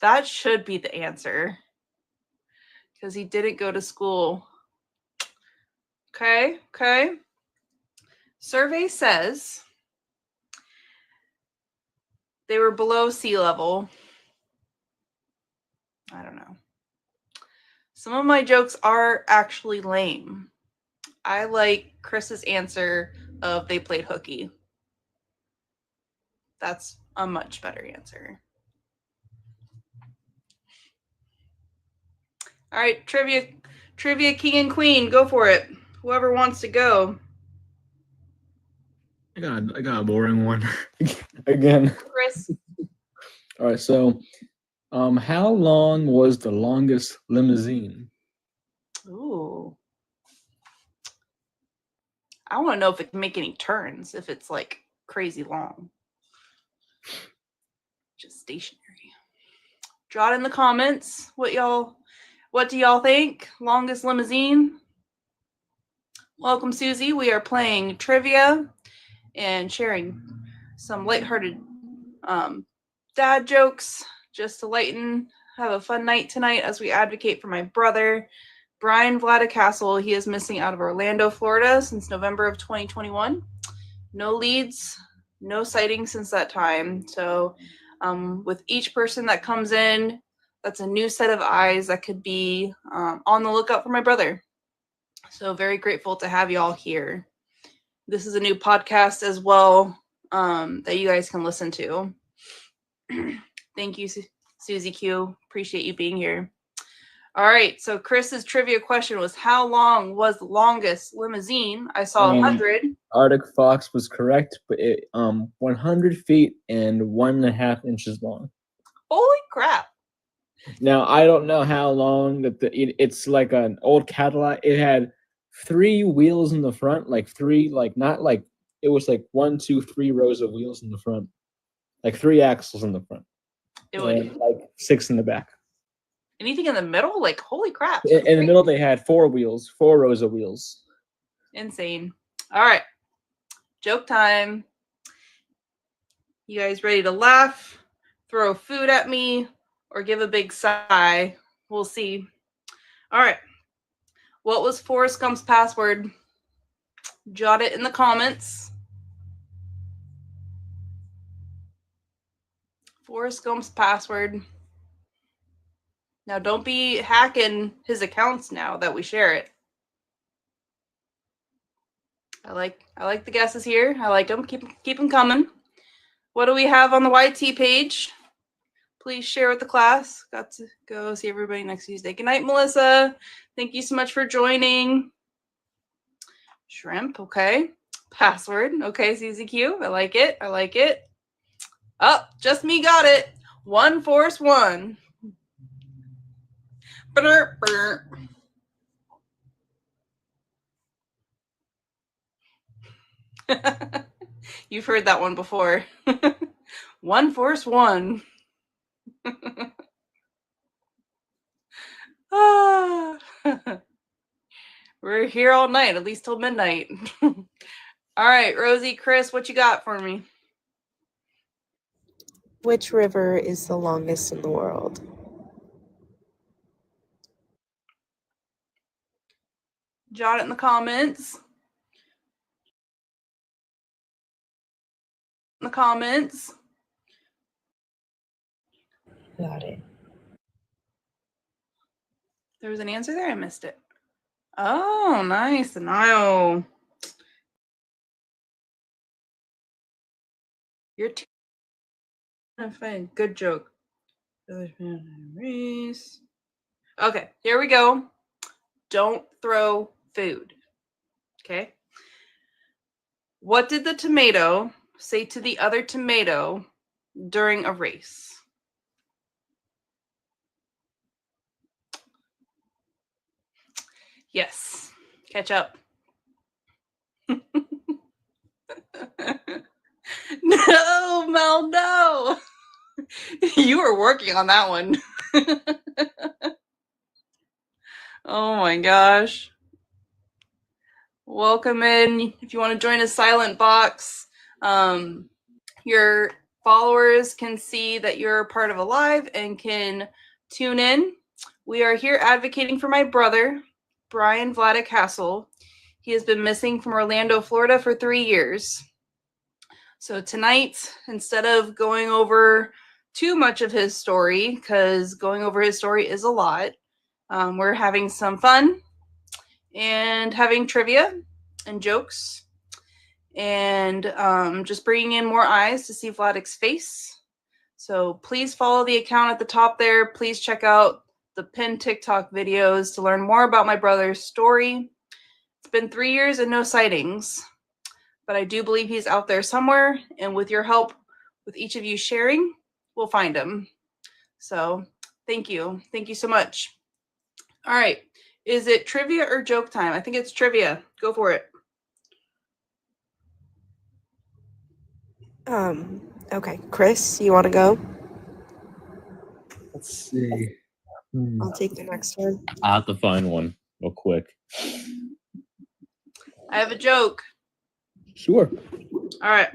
That should be the answer. Because he didn't go to school. Okay. Okay. Survey says they were below sea level. I don't know. Some of my jokes are actually lame. I like Chris's answer of they played hooky. That's a much better answer. All right, trivia king and queen, go for it. Whoever wants to go. I got a boring one again. Chris. All right, so how long was the longest limousine? Ooh. I want to know if it can make any turns, if it's like crazy long. Just stationary. Draw it in the comments. What do y'all think? Longest limousine? Welcome, Susie. We are playing trivia and sharing some lighthearted dad jokes just to have a fun night tonight as we advocate for my brother, Bryan VLADEK HASEL. He is missing out of Orlando, Florida since November of 2021. No leads, no sightings since that time. So with each person that comes in, that's a new set of eyes that could be on the lookout for my brother. So very grateful to have y'all here. This is a new podcast as well that you guys can listen to. Thank you, Susie Q. Appreciate you being here. All right. So Chris's trivia question was, how long was the longest limousine? I saw 100. Arctic Fox was correct, but 100 feet and 1.5 inches long. Holy crap. Now I don't know how long that it's like an old Cadillac. It had 3 wheels in the front, like 3, like not like it was like 1, 2, 3 rows of wheels in the front, like 3 axles in the front, and like 6 in the back. Anything in the middle? Like, holy crap. In the middle, they had 4 wheels, 4 rows of wheels. Insane. All right. Joke time. You guys ready to laugh, throw food at me, or give a big sigh? We'll see. All right. What was Forrest Gump's password? Jot it in the comments. Forrest Gump's password. Now, don't be hacking his accounts now that we share it. I like the guesses here. I like them. Keep them coming. What do we have on the YT page? Please share with the class. Got to go see everybody next Tuesday. Good night, Melissa. Thank you so much for joining. Shrimp, okay. Password, okay, CZQ. I like it. I like it. Oh, just me got it. One Force One. Brr, brr. You've heard that one before. One Force One. Ah. We're here all night, at least till midnight. All right, Rosie, Chris, what you got for me? Which river is the longest in the world? Jot it in the comments. In the comments. Got it. There was an answer there. I missed it. Oh, nice. The Nile. You're too fine. Good joke. Race. Okay, here we go. Don't throw food. Okay. What did the tomato say to the other tomato during a race? Yes. Catch up. No, Mel, no. You were working on that one. Oh my gosh. Welcome in. If you want to join a silent box, your followers can see that you're part of a live and can tune in. We are here advocating for my brother, Bryan Vladek Hasel. He has been missing from Orlando, Florida for 3 years. So tonight, instead of going over too much of his story, because going over his story is a lot, we're having some fun and having trivia and jokes and just bringing in more eyes to see Vladek's face. So please follow the account at the top there. Please check out the pinned TikTok videos to learn more about my brother's story. It's been 3 years and no sightings, but I do believe he's out there somewhere. And with your help, with each of you sharing, we'll find him. So thank you. Thank you so much. All right. Is it trivia or joke time? I think it's trivia. Go for it. Okay. Chris, you want to go? Let's see. I'll take the next one. I have to find one real quick. I have a joke. Sure. All right.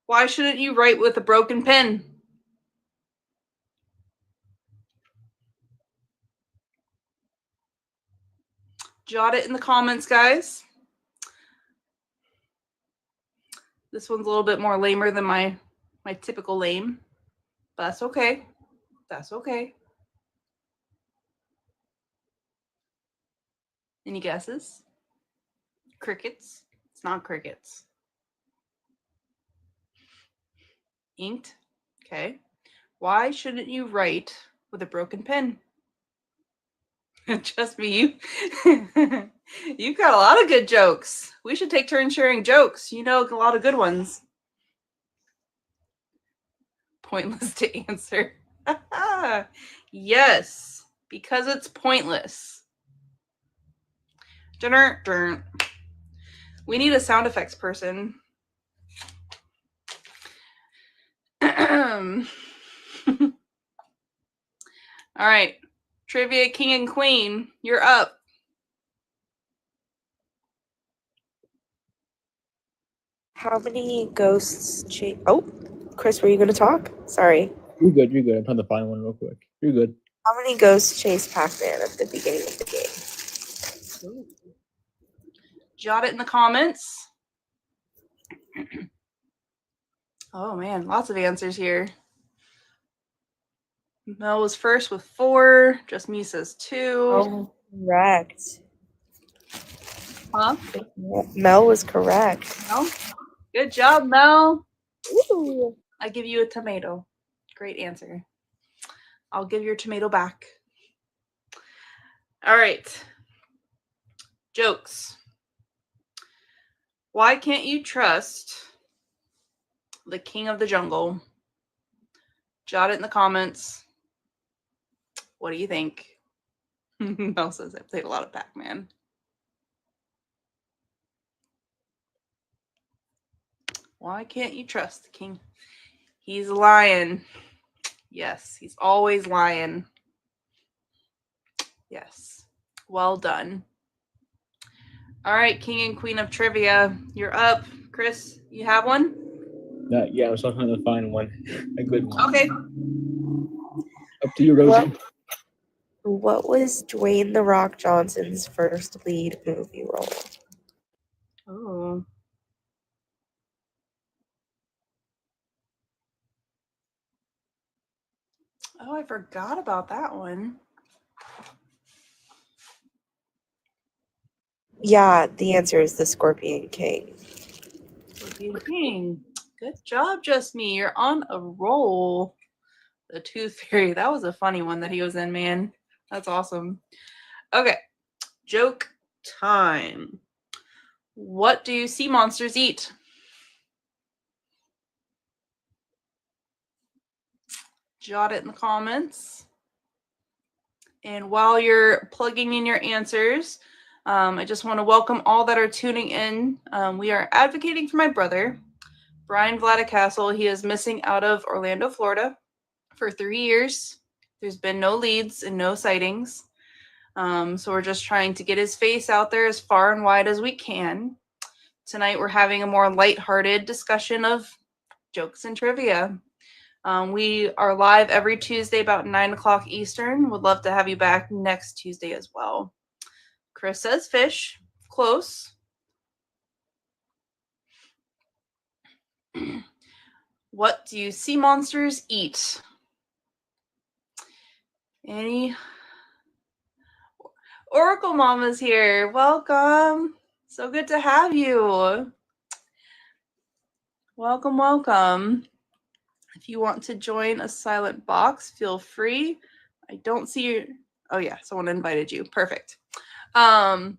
Why shouldn't you write with a broken pen? Jot it in the comments, guys. This one's a little bit more lamer than my typical lame. But that's okay. That's okay. Any guesses? Crickets? It's not crickets. Inked? Okay. Why shouldn't you write with a broken pen? Just me. You've got a lot of good jokes. We should take turns sharing jokes. You know a lot of good ones. Pointless to answer. Yes, because it's pointless. Dun, dun. We need a sound effects person. All right. Trivia King and Queen, you're up. How many ghosts chase? Oh, Chris, were you going to talk? Sorry. You're good. You're good. I'm trying to find one real quick. You're good. How many ghosts chase Pac-Man at the beginning of the game? Jot it in the comments. Oh man, lots of answers here. Mel was first with 4. Just me says 2. Oh, correct. Huh? Mel was correct. Mel? Good job, Mel. Ooh. I give you a tomato. Great answer. I'll give your tomato back. All right. Jokes. Why can't you trust the king of the jungle? Jot it in the comments. What do you think? Mel says I played a lot of Pac-Man. Why can't you trust the king? He's lying. Yes, he's always lying. Yes. Well done. All right, king and queen of trivia, you're up. Chris, you have one? Yeah, I was trying to find one. A good one. Okay. Up to you, Rosie. What was Dwayne "The Rock" Johnson's first lead movie role? Oh. Oh, I forgot about that one. Yeah, the answer is The Scorpion King. Scorpion King. Good job, Just Me. You're on a roll. The Tooth Fairy. That was a funny one that he was in, man. That's awesome. Okay. Joke time. What do sea monsters eat? Jot it in the comments. And while you're plugging in your answers, I just want to welcome all that are tuning in. We are advocating for my brother, Bryan Vladek Hasel. He is missing out of Orlando, Florida for 3 years. There's been no leads and no sightings. So we're just trying to get his face out there as far and wide as we can. Tonight we're having a more lighthearted discussion of jokes and trivia. We are live every Tuesday about 9 o'clock Eastern. Would love to have you back next Tuesday as well. Chris says fish. Close. What do sea monsters eat? Any? Oracle Mama's here. Welcome. So good to have you. Welcome, welcome. If you want to join a silent box, feel free. I don't see your... Oh yeah, someone invited you. Perfect. So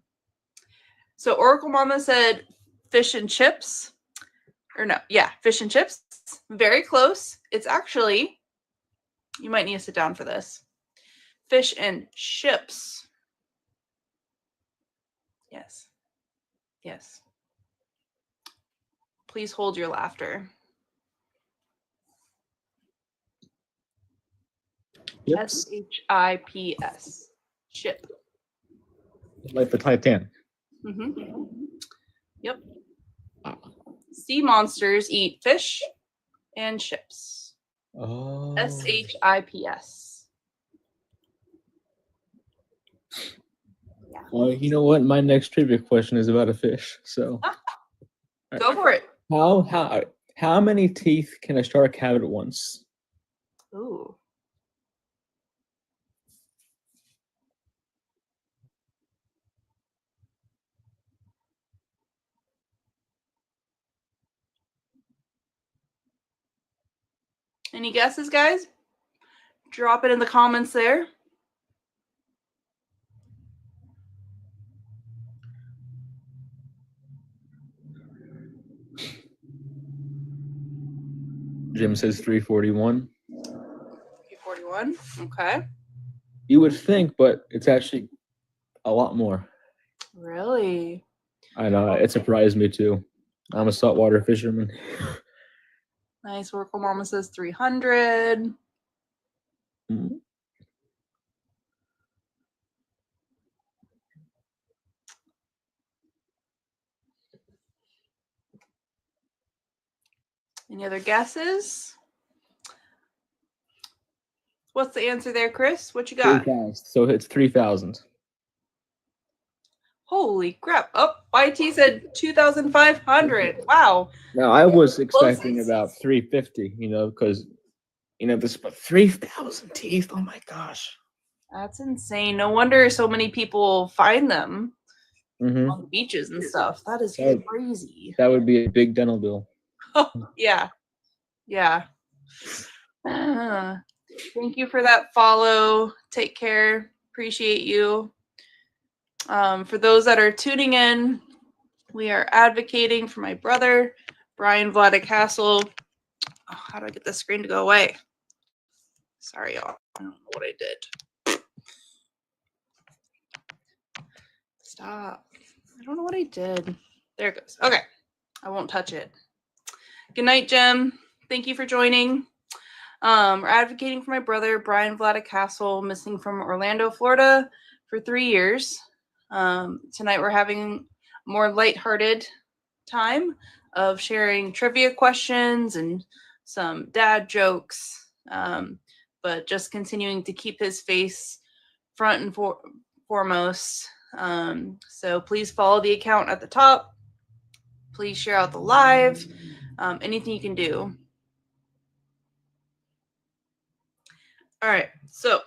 Oracle Mama said fish and chips. Or no, yeah, fish and chips. Very close. It's actually, you might need to sit down for this. Fish and chips. Yes. Yes. Please hold your laughter. Yep. SHIPS. Ship. Like the Titanic. Mm-hmm. Yep. Sea monsters eat fish and chips. Oh. SHIPS. Yeah. Well, you know what? My next trivia question is about a fish. So. Go for it. How many teeth can a shark have at once? Ooh. Any guesses, guys? Drop it in the comments there. Jim says 341. 341. Okay. You would think, but it's actually a lot more. Really? I know, it surprised me too. I'm a saltwater fisherman. Nice. Oracle Mama says 300. Mhm. Any other guesses? What's the answer there, Chris? What you got? 3,000. So it's 3,000. Holy crap. Oh, YT said 2,500. Wow. Now I was expecting about 350, because there's about 3,000 teeth. Oh my gosh. That's insane. No wonder so many people find them Mm-hmm. on the beaches and stuff. That is That- crazy. That would be a big dental bill. Yeah. Yeah. Thank you for that follow. Take care. Appreciate you. For those that are tuning in, we are advocating for my brother, Bryan Vladek Hasel. Oh, how do I get the screen to go away? Sorry, y'all. I don't know what I did. Stop. I don't know what I did. There it goes. Okay. I won't touch it. Good night, Jim. Thank you for joining. We're advocating for my brother, Bryan Vladek Hasel, missing from Orlando, Florida for 3 years. Tonight we're having a more lighthearted time of sharing trivia questions and some dad jokes, but just continuing to keep his face front and foremost. So please follow the account at the top. Please share out the live. Anything you can do. All right, so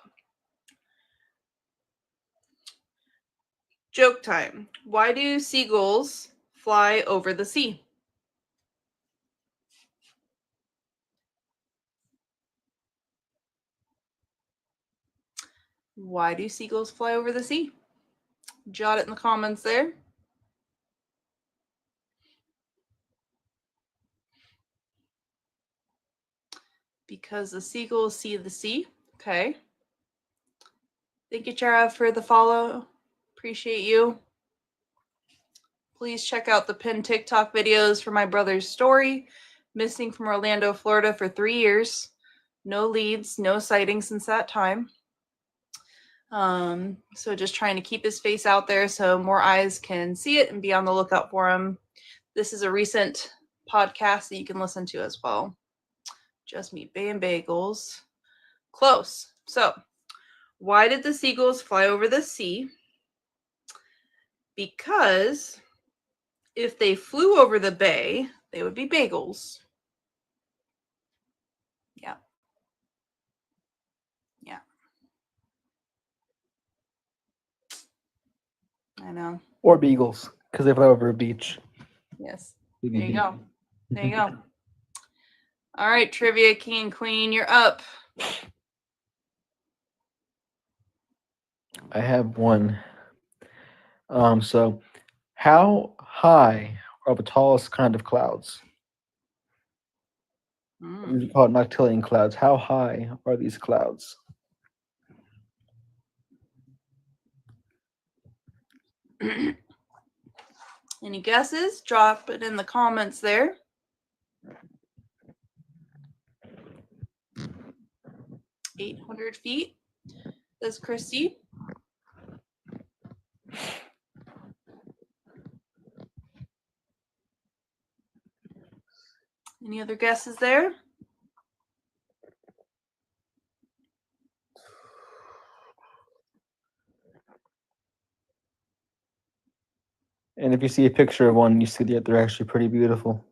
joke time. Why do seagulls fly over the sea? Why do seagulls fly over the sea? Jot it in the comments there. Because the seagulls see the sea. Okay. Thank you, Chara, for the follow. Appreciate you. Please check out the pinned TikTok videos for my brother's story. Missing from Orlando, Florida for 3 years. No leads, no sightings since that time. So just trying to keep his face out there so more eyes can see it and be on the lookout for him. This is a recent podcast that you can listen to as well. Just Meat Bay and Bagels. Close. So, why did the seagulls fly over the sea? Because if they flew over the bay, they would be bagels. Yeah. Yeah. I know. Or beagles, because they fly over a beach. Yes. There you go. There you go. All right, Trivia King and Queen, you're up. I have one. So how high are the tallest kind of clouds? We call it noctilian clouds. How high are these clouds? Any guesses? Drop it in the comments there. "800 feet," says Christy. Any other guesses there? And if you see a picture of one, you see that they're actually pretty beautiful.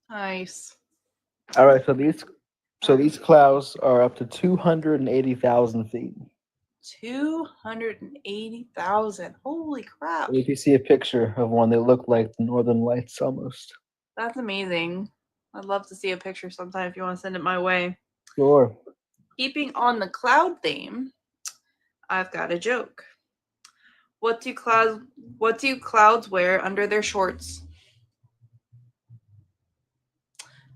Nice. All right, so these clouds are up to 280,000 feet. 280,000. Holy crap. And if you see a picture of one, they look like the Northern Lights almost. That's amazing. I'd love to see a picture sometime if you want to send it my way. Sure. Keeping on the cloud theme, I've got a joke. What do clouds wear under their shorts?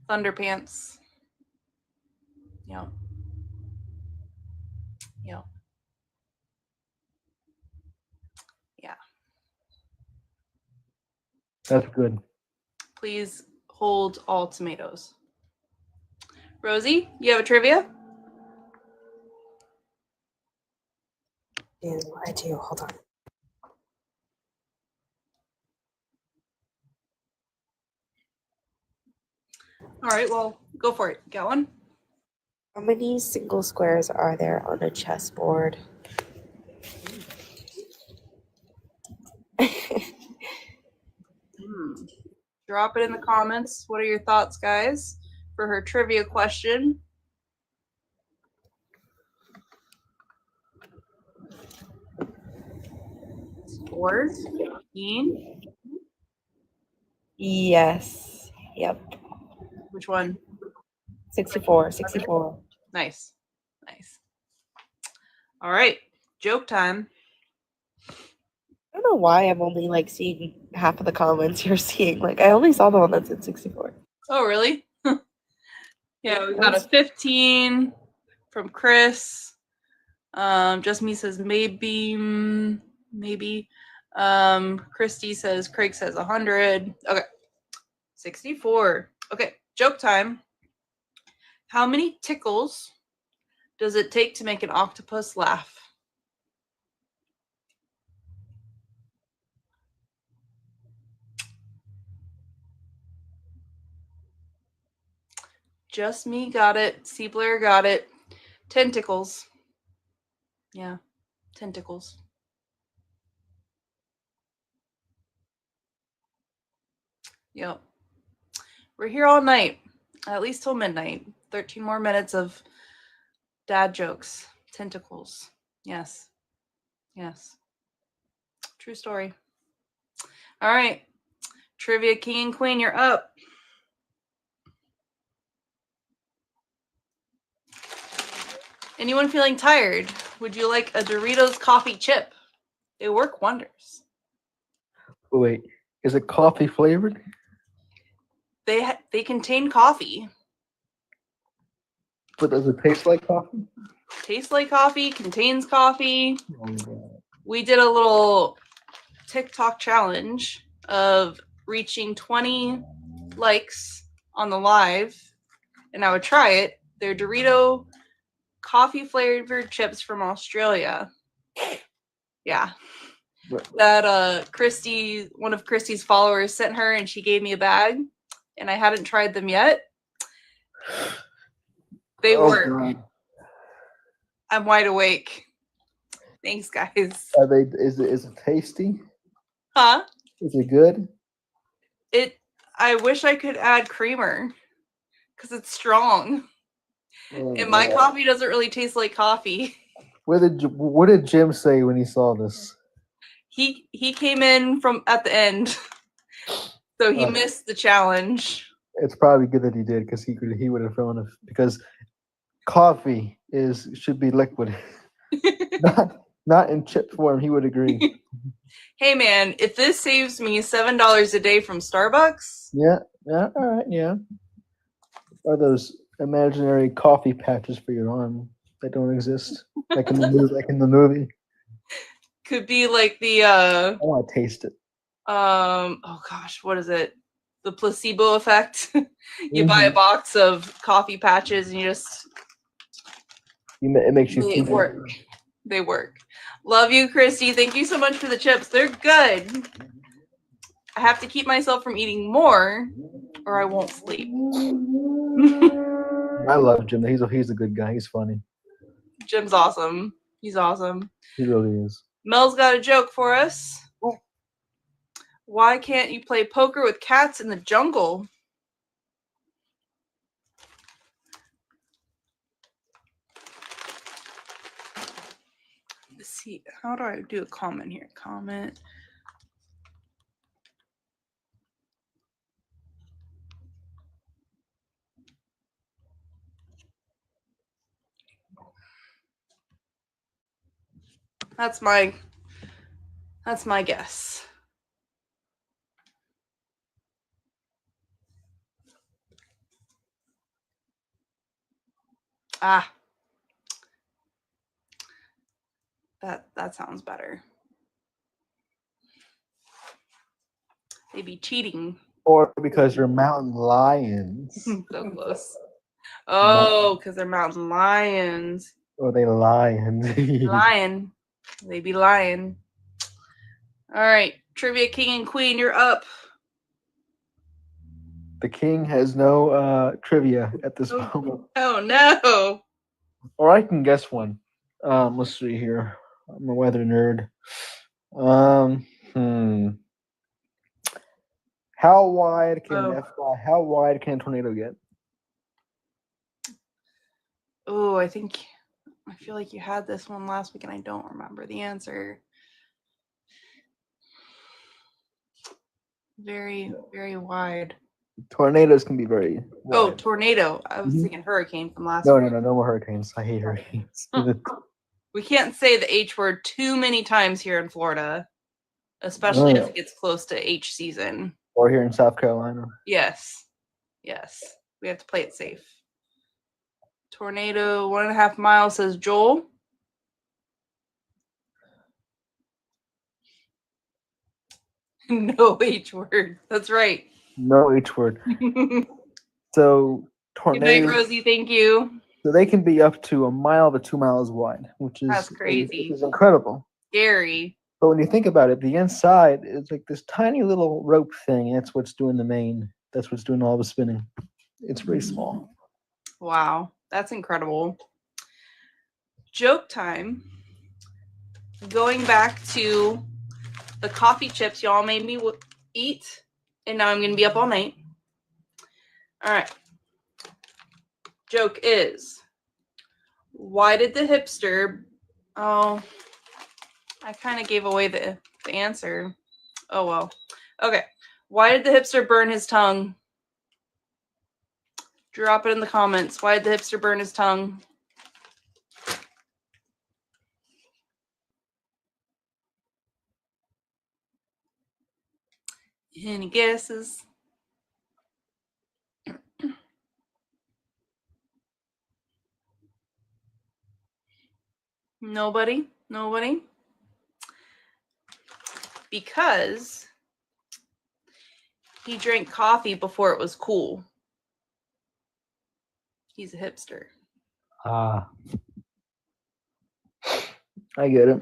Thunderpants. Yep. Yep. Yeah. That's good. Please hold all tomatoes. Rosie, you have a trivia? I do. Hold on. All right, well, go for it. Got one? How many single squares are there on a chessboard? Drop it in the comments. What are your thoughts, guys, for her trivia question? Scores? 15? Yes. Yep. Which one? 64. 64. Nice. Nice. All right. Joke time. I don't know why I'm only like seeing half of the comments you're seeing. Like I only saw the one that said 64. Oh, really? Yeah, we got a 15 from Chris. Just me says maybe, maybe. Christy says, Craig says 100. Okay. 64. Okay. Joke time. How many tickles does it take to make an octopus laugh? Just me got it. Siebler got it. Tentacles. Yeah, tentacles. Yep. We're here all night, at least till midnight. 13 more minutes of dad jokes. Tentacles. Yes. Yes. True story. All right. Trivia King and Queen, you're up. Anyone feeling tired? Would you like a Doritos coffee chip? They work wonders. Wait, is it coffee flavored? They contain coffee. But does it taste like coffee? Tastes like coffee, contains coffee. Oh my God. We did a little TikTok challenge of reaching 20 likes on the live, and I would try it. They're Dorito coffee flavored chips from Australia. Yeah. That Christy, one of Christy's followers, sent her, and she gave me a bag, and I hadn't tried them yet. They work. God. I'm wide awake. Thanks, guys. Are they? Is it tasty? Huh? Is it good? I wish I could add creamer because it's strong. Oh, And my God. coffee doesn't really taste like coffee. What did Jim say when he saw this? He came in from at the end, so he missed the challenge. It's probably good that he did because he would have thrown it because coffee should be liquid, not in chip form. He would agree. Hey man, if this saves me $7 a day from Starbucks, Yeah, all right, yeah. Or those imaginary coffee patches for your arm that don't exist, like in the movie. could be like the I want to taste it. oh gosh, what is it? The placebo effect. You buy a box of coffee patches and you just It makes you they feel work. They work. Love you, Christy. Thank you so much for the chips. They're good. I have to keep myself from eating more or I won't sleep. I love Jim. He's a good guy. He's funny. Jim's awesome. He's awesome. He really is. Mel's got a joke for us. Why can't you play poker with cats in the jungle? Let's see. How do I do a comment here? Comment. That's my guess. Ah, that sounds better. They'd be cheating. Or because they're mountain lions. So close. Oh, because they're mountain lions. Or they lions. Lion. They be lying. All right, trivia king and queen, you're up. The king has no trivia at this moment. Oh no. Or I can guess one. Let's see here. I'm a weather nerd. Hmm. How wide can how wide can a tornado get? Oh, I feel like you had this one last week and I don't remember the answer. Very, very wide. Tornadoes can be very wide. Oh, tornado. I was thinking hurricane from last No, week. no more hurricanes. I hate hurricanes. We can't say the H word too many times here in Florida, especially as it gets close to H season. Or here in South Carolina. Yes. Yes. We have to play it safe. Tornado 1.5 miles, says Joel. No H word. That's right. No H word. So Good night, tornadoes. Rosie. Thank you. So they can be up to 1 mile to 2 miles wide, which That's crazy. Which is incredible. Scary. But when you think about it, the inside is like this tiny little rope thing. That's what's doing that's what's doing all the spinning. It's very small. Wow. That's incredible. Joke time. Going back to the coffee chips y'all made me eat, and now I'm going to be up all night. All right. Joke is, why did the hipster... Oh, I kind of gave away the answer. Oh, well. Okay. Why did the hipster burn his tongue? Drop it in the comments. Why did the hipster burn his tongue? Any guesses? Nobody? Nobody? Because he drank coffee before it was cool. He's a hipster. Ah. I get it.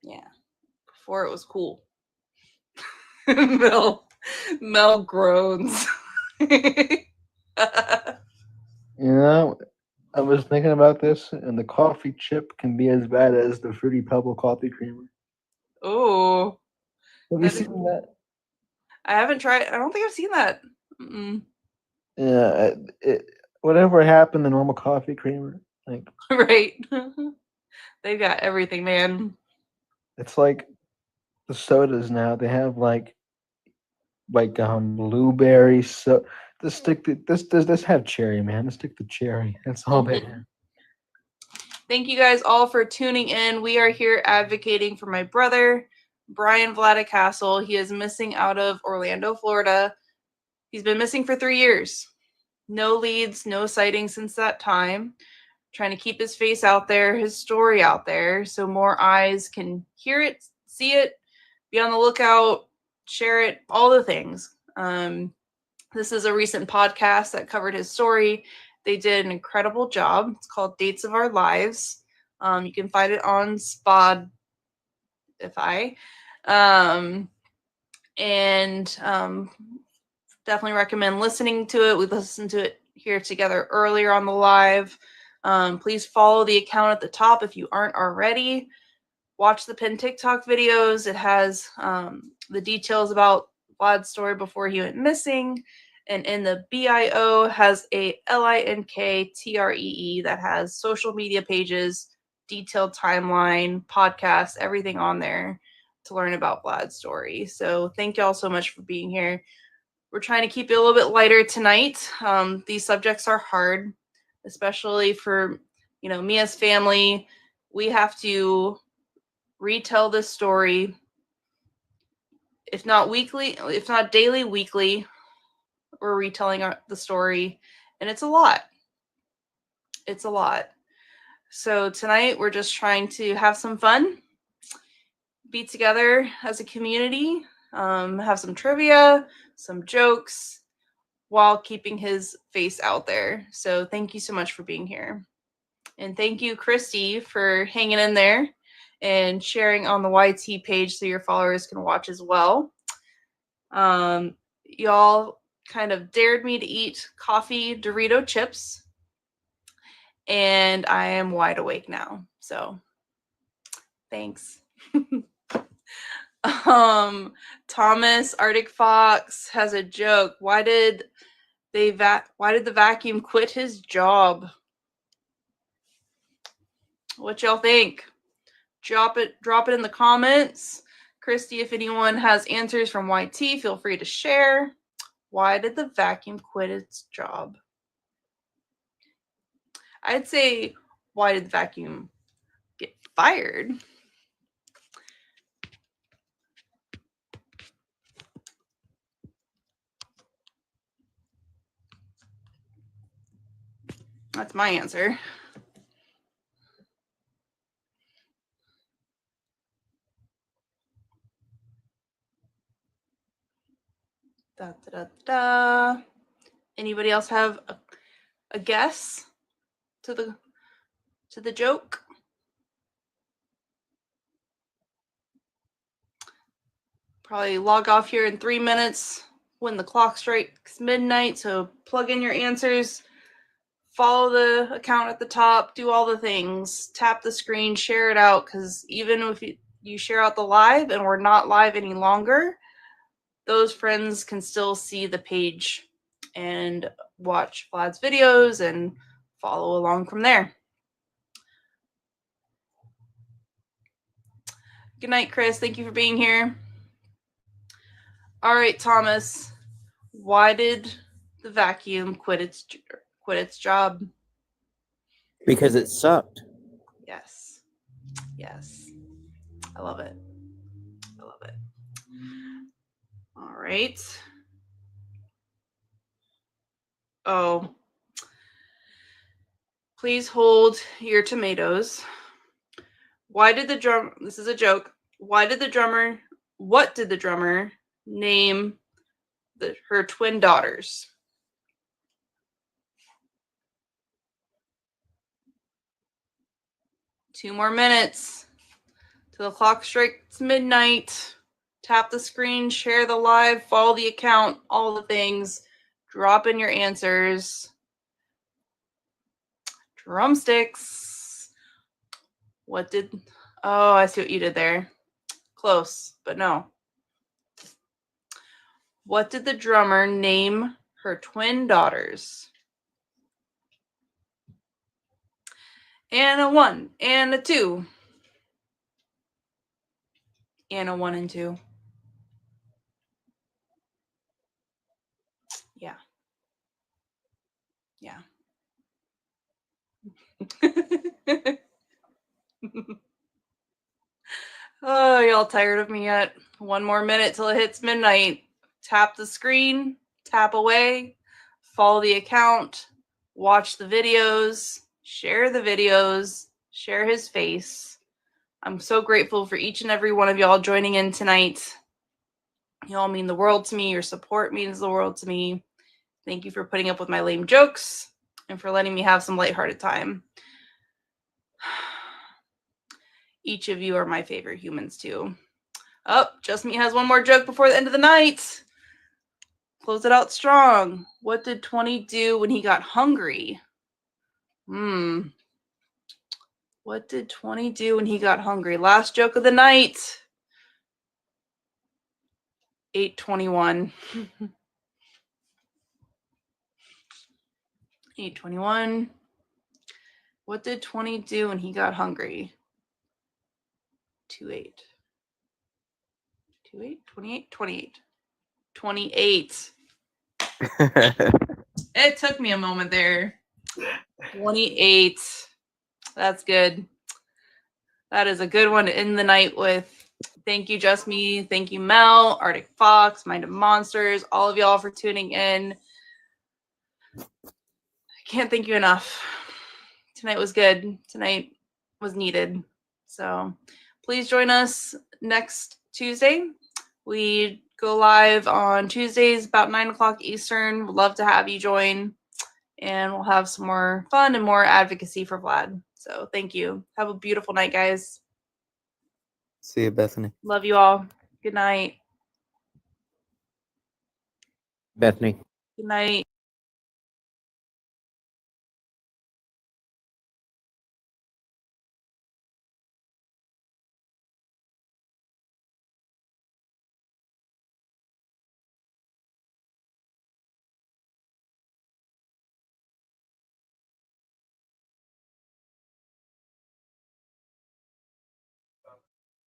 Yeah. Before it was cool. Mel groans. You know, I was thinking about this, and the coffee chip can be as bad as the Fruity Pebble coffee creamer. Oh. Have you seen that? I haven't tried. I don't think I've seen that. Yeah, whatever happened to normal coffee creamer? Like, Right. They've got everything, man. it's like the sodas now. They have like blueberry. So this have cherry, man. Let's stick to cherry. That's all they have. Thank you guys all for tuning in. We are here advocating for my brother, Bryan VLADEK Hasel. He is missing out of Orlando, Florida. He's been missing for 3 years. No leads, no sightings since that time. Trying to keep his face out there, his story out there, so more eyes can hear it, see it, be on the lookout, share it, all the things. This is a recent podcast that covered his story. They did an incredible job. It's called Dates of Our Lives. You can find it on Spotify. Definitely recommend listening to it. We listened to it here together earlier on the live. Please follow the account at the top if you aren't already. Watch the pinned TikTok videos. It has the details about Vlad's story before he went missing. And in the bio has a LINKTREE that has social media pages, detailed timeline, podcasts, everything on there to learn about Vlad's story. So thank y'all so much for being here. We're trying to keep it a little bit lighter tonight. These subjects are hard, especially for, Mia's family. We have to retell this story, if not weekly, if not daily, weekly. We're retelling the story, and it's a lot. It's a lot. So tonight we're just trying to have some fun, be together as a community, have some trivia, some jokes, while keeping his face out there. So thank you so much for being here. And thank you, Christy, for hanging in there and sharing on the YT page so your followers can watch as well. Y'all kind of dared me to eat coffee Dorito chips, and I am wide awake now. So thanks. Thomas Arctic Fox has a joke. Why did the vacuum quit his job? What y'all think? Drop it in the comments. Christy, if anyone has answers from YT, feel free to share. Why did the vacuum quit its job? I'd say, why did the vacuum get fired? That's my answer. Da, da, da, da. Anybody else have a guess to the joke? Probably log off here in 3 minutes when the clock strikes midnight. So plug in your answers, follow the account at the top, do all the things, tap the screen, share it out, because even if you share out the live and we're not live any longer, those friends can still see the page and watch Vlad's videos and follow along from there. Good night, Chris. Thank you for being here. All right, Thomas. Why did the vacuum quit its job? Because it sucked. Yes. Yes. I love it. I love it. All right. Oh. Please hold your tomatoes. Why did the drum This is a joke. What did the drummer name her twin daughters? Two more minutes till the clock strikes midnight. Tap the screen, share the live, follow the account, all the things. Drop in your answers. Drumsticks. Oh, I see what you did there. Close, but no. What did the drummer name her twin daughters? And a 1 and a 2. And a 1 and 2. Yeah. Yeah. Oh, y'all tired of me yet? 1 more minute till it hits midnight. Tap the screen, tap away, follow the account, watch the videos, share his face. I'm so grateful for each and every one of y'all joining in tonight. Y'all mean the world to me. Your support means the world to me. Thank you for putting up with my lame jokes and for letting me have some lighthearted time. Each of you are my favorite humans too. Oh, Just Me has one more joke before the end of the night. Close it out strong. What did 20 do when he got hungry? What did 20 do when he got hungry? Last joke of the night. 8:21. 8:21. What did 20 do when he got hungry? 28. 28? 28. 28. It took me a moment there. 28. That's good. That is a good one to end the night with. Thank you, Just Me. Thank you, Mel, Arctic Fox, Mind of Monsters, all of y'all for tuning in. I can't thank you enough. tonight was good. Tonight was needed. So please join us next Tuesday. We go live on Tuesdays about 9 o'clock Eastern. We'd love to have you join, and we'll have some more fun and more advocacy for Vlad. So thank you. Have a beautiful night, guys. See you, Bethany. Love you all. Good night. Bethany. Good night.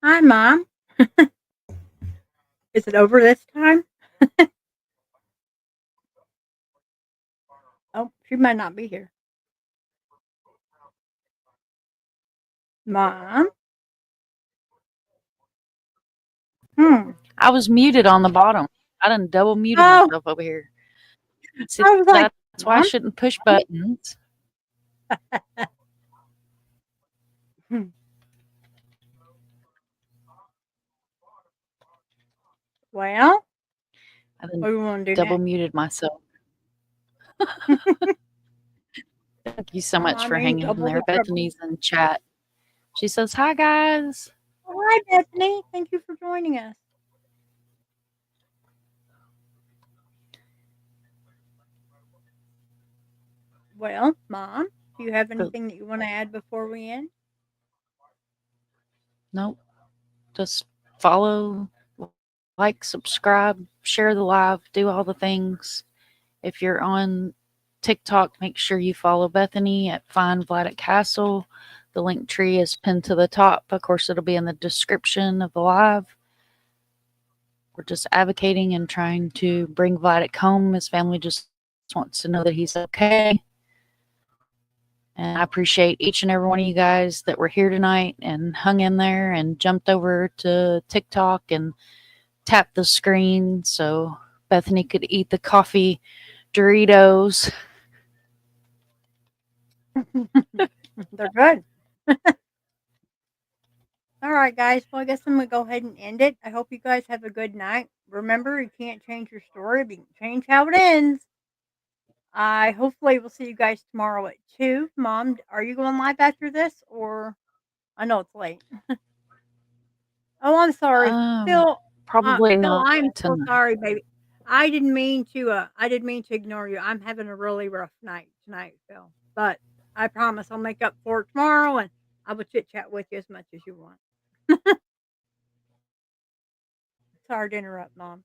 Hi, Mom. Is it over this time? Oh, she might not be here. Mom? I was muted on the bottom. I done double muted Oh. myself over here. See, I was like, that's why I Mom? shouldn't push buttons. Well, I what then do we want to do double next? muted myself. Thank you so much I for mean, hanging in double there. the trouble. Bethany's in chat. She says, "Hi guys." Hi, Bethany. Thank you for joining us. Well, Mom, do you have anything that you want to add before we end? Nope. Just follow, like, subscribe, share the live, do all the things. If you're on TikTok, make sure you follow Bethany at Find Vladek Hasel. The link tree is pinned to the top. Of course, it'll be in the description of the live. We're just advocating and trying to bring Vladek home. His family just wants to know that he's okay. And I appreciate each and every one of you guys that were here tonight and hung in there and jumped over to TikTok and tapped the screen so Bethany could eat the coffee Doritos. They're good. All right, guys. Well, I guess I'm going to go ahead and end it. I hope you guys have a good night. Remember, you can't change your story, but you can change how it ends. I hopefully will see you guys tomorrow at 2. Mom, are you going live after this? Or I know it's late. Oh, I'm sorry. Phil, Probably Phil, not I'm so tonight. sorry, baby. I didn't mean to ignore you. I'm having a really rough night tonight, Phil. But I promise I'll make up for it tomorrow, and I will chit chat with you as much as you want. Sorry to interrupt, Mom.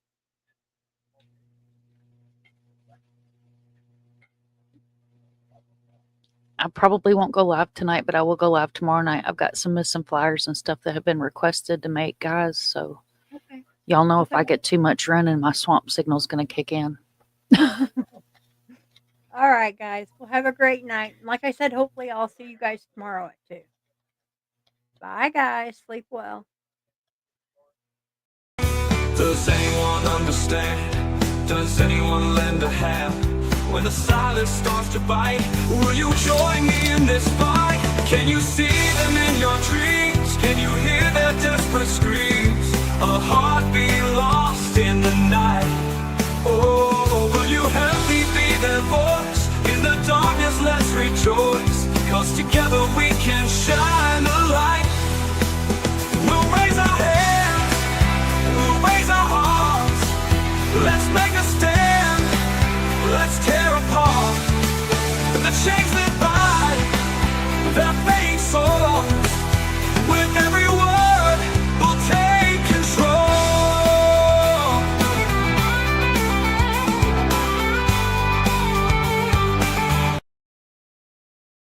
I probably won't go live tonight, but I will go live tomorrow night. I've got some missing flyers and stuff that have been requested to make, guys. So Okay. y'all know if I get too much running, my swamp signal's going to kick in. All right, guys. Well, have a great night. Like I said, hopefully I'll see you guys tomorrow at 2. Bye, guys. Sleep well. Does anyone understand? Does anyone lend a hand? When the silence starts to bite, will you join me in this fight? Can you see them in your dreams? Can you hear their desperate screams? A heartbeat lost in the night. Oh, will you help me be their voice? In the darkness, let's rejoice, 'cause together we can shine a light. We'll raise our hands, we'll raise our hearts. Let's make a stand, let's tear apart the chains